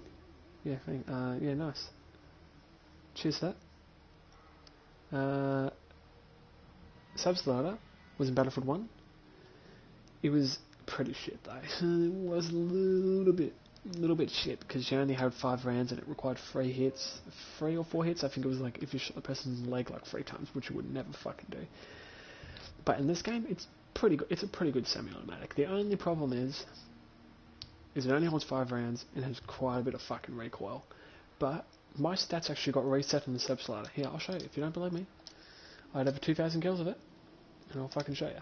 yeah, nice. Cheers for that. Substarter was in Battlefield 1. It was pretty shit though. It was a little bit shit because you only had 5 rounds and it required 3 hits, 3 or 4 hits. I think it was like if you shot the person in the leg like 3 times, which you would never fucking do. But in this game, it's pretty good. It's a pretty good semi-automatic. The only problem is it only holds 5 rounds and has quite a bit of fucking recoil. But my stats actually got reset in the Substarter. Here, I'll show you if you don't believe me. I had over 2,000 kills of it, and I'll fucking show you.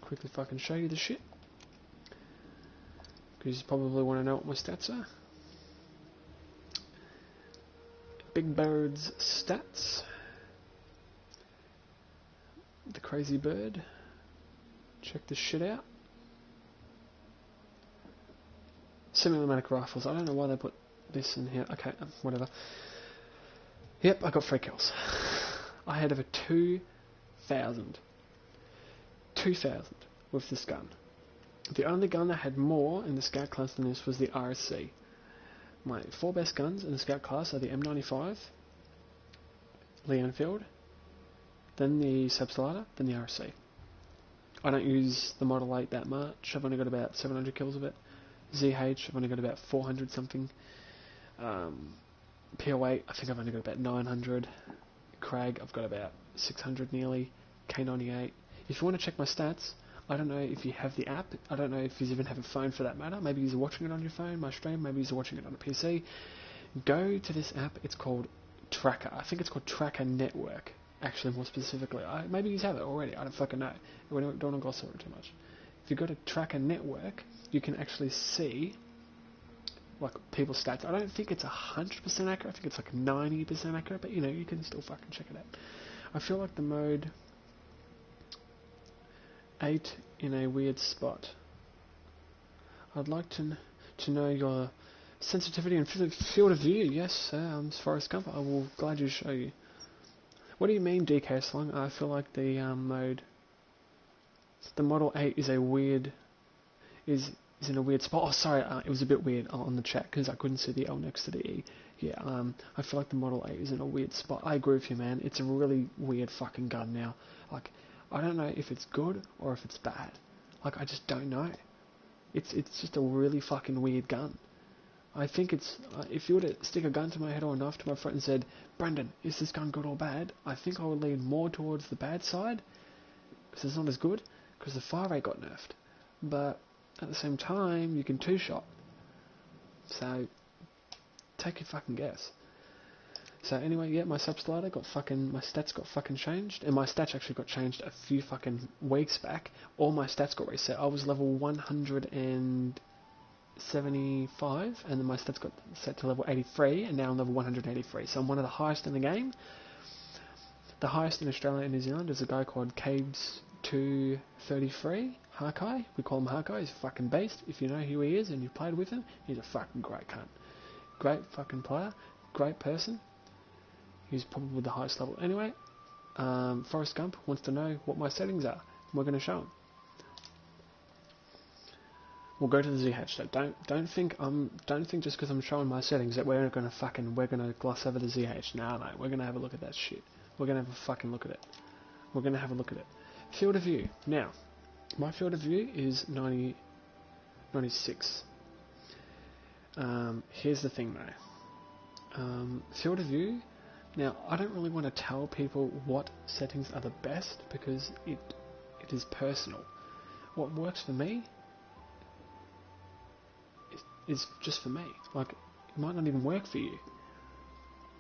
Quickly fucking show you the shit. Because you probably want to know what my stats are. Big Bird's stats. The crazy bird. Check this shit out. Semi-automatic rifles. I don't know why they put this in here. Okay, whatever. Yep, I got 3 kills. I had over 2,000. 2,000 with this gun. The only gun that had more in the scout class than this was the RSC. My 4 best guns in the scout class are the M95, Lee Enfield, then the Subslider, then the RSC. I don't use the Model 8 that much. I've only got about 700 kills of it. ZH, I've only got about 400 something. PO8, I think I've only got about 900. Craig, I've got about 600 nearly. K98. If you want to check my stats, I don't know if you have the app. I don't know if you even have a phone for that matter. Maybe you're watching it on your phone, my stream. Maybe you're watching it on a PC. Go to this app. It's called Tracker. I think it's called Tracker Network. Actually, more specifically. Maybe you have it already. I don't fucking know. We don't want to gloss over it too much. If you go to Tracker Network, you can actually see like people's stats. I don't think it's 100% accurate. I think it's like 90% accurate. But you know, you can still fucking check it out. I feel like the mode 8 in a weird spot. I'd like to know your sensitivity and field of view. Yes, Forrest Gump. I will gladly show you. What do you mean, DK Slung? I feel like the Model 8 is in a weird spot. Oh, sorry, it was a bit weird on the chat because I couldn't see the L next to the E. Yeah, I feel like the Model 8 is in a weird spot. I agree with you, man. It's a really weird fucking gun now. Like, I don't know if it's good or if it's bad. Like, I just don't know. It's just a really fucking weird gun. I think it's, if you were to stick a gun to my head or enough to my front and said, Brendan, is this gun good or bad? I think I would lean more towards the bad side, because it's not as good, because the fire rate got nerfed. But at the same time, you can two-shot. So, take your fucking guess. So anyway, yeah, my Subslider got fucking, my stats got fucking changed, and my stats actually got changed a few fucking weeks back. All my stats got reset. I was level 175, and then my stats got set to level 83, and now I'm level 183. So I'm one of the highest in the game. The highest in Australia and New Zealand is a guy called Cabes233, Harkai. We call him Harkai. He's a fucking beast. If you know who he is and you've played with him, he's a fucking great cunt. Great fucking player. Great person. He's probably the highest level. Anyway, Forrest Gump wants to know what my settings are. We're going to show him. We'll go to the ZH. So don't think just because I'm showing my settings that we're going to gloss over the ZH. No, we're going to have a look at that shit. We're going to have a fucking look at it. We're going to have a look at it. Field of view. Now, my field of view is 96. Here's the thing though. Field of view. Now, I don't really want to tell people what settings are the best because it is personal. What works for me is just for me. Like, it might not even work for you.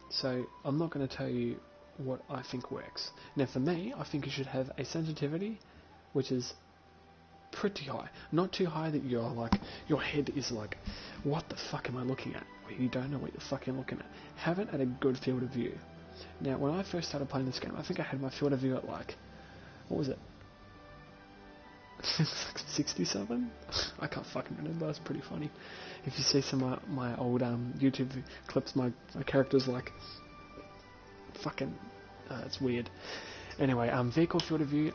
So, I'm not going to tell you what I think works. Now, for me, I think you should have a sensitivity which is pretty high. Not too high that you're like, your head is like, what the fuck am I looking at? Or you don't know what the fuck you're looking at. Have it at a good field of view. Now, when I first started playing this game, I think I had my field of view at like, what was it? Like 60-something? I can't fucking remember. It's pretty funny. If you see some of my old YouTube clips, my character's like, fucking, it's weird. Anyway, vehicle field of view,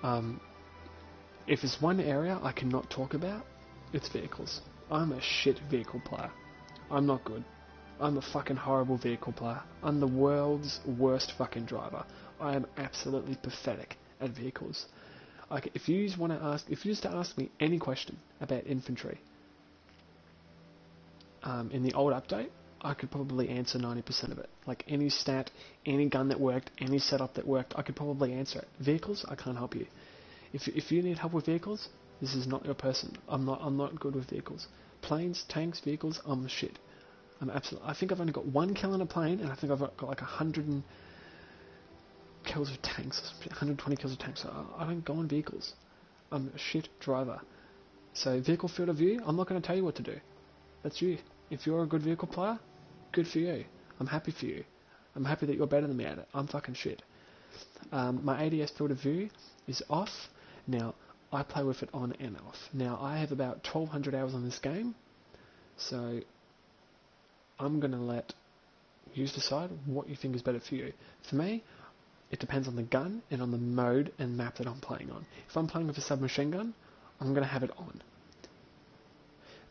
if there's one area I cannot talk about, it's vehicles. I'm a shit vehicle player. I'm not good. I'm a fucking horrible vehicle player. I'm the world's worst fucking driver. I am absolutely pathetic at vehicles. Like, if you used to ask me any question about infantry, in the old update, I could probably answer 90% of it. Like, any stat, any gun that worked, any setup that worked, I could probably answer it. Vehicles, I can't help you. If you need help with vehicles, this is not your person. I'm not good with vehicles. Planes, tanks, vehicles, I'm shit. I think I've only got 1 kill in a plane, and I think I've got like 100 kills of tanks, 120 kills of tanks. So I don't go on vehicles. I'm a shit driver. So vehicle field of view, I'm not going to tell you what to do. That's you. If you're a good vehicle player, good for you. I'm happy for you. I'm happy that you're better than me at it. I'm fucking shit. My ADS field of view is off. Now, I play with it on and off. Now, I have about 1,200 hours on this game, so I'm going to let you decide what you think is better for you. For me, it depends on the gun and on the mode and map that I'm playing on. If I'm playing with a submachine gun, I'm going to have it on.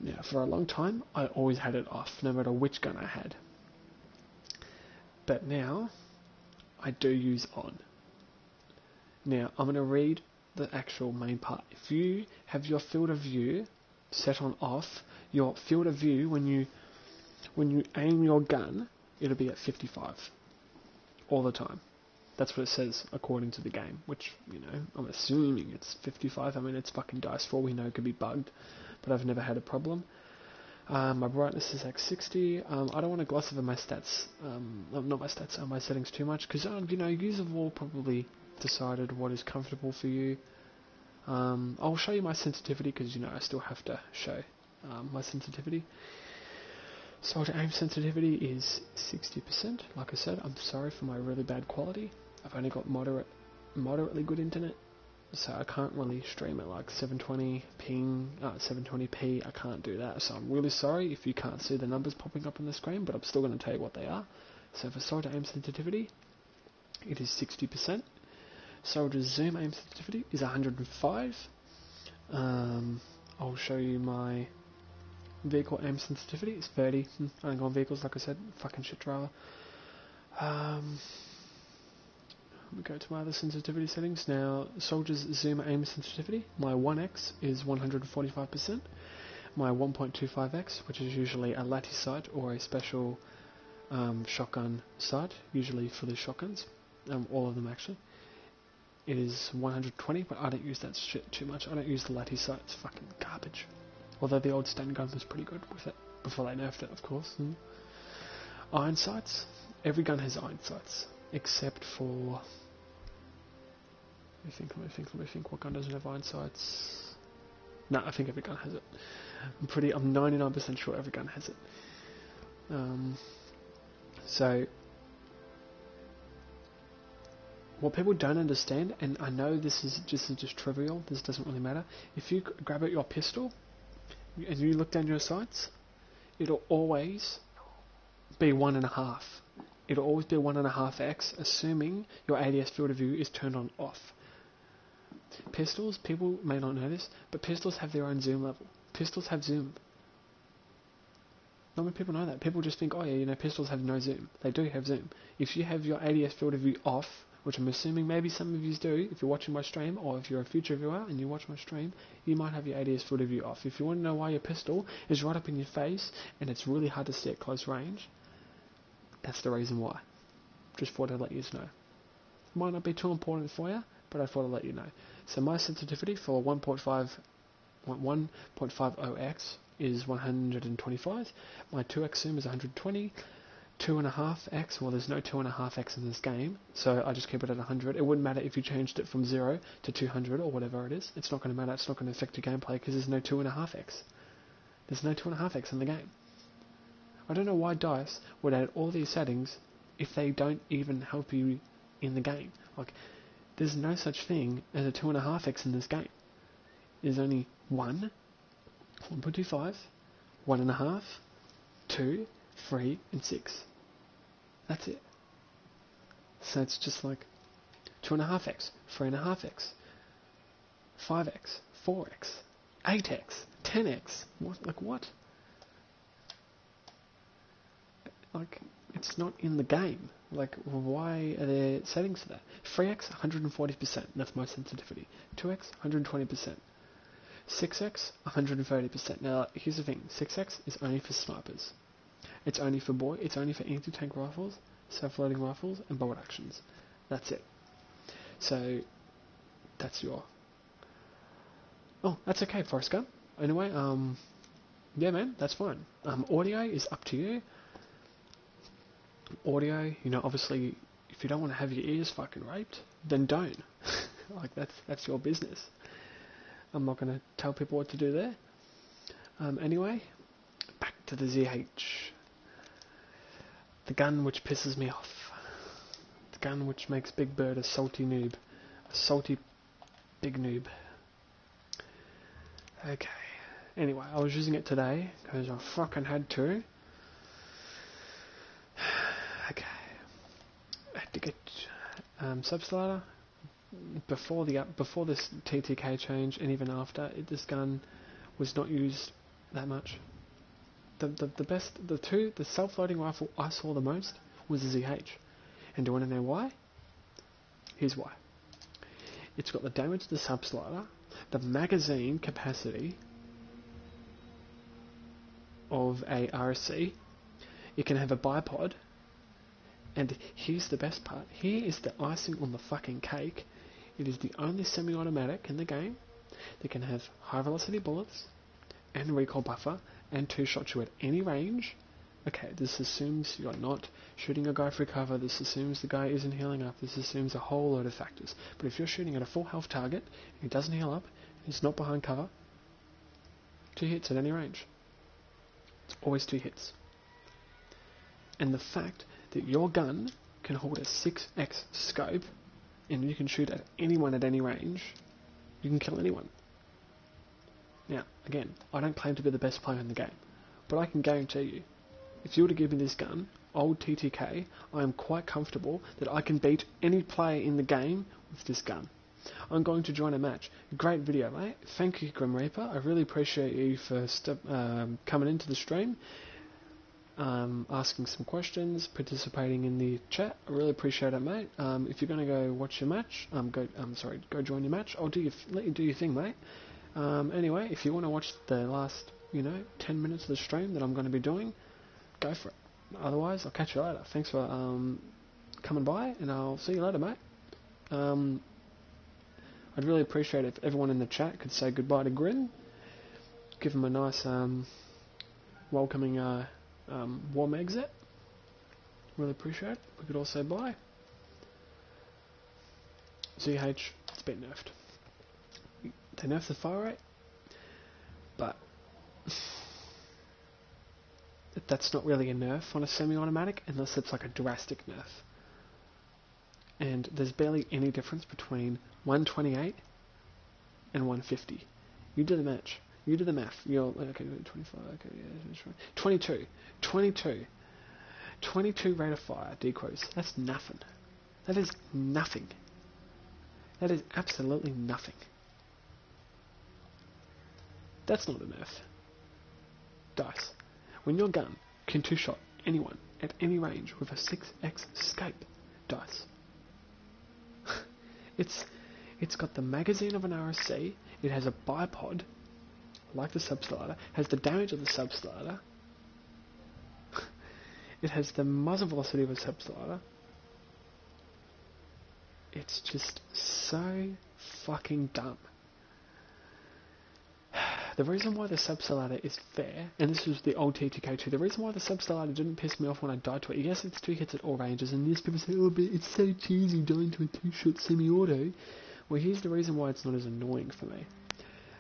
Now, for a long time, I always had it off, no matter which gun I had. But now, I do use on. Now, I'm going to read the actual main part. If you have your field of view set on off, your field of view, when you aim your gun, it'll be at 55 all the time. That's what it says according to the game, which, you know, I'm assuming it's 55. I mean, it's fucking dice. For all we know, it could be bugged, but I've never had a problem. My brightness is like 60. I don't want to gloss over my stats, not my stats, my settings too much, because, you know, you have all probably decided what is comfortable for you. I'll show you my sensitivity, because, you know, I still have to show my sensitivity. Soldier aim sensitivity is 60%. Like I said, I'm sorry for my really bad quality. I've only got moderately good internet, so I can't really stream at like 720 ping, 720p. I can't do that, so I'm really sorry if you can't see the numbers popping up on the screen, but I'm still going to tell you what they are. So for soldier aim sensitivity, it is 60%. Soldier zoom aim sensitivity is 105. I'll show you my vehicle aim sensitivity. It's 30. I ain't got vehicles, like I said. Fucking shit driver. We go to my other sensitivity settings. Now, soldier's zoom aim sensitivity. My 1x is 145%. My 1.25x, which is usually a Lati sight or a special shotgun sight, usually for the shotguns. All of them actually. It is 120, but I don't use that shit too much. I don't use the Lati sight. It's fucking garbage. Although the old Sten gun was pretty good with it, before they nerfed it, of course. Iron sights. Every gun has iron sights, except for... Let me think. What gun doesn't have iron sights? No, I think every gun has it. I'm 99% sure every gun has it. So, what people don't understand, and I know this is just trivial, this doesn't really matter, if you grab at your pistol, and you look down your sights, it'll always be 1.5. It'll always be 1.5x, assuming your ADS field of view is turned on off. Pistols, people may not know this, but pistols have their own zoom level. Pistols have zoom. Not many people know that. People just think, oh yeah, you know, pistols have no zoom. They do have zoom. If you have your ADS field of view off, which I'm assuming maybe some of you do, if you're watching my stream, or if you're a future viewer and you watch my stream, you might have your ADS field of view off. If you want to know why your pistol is right up in your face, and it's really hard to see at close range, that's the reason why. Just thought I'd let you know. Might not be too important for you, but I thought I'd let you know. So my sensitivity for 1.50x is 125. My 2x zoom is 120. 2.5x, well there's no 2.5x in this game, so I just keep it at 100. It wouldn't matter if you changed it from 0 to 200 or whatever it is. It's not going to matter, it's not going to affect your gameplay because there's no 2.5x. There's no 2.5x in the game. I don't know why DICE would add all these settings if they don't even help you in the game. Like, there's no such thing as a 2.5x in this game. There's only 1, 1.25, 1.5, 2, 3, and 6. That's it. So it's just like 2.5x, 3.5x, 5x, 4x, 8x, 10x. What? Like what? Like, it's not in the game. Like, why are there settings for that? 3x, 140%. That's my sensitivity. 2x, 120%. 6x, 130%. Now, here's the thing. 6x is only for snipers. It's only for anti-tank rifles, self-loading rifles, and bolt actions. That's it. So, that's your... Oh, that's okay, Forrest Gump. Anyway, yeah, man, that's fine. Audio is up to you. Audio, you know, obviously, if you don't want to have your ears fucking raped, then don't. Like, that's your business. I'm not going to tell people what to do there. Anyway, back to the ZH. The gun which pisses me off. The gun which makes Big Bird a salty noob. A salty big noob. Okay. Anyway, I was using it today because I fucking had to. Okay. I had to get Subslider. Before this TTK change, and even after, this gun was not used that much. The self-loading rifle I saw the most was the ZH. And do you want to know why? Here's why. It's got the damage to the subslider, the magazine capacity of a RC. It can have a bipod, and here's the best part. Here is the icing on the fucking cake. It is the only semi-automatic in the game that can have high-velocity bullets and recoil buffer and two-shot you at any range. Okay, this assumes you're not shooting a guy for cover. This assumes the guy isn't healing up. This assumes a whole load of factors. But if you're shooting at a full health target and he doesn't heal up, he's not behind cover, 2 hits at any range. It's always 2 hits. And the fact that your gun can hold a 6x scope and you can shoot at anyone at any range, you can kill anyone. Now, again, I don't claim to be the best player in the game, but I can guarantee you, if you were to give me this gun, old TTK, I am quite comfortable that I can beat any player in the game with this gun. I'm going to join a match. Great video, mate. Thank you, Grim Reaper. I really appreciate you for coming into the stream, asking some questions, participating in the chat. I really appreciate it, mate. If you're going to go watch your match, go join your match. I'll let you do your thing, mate. Anyway, if you want to watch the last, 10 minutes of the stream that I'm going to be doing, go for it. Otherwise, I'll catch you later. Thanks for coming by, and I'll see you later, mate. I'd really appreciate it if everyone in the chat could say goodbye to Grin. Give him a nice welcoming warm exit. Really appreciate it. We could all say bye. ZH, it's been nerfed. They nerfed the fire rate, but that's not really a nerf on a semi-automatic unless it's like a drastic nerf. And there's barely any difference between 128 and 150. You do the match. You do the math. You're okay. 25. Okay, yeah, 22. 22 rate of fire decrease. That's nothing. That is nothing. That is absolutely nothing. That's not a nerf. Dice. When your gun can two-shot anyone at any range with a 6x scope, dice. It's got the magazine of an RSC. It has a bipod, like the subslider. Has the damage of the subslider. It has the muzzle velocity of a subslider. It's just so fucking dumb. The reason why the subslider is fair, and this was the old TTK2, the reason why the subslider didn't piss me off when I died to it, yes, it's 2 hits at all ranges, and yes, people say, oh, but it's so cheesy dying to a 2-shot semi-auto. Well, here's the reason why it's not as annoying for me,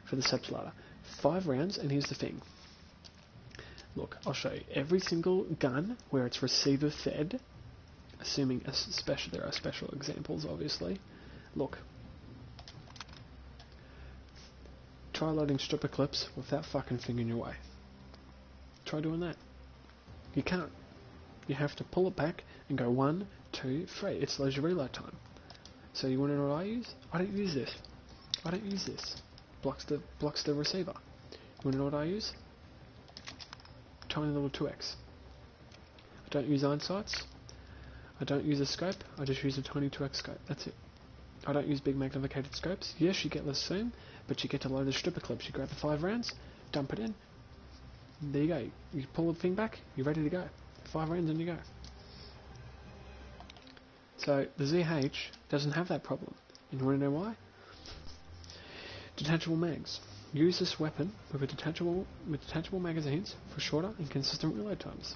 for the subslider. 5 rounds, and here's the thing. Look, I'll show you. Every single gun where it's receiver fed, assuming there are special examples, obviously. Look. Try loading stripper clips with that fucking thing in your way. Try doing that. You can't. You have to pull it back and go 1, 2, 3. It slows your reload time. So you want to know what I use? I don't use this. I don't use this. Blocks the receiver. You want to know what I use? Tiny little 2x. I don't use iron sights. I don't use a scope. I just use a tiny 2x scope. That's it. I don't use big magnificated scopes. Yes, you get less zoom, but you get to load the stripper clips. You grab the 5 rounds, dump it in. There you go. You pull the thing back, you're ready to go. 5 rounds and you go. So the ZH doesn't have that problem. And you want to know why? Detachable mags. Use this weapon with detachable magazines for shorter and consistent reload times.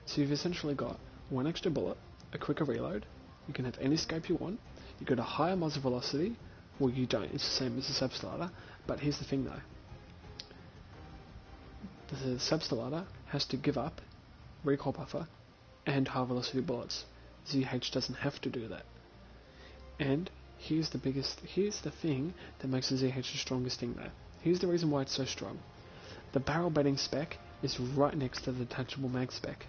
So you've essentially got 1 extra bullet, a quicker reload. You can have any scope you want. You've got a higher muzzle velocity. Well, you don't. It's the same as the subslider. But here's the thing, though. The subslider has to give up recoil buffer and high velocity bullets. ZH doesn't have to do that. And here's the thing that makes the ZH the strongest thing there. Here's the reason why it's so strong. The barrel bedding spec is right next to the detachable mag spec.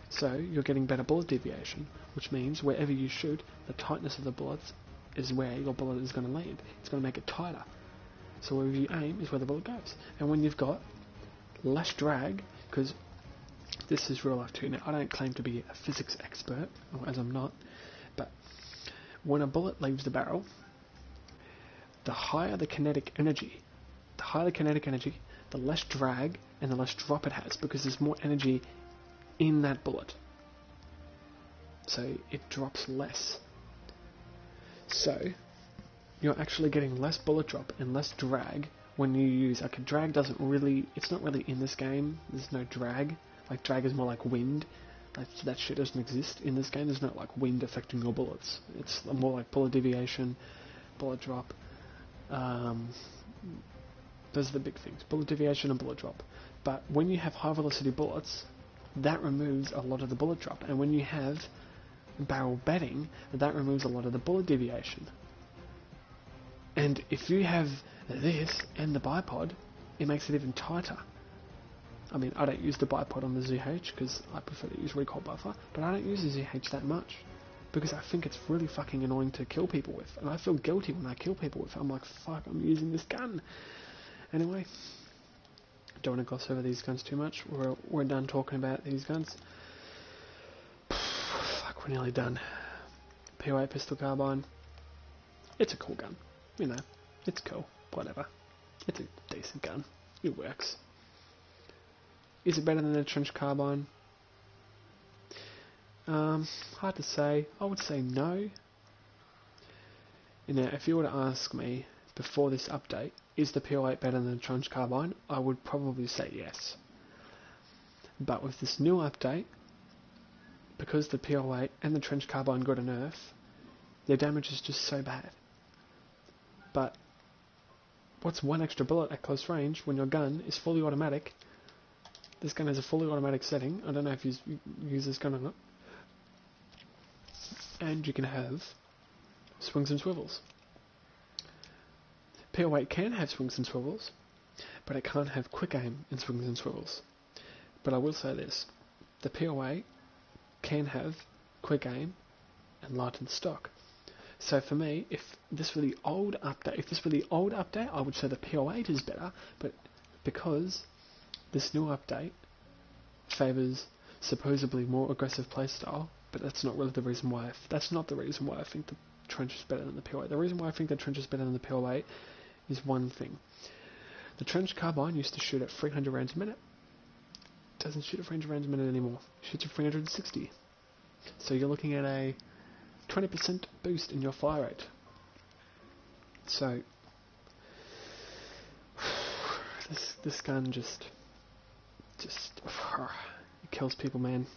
So you're getting better bullet deviation, which means wherever you shoot, the tightness of the bullets is where your bullet is going to land. It's going to make it tighter. So wherever you aim is where the bullet goes. And when you've got less drag, because this is real life too. Now, I don't claim to be a physics expert, as I'm not, but when a bullet leaves the barrel, the higher the kinetic energy, the less drag and the less drop it has, because there's more energy in that bullet. So it drops less. So you're actually getting less bullet drop and less drag when you use, drag it's not really in this game. There's no drag. Like, drag is more like wind. That shit doesn't exist in this game. There's no, like, wind affecting your bullets. It's more like bullet deviation, bullet drop. Those are the big things. Bullet deviation and bullet drop. But when you have high velocity bullets, that removes a lot of the bullet drop. And when you have barrel bedding, that removes a lot of the bullet deviation. And if you have this and the bipod, it makes it even tighter. I mean, I don't use the bipod on the ZH because I prefer to use recoil buffer, but I don't use the ZH that much because I think it's really fucking annoying to kill people with, and I feel guilty when I kill people with it. I'm like, fuck, I'm using this gun. Anyway, don't want to gloss over these guns too much. We're done talking about these guns. Fuck, we're nearly done. POA pistol carbine. It's a cool gun. You know, it's cool. Whatever. It's a decent gun. It works. Is it better than a trench carbine? Hard to say. I would say no. Now, if you were to ask me before this update, is the PO8 better than the trench carbine? I would probably say yes. But with this new update, because the PO8 and the trench carbine got a nerf, their damage is just so bad. But what's one extra bullet at close range when your gun is fully automatic? This gun has a fully automatic setting. I don't know if you use this gun or not. And you can have swings and swivels. PO8 can have swings and swivels, but it can't have quick aim in swings and swivels. But I will say this. The PO8 can have quick aim and lightened stock. So for me, if this were the old update, I would say the PO8 is better, but because this new update favours supposedly more aggressive playstyle, but that's not really the reason why. That's not the reason why I think the trench is better than the PO8. The reason why I think the trench is better than the PO8 is one thing. The trench carbine used to shoot at 300 rounds a minute. It doesn't shoot at 300 rounds a minute anymore. It shoots at 360. So you're looking at a 20% boost in your fire rate. So this gun just it kills people, man.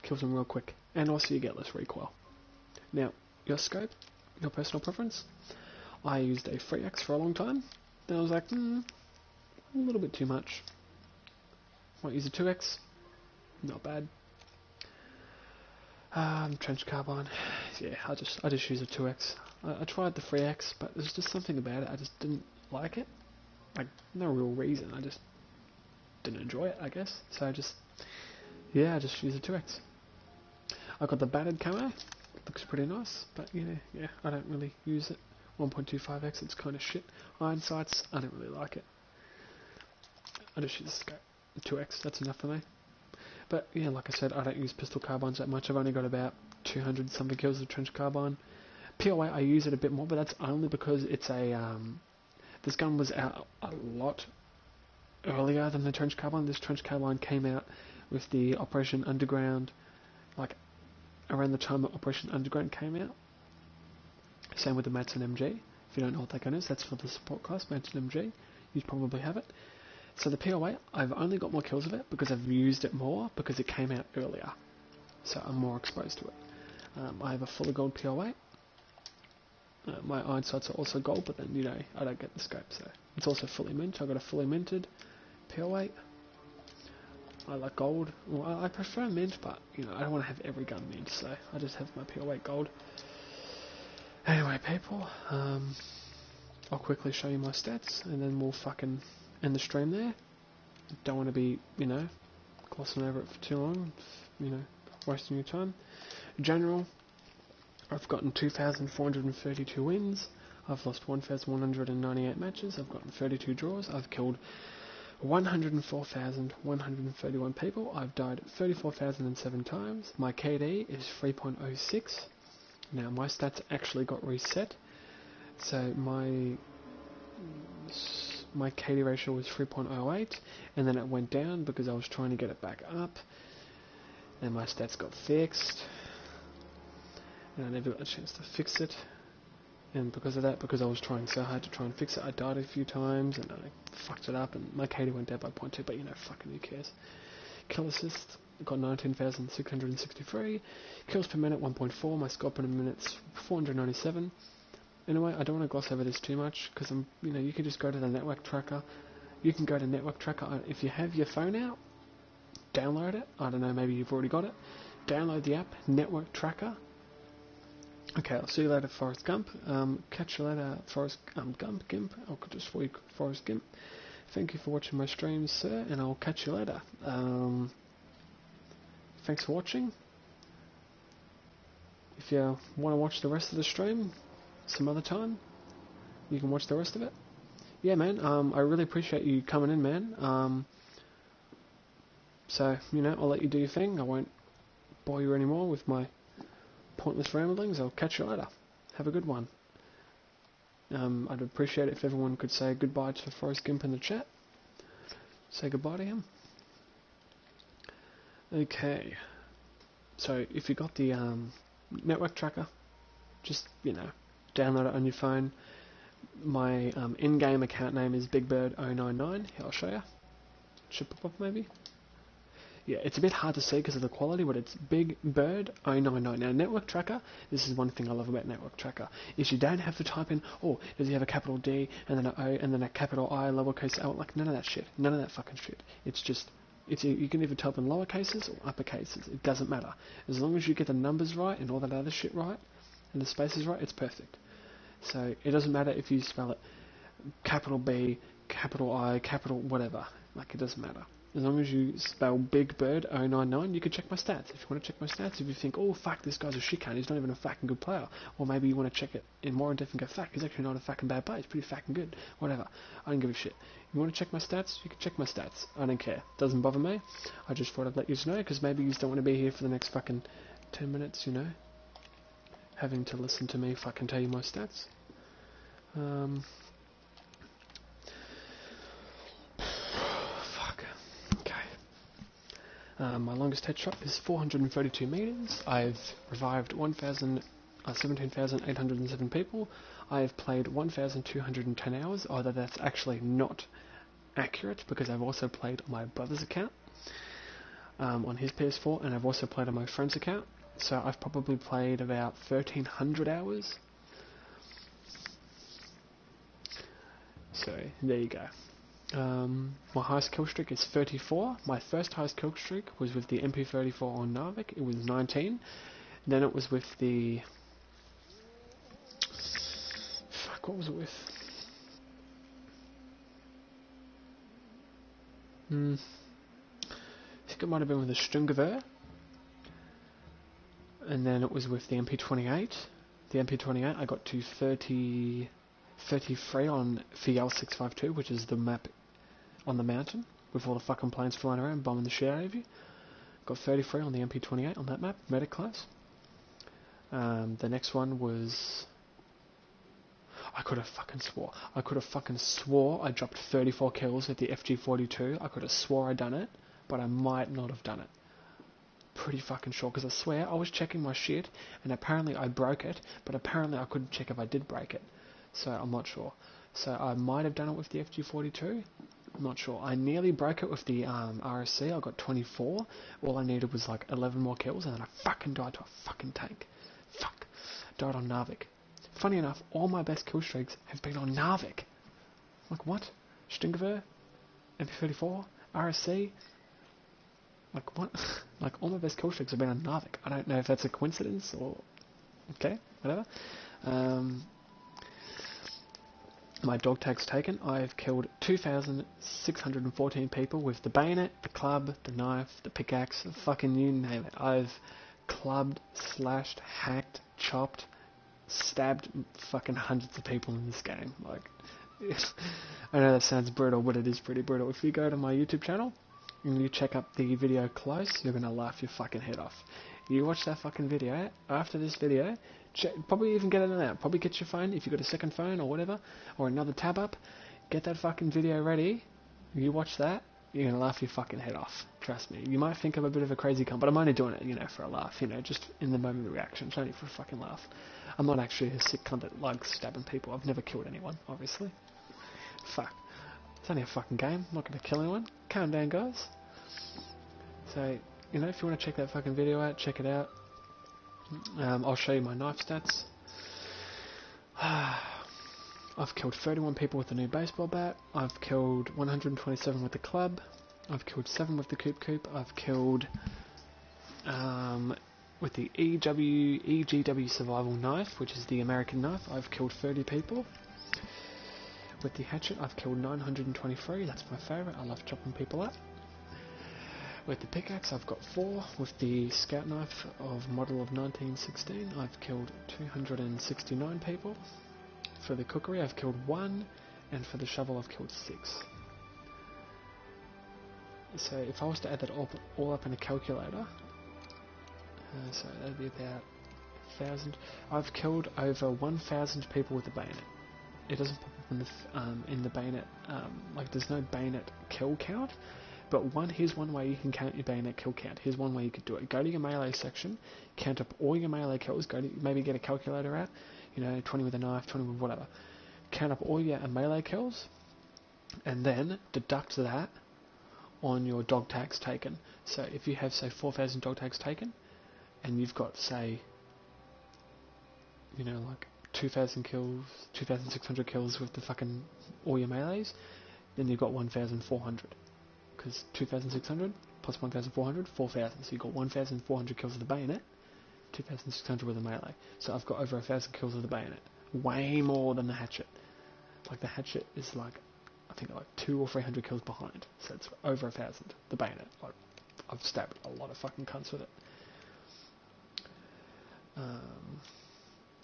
Kills them real quick. And also you get less recoil. Now, your scope, your personal preference. I used a 3X for a long time. Then I was like, a little bit too much. Might use a 2X. Not bad. Trench carbine. Yeah, I just use a 2X. I tried the 3X, but there's just something about it. I just didn't like it. Like, no real reason. I just didn't enjoy it, I guess. So I just use a 2X. I got the battered camo. It looks pretty nice, but yeah, I don't really use it. 1.25X, it's kind of shit. Iron sights, I don't really like it. I just use the 2X, that's enough for me. But yeah, like I said, I don't use pistol carbines that much. I've only got about 200 something kills of trench carbine. POA, I use it a bit more, but that's only because it's a this gun was out a lot earlier than the trench carbine. This trench carbine came out with the Operation Underground, like around the time that Operation Underground came out. Same with the Madsen MG. If you don't know what that gun is, that's for the support class, Madsen MG. You probably have it. So the PO8, I've only got more kills of it because I've used it more because it came out earlier. So I'm more exposed to it. I have a fully gold PO8. My iron sights are also gold, but then, I don't get the scope, so it's also fully mint. I've got a fully minted PO8. I like gold. Well, I prefer mint, but you know I don't want to have every gun mint, so I just have my pure weight gold. Anyway, people, I'll quickly show you my stats, and then we'll fucking end the stream there. Don't want to be, you know, glossing over it for too long, you know, wasting your time. General, I've gotten 2,432 wins. I've lost 1,198 matches. I've gotten 32 draws. I've killed 104,131 people. I've died 34,007 times. My KD is 3.06. Now my stats actually got reset. So my KD ratio was 3.08, and then it went down because I was trying to get it back up. And my stats got fixed, and I never got a chance to fix it. And because of that, because I was trying so hard to try and fix it, I died a few times, and I fucked it up, and my KD went down by 0.2, but you know, fucking who cares. Kill assist, got 19,663. Kills per minute, 1.4. My score per minute's 497. Anyway, I don't want to gloss over this too much, because you know, you can just go to the network tracker. You can go to network tracker. If you have your phone out, download it. I don't know, maybe you've already got it. Download the app, network tracker. Okay, I'll see you later, Forrest Gump. Catch you later, Forrest Gimp. I'll just for you, Forrest Gimp. Thank you for watching my streams, sir, and I'll catch you later. Thanks for watching. If you want to watch the rest of the stream some other time, you can watch the rest of it. Yeah, man, I really appreciate you coming in, man. So, you know, I'll let you do your thing. I won't bore you anymore with my pointless ramblings. I'll catch you later. Have a good one. I'd appreciate it if everyone could say goodbye to Forrest Gimp in the chat. Say goodbye to him. Okay. So if you got the network tracker, just, you know, download it on your phone. My in-game account name is bigbird099. Here, I'll show you. Should pop up maybe. Yeah, it's a bit hard to see because of the quality, but it's bigbird099. Now, network tracker, this is one thing I love about network tracker, is you don't have to type in, oh, does he have a capital D, and then an O, and then a capital I, lowercase L, like none of that shit. None of that fucking shit. It's just, you can either type in lower cases or upper cases. It doesn't matter. As long as you get the numbers right and all that other shit right, and the spaces right, it's perfect. So, it doesn't matter if you spell it capital B, capital I, capital whatever. Like, it doesn't matter. As long as you spell bigbird099, you can check my stats. If you want to check my stats, if you think, oh, fuck, this guy's a shitcan, he's not even a fucking good player. Or maybe you want to check it in more in depth and go, fuck, he's actually not a fucking bad player, he's pretty fucking good. Whatever. I don't give a shit. You want to check my stats? You can check my stats. I don't care. Doesn't bother me. I just thought I'd let you know, because maybe you don't want to be here for the next fucking 10 minutes, you know, having to listen to me fucking tell you my stats. My longest headshot is 432 meters. I've revived 17,807 people. I have played 1,210 hours, although that's actually not accurate because I've also played on my brother's account on his PS4, and I've also played on my friend's account. So I've probably played about 1,300 hours. So there you go. My highest kill streak is 34. My first highest kill streak was with the MP34 on Narvik. It was 19. Then it was with the... Fuck, what was it with? I think it might have been with the Sturmgewehr. And then it was with the MP28. The MP28 I got to 33 on FL652, which is the map on the mountain, with all the fucking planes flying around, bombing the shit out of you. Got 33 on the MP28 on that map, medic class. The next one was... I could have fucking swore I dropped 34 kills with the FG42. I could have swore I done it, but I might not have done it. Pretty fucking sure, because I swear I was checking my shit, and apparently I broke it, but apparently I couldn't check if I did break it. So I'm not sure. So I might have done it with the FG42. I'm not sure. I nearly broke it with the RSC. I got 24. All I needed was like 11 more kills, and then I fucking died to a fucking tank. Fuck. Died on Narvik. Funny enough, all my best kill streaks have been on Narvik. Like what? Sturmgewehr? MP34? RSC? Like what? Like all my best kill streaks have been on Narvik. I don't know if that's a coincidence or okay, whatever. My dog tag's taken. I've killed 2,614 people with the bayonet, the club, the knife, the pickaxe, fucking you name it. I've clubbed, slashed, hacked, chopped, stabbed fucking hundreds of people in this game. Like, I know that sounds brutal, but it is pretty brutal. If you go to my YouTube channel and you check up the video close, you're gonna laugh your fucking head off. You watch that fucking video, after this video, probably even get it out, probably get your phone, if you've got a second phone or whatever, or another tab up, get that fucking video ready, you watch that, you're going to laugh your fucking head off, trust me. You might think I'm a bit of a crazy cunt, but I'm only doing it, for a laugh, just in the moment of reaction, it's only for a fucking laugh. I'm not actually a sick cunt that likes stabbing people, I've never killed anyone, obviously. Fuck. It's only a fucking game, I'm not going to kill anyone. Calm down, guys. So, if you want to check that fucking video out, check it out. I'll show you my knife stats. I've killed 31 people with the new baseball bat. I've killed 127 with the club. I've killed 7 with the coop. I've killed with the EGW survival knife, which is the American knife. I've killed 30 people. With the hatchet, I've killed 923. That's my favourite. I love chopping people up. With the pickaxe, I've got 4. With the scout knife of model of 1916, I've killed 269 people. For the cookery, I've killed 1, and for the shovel, I've killed 6. So if I was to add that all up in a calculator, so that'd be about 1,000. I've killed over 1,000 people with the bayonet. It doesn't pop up in the bayonet. Like there's no bayonet kill count. But here's one way you can count your bayonet kill count. Here's one way you could do it. Go to your melee section, count up all your melee kills, maybe get a calculator out, 20 with a knife, 20 with whatever. Count up all your melee kills, and then deduct that on your dog tags taken. So if you have, say, 4,000 dog tags taken, and you've got, say, like 2,000 kills, 2,600 kills with the fucking all your melees, then you've got 1,400. Because 2,600 plus 1,400, 4,000. So you've got 1,400 kills with the bayonet, 2,600 with the melee. So I've got over 1,000 kills with the bayonet. Way more than the hatchet. Like the hatchet is like, I think like 200 or 300 kills behind. So it's over 1,000. The bayonet. Like, I've stabbed a lot of fucking cunts with it.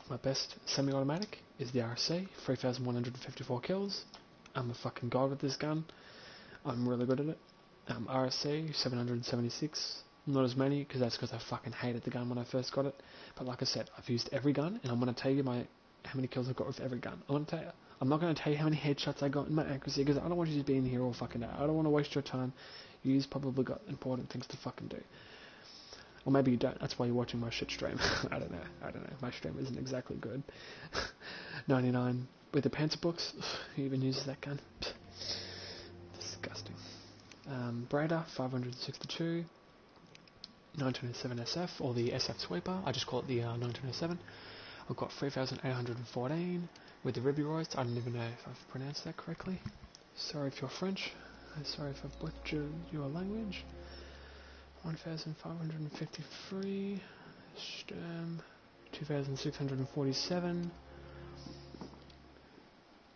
My best semi-automatic is the RSC, 3,154 kills. I'm a fucking god with this gun. I'm really good at it. RSC, 776. Not as many, because I fucking hated the gun when I first got it. But like I said, I've used every gun, and I'm going to tell you how many kills I've got with every gun. I'm not going to tell you how many headshots I got in my accuracy, because I don't want you to be in here all fucking day. I don't want to waste your time. You've probably got important things to fucking do. Or maybe you don't. That's why you're watching my shit stream. I don't know. My stream isn't exactly good. 99 with the Panzer books. Who even uses that gun? Disgusting. Braider, 562. 927 SF, or the SF sweeper. I just call it the 927. I've got 3,814 with the Ribiroids. I don't even know if I've pronounced that correctly. Sorry if you're French. Sorry if I've butchered your language. 1,553. Sturm, 2,647.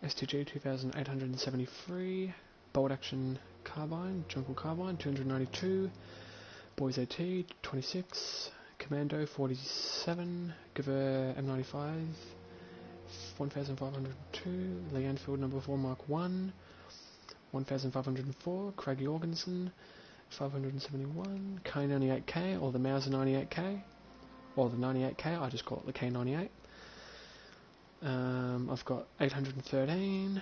STG, 2,873. Bolt action carbine, jungle carbine, 292. Boys AT, 26. Commando, 47. Gewehr M95, 1,502. Lee Enfield number 4 Mark 1, 1,504. Craig Jorgensen, 571. K98K, or the Mauser 98K, or the 98K, I just call it the K98. I've got 813.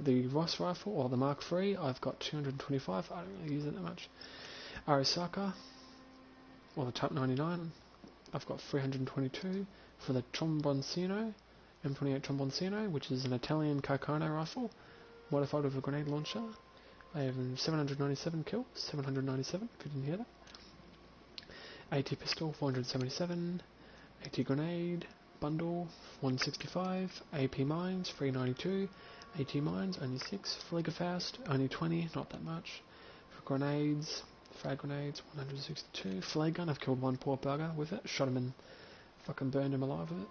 The Ross rifle, or the Mark III, I've got 225. I don't really use it that much. Arisaka, or the Type 99, I've got 322. For the Tromboncino, M28 Tromboncino, which is an Italian Carcano rifle, modified with a grenade launcher, I have 797 kills, 797, if you didn't hear that. AT pistol, 477. AT grenade, bundle, 165. AP mines, 392. AT mines, only 6. Fliegerfaust, only 20, not that much. For grenades, Frag grenades, 162. Flay gun, I've killed one poor bugger with it. Shot him and fucking burned him alive with it.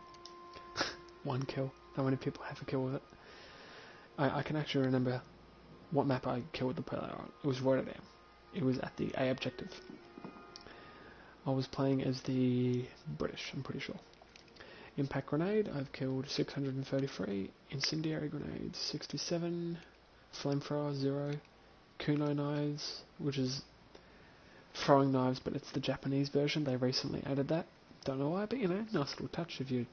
One kill. How many people have a kill with it? I can actually remember what map I killed the player on. It was Rotterdam. It was at the A objective. I was playing as the British, I'm pretty sure. Impact grenade, I've killed 633. Incendiary grenades, 67. Flamethrower, 0. Kuno knives, which is throwing knives, but it's the Japanese version. They recently added that. Don't know why, but you know, nice little touch if you're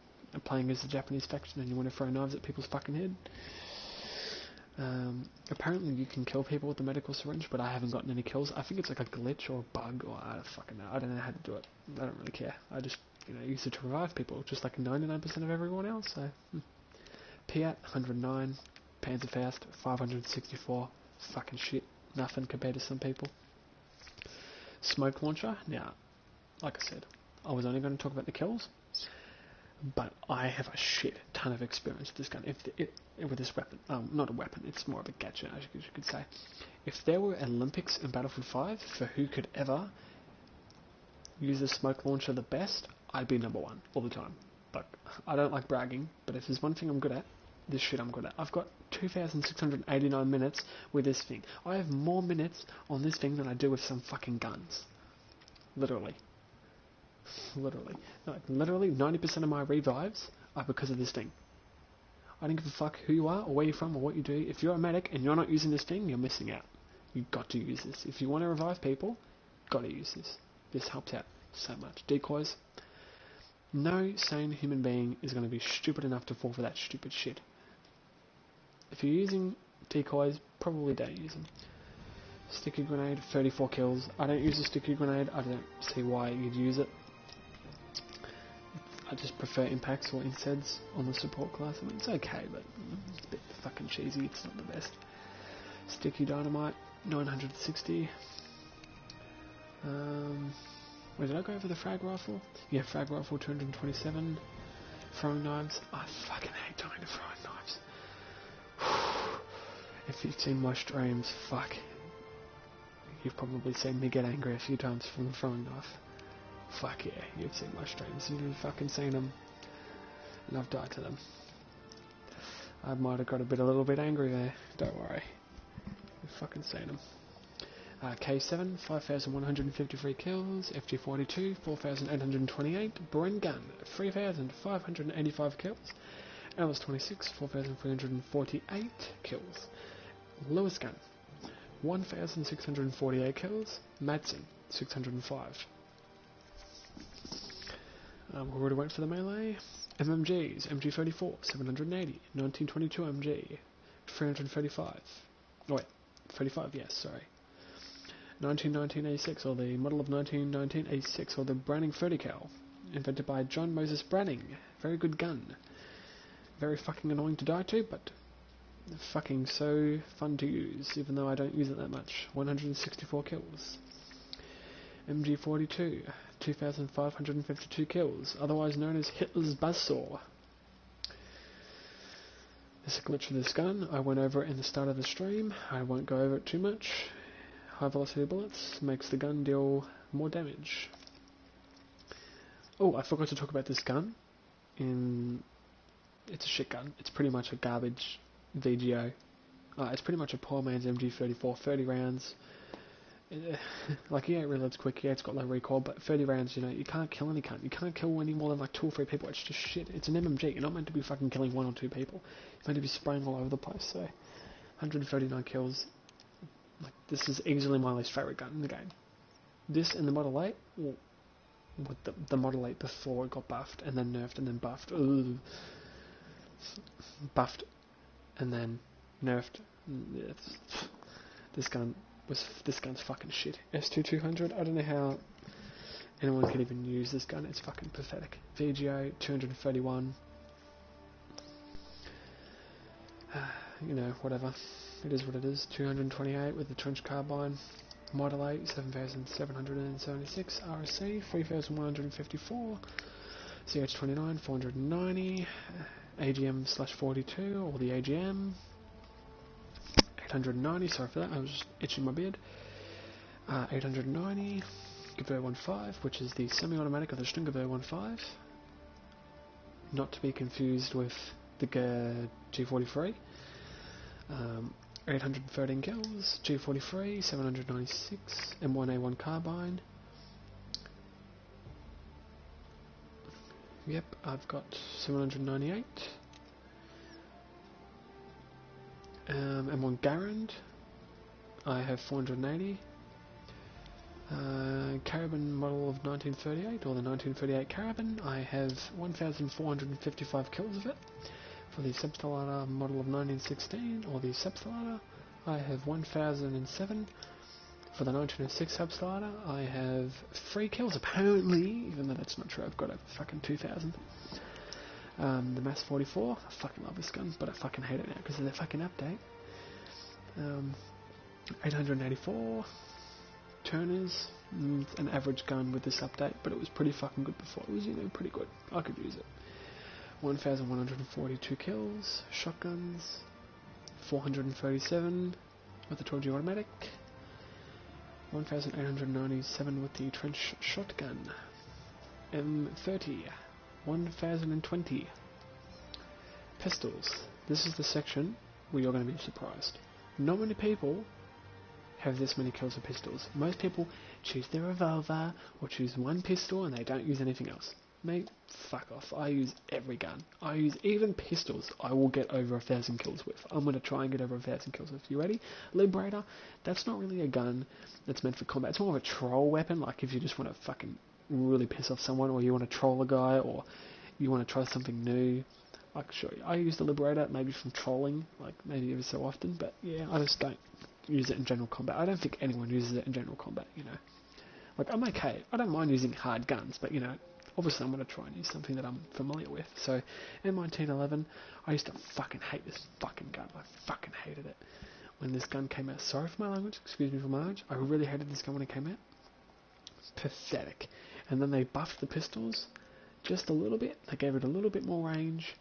playing as the Japanese faction and you want to throw knives at people's fucking head. Apparently you can kill people with the medical syringe, but I haven't gotten any kills. I think it's like a glitch or a bug, or I don't fucking know. I don't know how to do it. I don't really care. I just, use it to revive people, just like 99% of everyone else. So, Piat, 109. Panzerfaust, 564. Fucking shit. Nothing compared to some people. Smoke launcher. Now, like I said, I was only going to talk about the kills, but I have a shit ton of experience with this gun. With this weapon, not a weapon, it's more of a gadget, as you could say. If there were Olympics in Battlefield 5 for who could ever use the smoke launcher the best, I'd be number one all the time. Like, I don't like bragging, but if there's one thing I'm good at, this shit I'm good at. I've got 2,689 minutes with this thing. I have more minutes on this thing than I do with some fucking guns. Literally. Literally. No, literally 90% of my revives are because of this thing. I don't give a fuck who you are, or where you're from, or what you do. If you're a medic and you're not using this thing, you're missing out. You've got to use this. If you want to revive people, got to use this. This helps out so much. Decoys. No sane human being is going to be stupid enough to fall for that stupid shit. If you're using decoys, probably don't use them. Sticky grenade, 34 kills. I don't use a sticky grenade. I don't see why you'd use it. I just prefer impacts or inseds on the support class. I mean, it's okay, but it's a bit fucking cheesy. It's not the best. Sticky dynamite, 960. Where did I go over the frag rifle? Yeah, frag rifle, 227. Throwing knives. I fucking hate dying to throwing knives. If you've seen my streams, fuck. You've probably seen me get angry a few times from the throwing knife. Fuck yeah, you've seen my streams. You've fucking seen them. And I've died to them. I might have got a little bit angry there. Don't worry. You've fucking seen them. K7, 5,153 kills. FG42, 4,828. Bren gun, 3,585 kills. LS26, 4,348 kills. Lewis gun, 1,648 kills. Madsen, 605. We already went for the melee. MMGs, MG34, 780. 1922 MG, 335. Oh wait, 35, yes, sorry. 1919 A6, or the model of 1919 A6, or the Browning 30 cal, invented by John Moses Browning. Very good gun. Very fucking annoying to die to, but fucking so fun to use, even though I don't use it that much. 164 kills. MG42, 2,552 kills, otherwise known as Hitler's buzzsaw. There's a glitch with this gun. I went over it in the start of the stream. I won't go over it too much. High velocity bullets makes the gun deal more damage. Oh, I forgot to talk about this gun. It's a shit gun. It's pretty much a garbage VGO. It's pretty much a poor man's MG34. 30 rounds. Like, yeah, it reloads quick. Yeah, it's got low recoil, but 30 rounds, you can't kill any cunt. You can't kill any more than like 2 or 3 people. It's just shit. It's an MMG. You're not meant to be fucking killing 1 or 2 people. You're meant to be spraying all over the place. So, 139 kills. Like, this is easily my least favourite gun in the game. This and the Model 8, with the Model 8 before it got buffed, and then nerfed, and then buffed. Ugh. Buffed, and then nerfed. This gun's fucking shit. S2200, I don't know how anyone can even use this gun. It's fucking pathetic. VGO, 231. Whatever. It is what it is. 228 with the trench carbine. Model 8, 7,776. RSC, 3,154. CH29, 490. AGM/42, or the AGM. 890, sorry for that, I was just itching my beard. 890, Gewehr 15, which is the semi-automatic of the Sturmgewehr 15. Not to be confused with the G43. 813 kills, G43, 796, M1A1 carbine. Yep, I've got 798. M1 Garand, I have 480. Carabin model of 1938, or the 1938 Carabin, I have 1,455 kills of it. For the Substellata model of 1916, or the Substellata, I have 1,007. For the 1906 Substellata, I have 3 kills, apparently, even though that's not true, I've got over fucking 2,000. The Mass 44, I fucking love this gun, but I fucking hate it now because of their fucking update. 884 Turners, an average gun with this update, but it was pretty fucking good before. It was, pretty good. I could use it. 1,142 kills, shotguns, 437 with the 12G automatic, 1,897 with the trench shotgun, M30, 1,020. Pistols. This is the section where you're going to be surprised. Not many people have this many kills with pistols. Most people choose their revolver or choose one pistol and they don't use anything else. Mate, fuck off. I use every gun. I use even pistols I will get over 1,000 kills with. I'm going to try and get over 1,000 kills with. You ready? Liberator, that's not really a gun that's meant for combat. It's more of a troll weapon, like if you just want to fucking really piss off someone, or you want to troll a guy, or you want to try something new. I can show you. I use the Liberator maybe from trolling, like maybe every so often, but yeah, I just don't use it in general combat. I don't think anyone uses it in general combat, Like, I'm okay. I don't mind using hard guns, but, obviously I'm going to try and use something that I'm familiar with. So, M1911, I used to fucking hate this fucking gun. I fucking hated it when this gun came out. Sorry for my language, excuse me for my language. I really hated this gun when it came out. Pathetic. And then they buffed the pistols just a little bit. They gave it a little bit more range.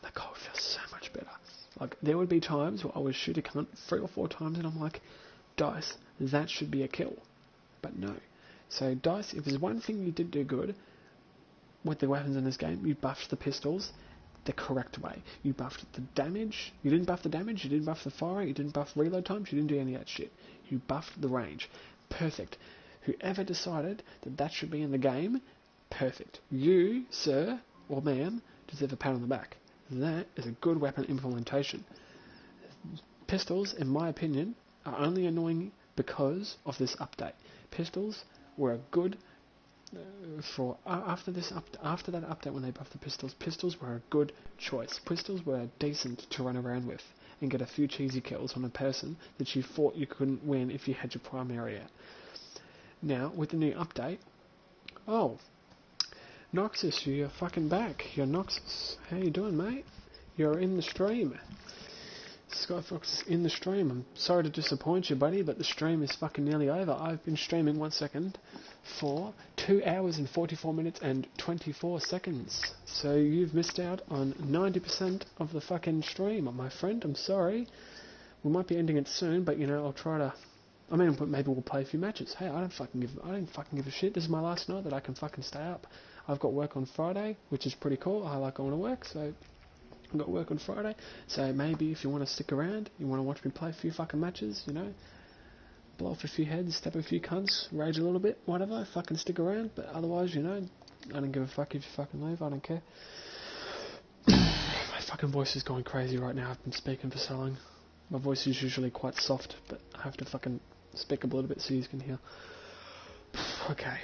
The Colt feels so much better. Like, there would be times where I would shoot a cunt 3 or 4 times and I'm like, DICE, that should be a kill. But no. So DICE, if there's one thing you did do good with the weapons in this game, you buffed the pistols the correct way. You buffed the damage. You didn't buff the damage, you didn't buff the fire rate, you didn't buff reload times, you didn't do any of that shit. You buffed the range. Perfect. Whoever decided that that should be in the game, perfect. You, sir or ma'am, deserve a pat on the back. That is a good weapon implementation. Pistols, in my opinion, are only annoying because of this update. Pistols were a good after that update when they buffed the pistols. Pistols were a good choice. Pistols were decent to run around with and get a few cheesy kills on a person that you thought you couldn't win if you had your primary out. Now with the new update, Noxus, you're fucking back. You're Noxus. How you doing, mate? You're in the stream. Skyfox is in the stream. I'm sorry to disappoint you, buddy, but the stream is fucking nearly over. I've been streaming, 1 second, for 2 hours and 44 minutes and 24 seconds. So you've missed out on 90% of the fucking stream, my friend. I'm sorry. We might be ending it soon, but I'll try to. I mean, maybe we'll play a few matches. Hey, I don't fucking give a shit. This is my last night that I can fucking stay up. I've got work on Friday, which is pretty cool. I like going to work, so I've got work on Friday. So maybe if you want to stick around, you want to watch me play a few fucking matches, blow off a few heads, stab a few cunts, rage a little bit, whatever, fucking stick around. But otherwise, I don't give a fuck if you fucking leave. I don't care. My fucking voice is going crazy right now. I've been speaking for so long. My voice is usually quite soft, but I have to fucking speak up a little bit so you can hear. Okay,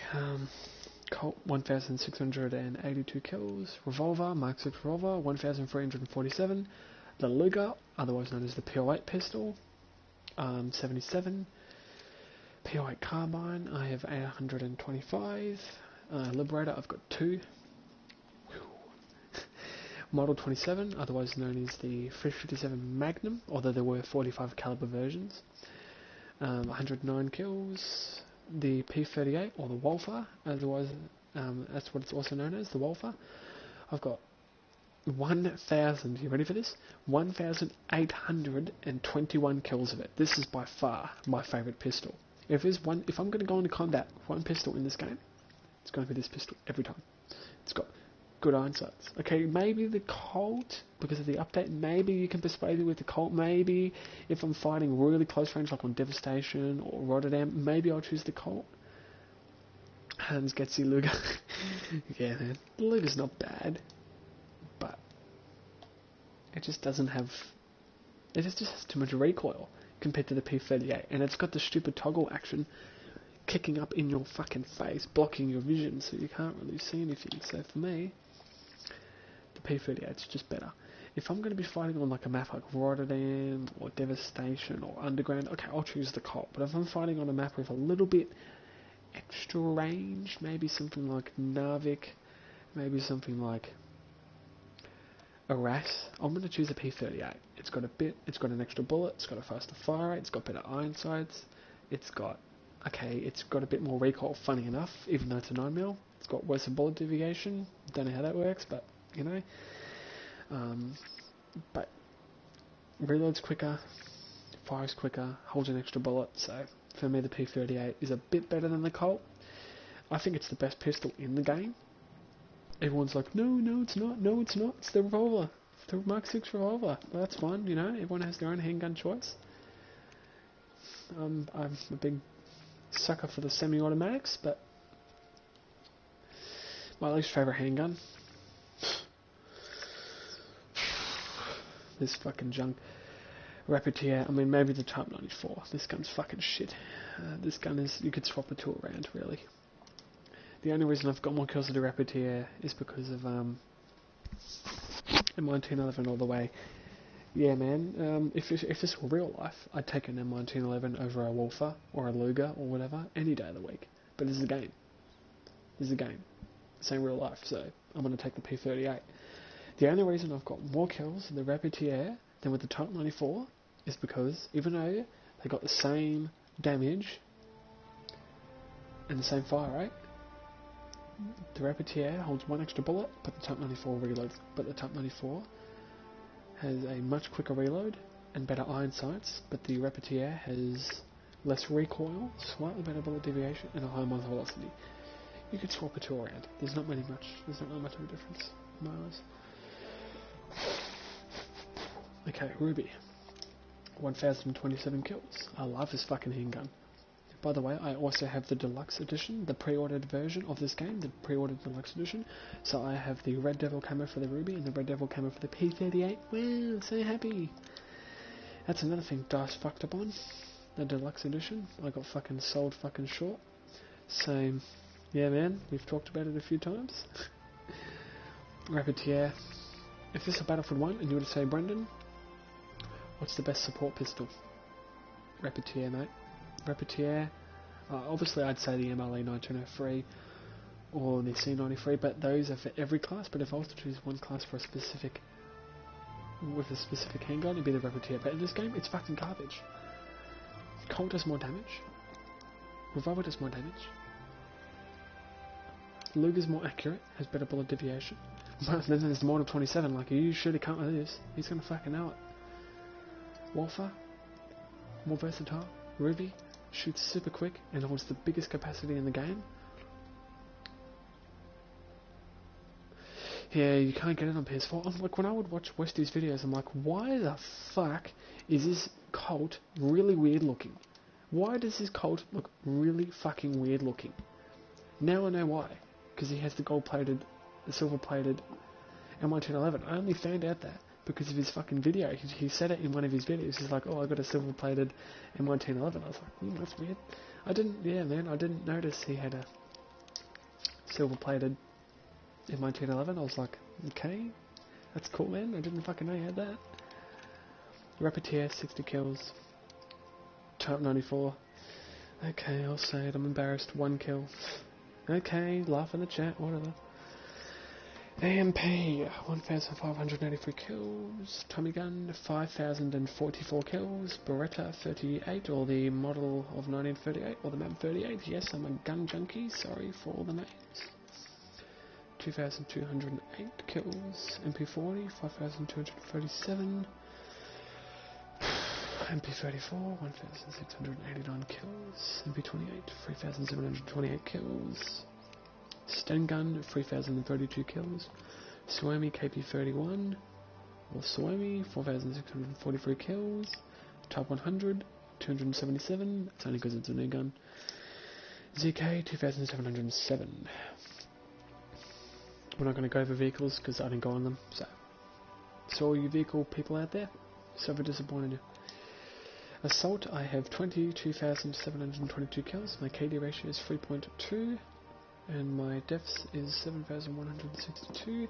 Colt, 1,682 kills. Revolver, Mark 6 revolver, 1,347. The Luger, otherwise known as the P08 pistol, 77. P08 carbine, I have 825. Liberator, I've got 2. Model 27, otherwise known as the 357 Magnum, although there were 45 caliber versions. 109 kills. The P38, or the Wolfer, otherwise that's what it's also known as, the Wolfer. I've got 1,000, you ready for this? 1,821 kills of it. This is by far my favourite pistol. If I'm going to go into combat with one pistol in this game, it's going to be this pistol every time. It's got good iron sights. Okay, maybe the Colt, because of the update, maybe you can persuade me with the Colt. Maybe if I'm fighting really close range, like on Devastation or Rotterdam, maybe I'll choose the Colt. Hans gets the Luger. Yeah, man. The Luger's not bad, but it just doesn't have... It just has too much recoil compared to the P38, and it's got the stupid toggle action kicking up in your fucking face, blocking your vision, so you can't really see anything. So for me, the P38's just better. If I'm going to be fighting on like a map like Rotterdam or Devastation or Underground, okay, I'll choose the Colt. But if I'm fighting on a map with a little bit extra range, maybe something like Narvik, maybe something like Arras, I'm going to choose a P38. It's got an extra bullet, it's got a faster fire rate, it's got better iron sights, it's got a bit more recoil, funny enough, even though it's a 9mm. It's got worse bullet deviation, don't know how that works, but, you know. But reload's quicker, fires quicker, holds an extra bullet, so for me the P38 is a bit better than the Colt. I think it's the best pistol in the game. Everyone's like, no, it's not, it's the revolver. It's the Mark 6 revolver. Well, that's fine, you know, everyone has their own handgun choice. I'm a big sucker for the semi-automatics, but my least favourite handgun. This fucking junk. Rapier, I mean, maybe the Type 94. This gun's fucking shit. This gun is, you could swap the two around, really. The only reason I've got more kills with the Rapier is because of M1911 all the way. Yeah, man, if this were real life, I'd take an M1911 over a Wolfer or a Luger or whatever any day of the week. But this is a game. This ain't real life, so I'm going to take the P38. The only reason I've got more kills with the Rapier than with the Type 94 is because, even though they got the same damage and the same fire rate, the Rapier holds one extra bullet, but the Type 94 reloads. But the Type 94 has a much quicker reload and better iron sights, but the Rapier has less recoil, slightly better bullet deviation, and a higher muzzle velocity. You could swap the two around. There's not really much of a difference in my eyes. Okay, Ruby. 1027 kills. I love this fucking handgun. By the way, I also have the deluxe edition, the pre-ordered version of this game, the pre-ordered deluxe edition. So I have the Red Devil camo for the Ruby and the Red Devil camo for the P38. Wow, so happy. That's another thing DICE fucked up on. The deluxe edition. I got fucking sold fucking short. So, yeah man, we've talked about it a few times. Rapier. If this is Battlefield 1 and you were to say, Brendan, what's the best support pistol? Rapier, mate. Rapier. Obviously, I'd say the MLE 1903 or the C93, but those are for every class. But if I was to choose one class for a specific handgun, it'd be the Rapier. But in this game, it's fucking garbage. Colt does more damage. Revolver does more damage. Luger's more accurate, has better bullet deviation. But then there's the Model 27. Like, you surely can't with this. He's gonna fucking know it. Wolfer, more versatile. Ruby shoots super quick and holds the biggest capacity in the game. Yeah, you can't get it on PS4. I'm like, when I would watch Westy's videos, I'm like, why the fuck is this Colt really weird looking? Why does this Colt look really fucking weird looking? Now I know why. Because he has the the silver-plated M1911. I only found out that because of his fucking video. He said it in one of his videos. He's like, oh, I got a silver-plated M1911. I was like, that's weird. I didn't notice he had a silver-plated M1911. I was like, okay, that's cool, man. I didn't fucking know you had that. Rapier, 60 kills. Type 94. Okay, I'll say it. I'm embarrassed. 1 kill. Okay, laugh in the chat, whatever. AMP, 1,583 kills. Tommy gun, 5,044 kills. Beretta, 38, or the model of 1938, or the map 38. Yes, I'm a gun junkie. Sorry for all the names. 2,208 kills. MP40, 5,237. MP34, 1,689 kills. MP28, 3,728 kills. Stun gun, 3,032 kills. Suomi KP31, or Suomi, 4,643 kills. Type 100, 277, that's only because it's a new gun. ZK, 2,707. We're not going to go over vehicles because I didn't go on them, so all you vehicle people out there, so for disappointing you. Assault, I have 22,722 kills, my KD ratio is 3.2, and my deaths is 7,162.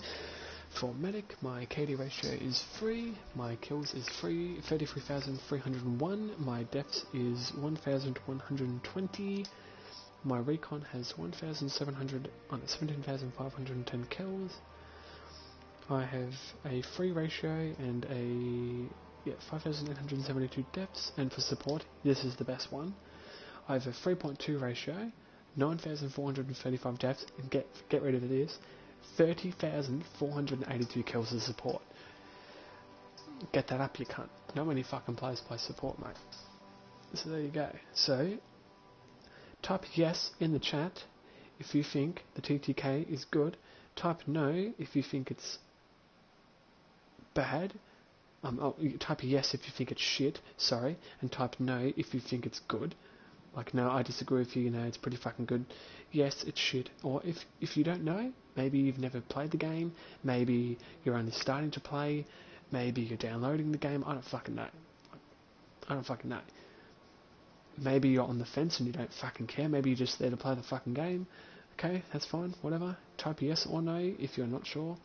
For medic, my KD ratio is 3, my kills is 33,301, my deaths is 1,120, my recon has 17,510 kills. I have a free ratio and a 5,872 deaths, and for support, this is the best one. I have a 3.2 ratio, 9,435 deaths, and get rid of this, 30,482 kills as support. Get that up, you cunt. Not many fucking players play support, mate. So there you go. So, type yes in the chat if you think the TTK is good. Type no if you think it's bad. Type yes if you think it's shit, sorry, and type no if you think it's good. Like, no, I disagree with you, it's pretty fucking good. Yes, it's shit. Or if you don't know, maybe you've never played the game, maybe you're only starting to play, maybe you're downloading the game, I don't fucking know. Maybe you're on the fence and you don't fucking care, maybe you're just there to play the fucking game. Okay, that's fine, whatever. Type yes or no if you're not sure.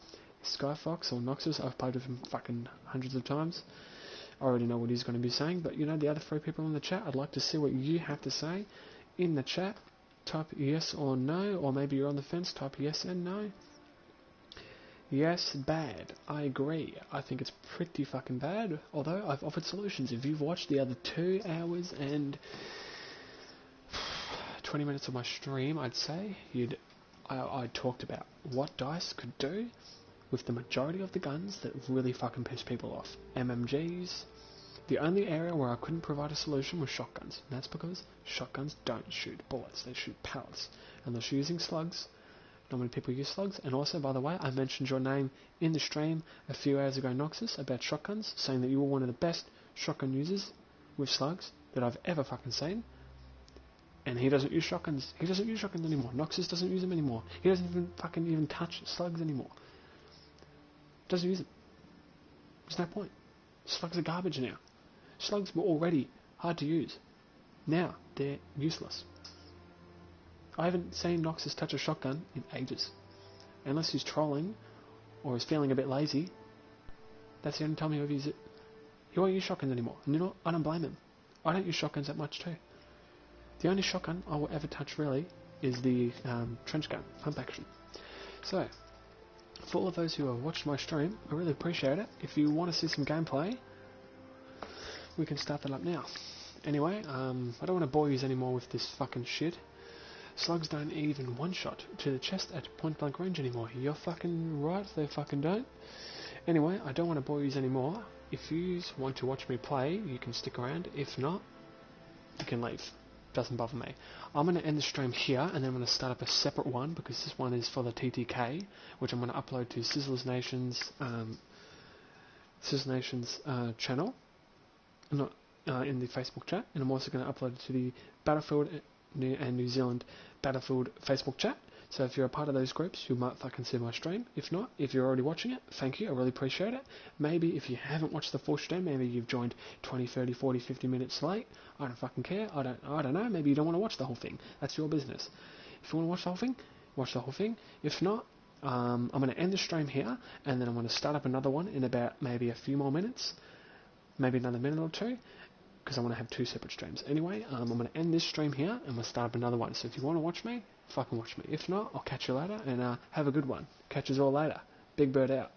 Skyfox or Noxus, I've played with him fucking hundreds of times. I already know what he's going to be saying, but the other 3 people in the chat, I'd like to see what you have to say in the chat. Type yes or no, or maybe you're on the fence, type yes and no. Yes, bad. I agree. I think it's pretty fucking bad, although I've offered solutions. If you've watched the other 2 hours and 20 minutes of my stream, I'd say, I talked about what DICE could do with the majority of the guns that really fucking piss people off. MMGs. The only area where I couldn't provide a solution was shotguns, and that's because shotguns don't shoot bullets, they shoot pellets. Unless you're using slugs. Not many people use slugs. And also, by the way, I mentioned your name in the stream a few hours ago, Noxus, about shotguns, saying that you were one of the best shotgun users with slugs that I've ever fucking seen. And he doesn't use shotguns. He doesn't use shotguns anymore. Noxus doesn't use them anymore. He doesn't even touch slugs anymore. Doesn't use them. There's no point. Slugs are garbage now. Slugs were already hard to use. Now they're useless. I haven't seen Noxus touch a shotgun in ages. Unless he's trolling or is feeling a bit lazy. That's the only time he'll ever use it. He won't use shotguns anymore. And I don't blame him. I don't use shotguns that much too. The only shotgun I will ever touch really is the trench gun, pump action. So, for all of those who have watched my stream, I really appreciate it. If you want to see some gameplay, we can start that up now. Anyway, I don't want to bore you anymore with this fucking shit. Slugs don't even one-shot to the chest at point-blank range anymore. You're fucking right, they fucking don't. Anyway, I don't want to bore you anymore. If you want to watch me play, you can stick around. If not, you can leave. Doesn't bother me. I'm going to end the stream here, and then I'm going to start up a separate one, because this one is for the TTK, which I'm going to upload to Sizzler's Nation's channel, not in the Facebook chat, and I'm also going to upload it to the Battlefield and New Zealand Battlefield Facebook chat. So if you're a part of those groups, you might fucking see my stream. If not, if you're already watching it, thank you, I really appreciate it. Maybe if you haven't watched the full stream, maybe you've joined 20, 30, 40, 50 minutes late. I don't fucking care. I don't know. Maybe you don't want to watch the whole thing. That's your business. If you want to watch the whole thing, watch the whole thing. If not, I'm going to end the stream here, and then I'm going to start up another one in about maybe a few more minutes, maybe another minute or two, because I want to have 2 separate streams. Anyway, I'm going to end this stream here, and we'll start up another one. So if you want to watch me, fucking watch me. If not, I'll catch you later, and have a good one. Catch us all later. Big Bird out.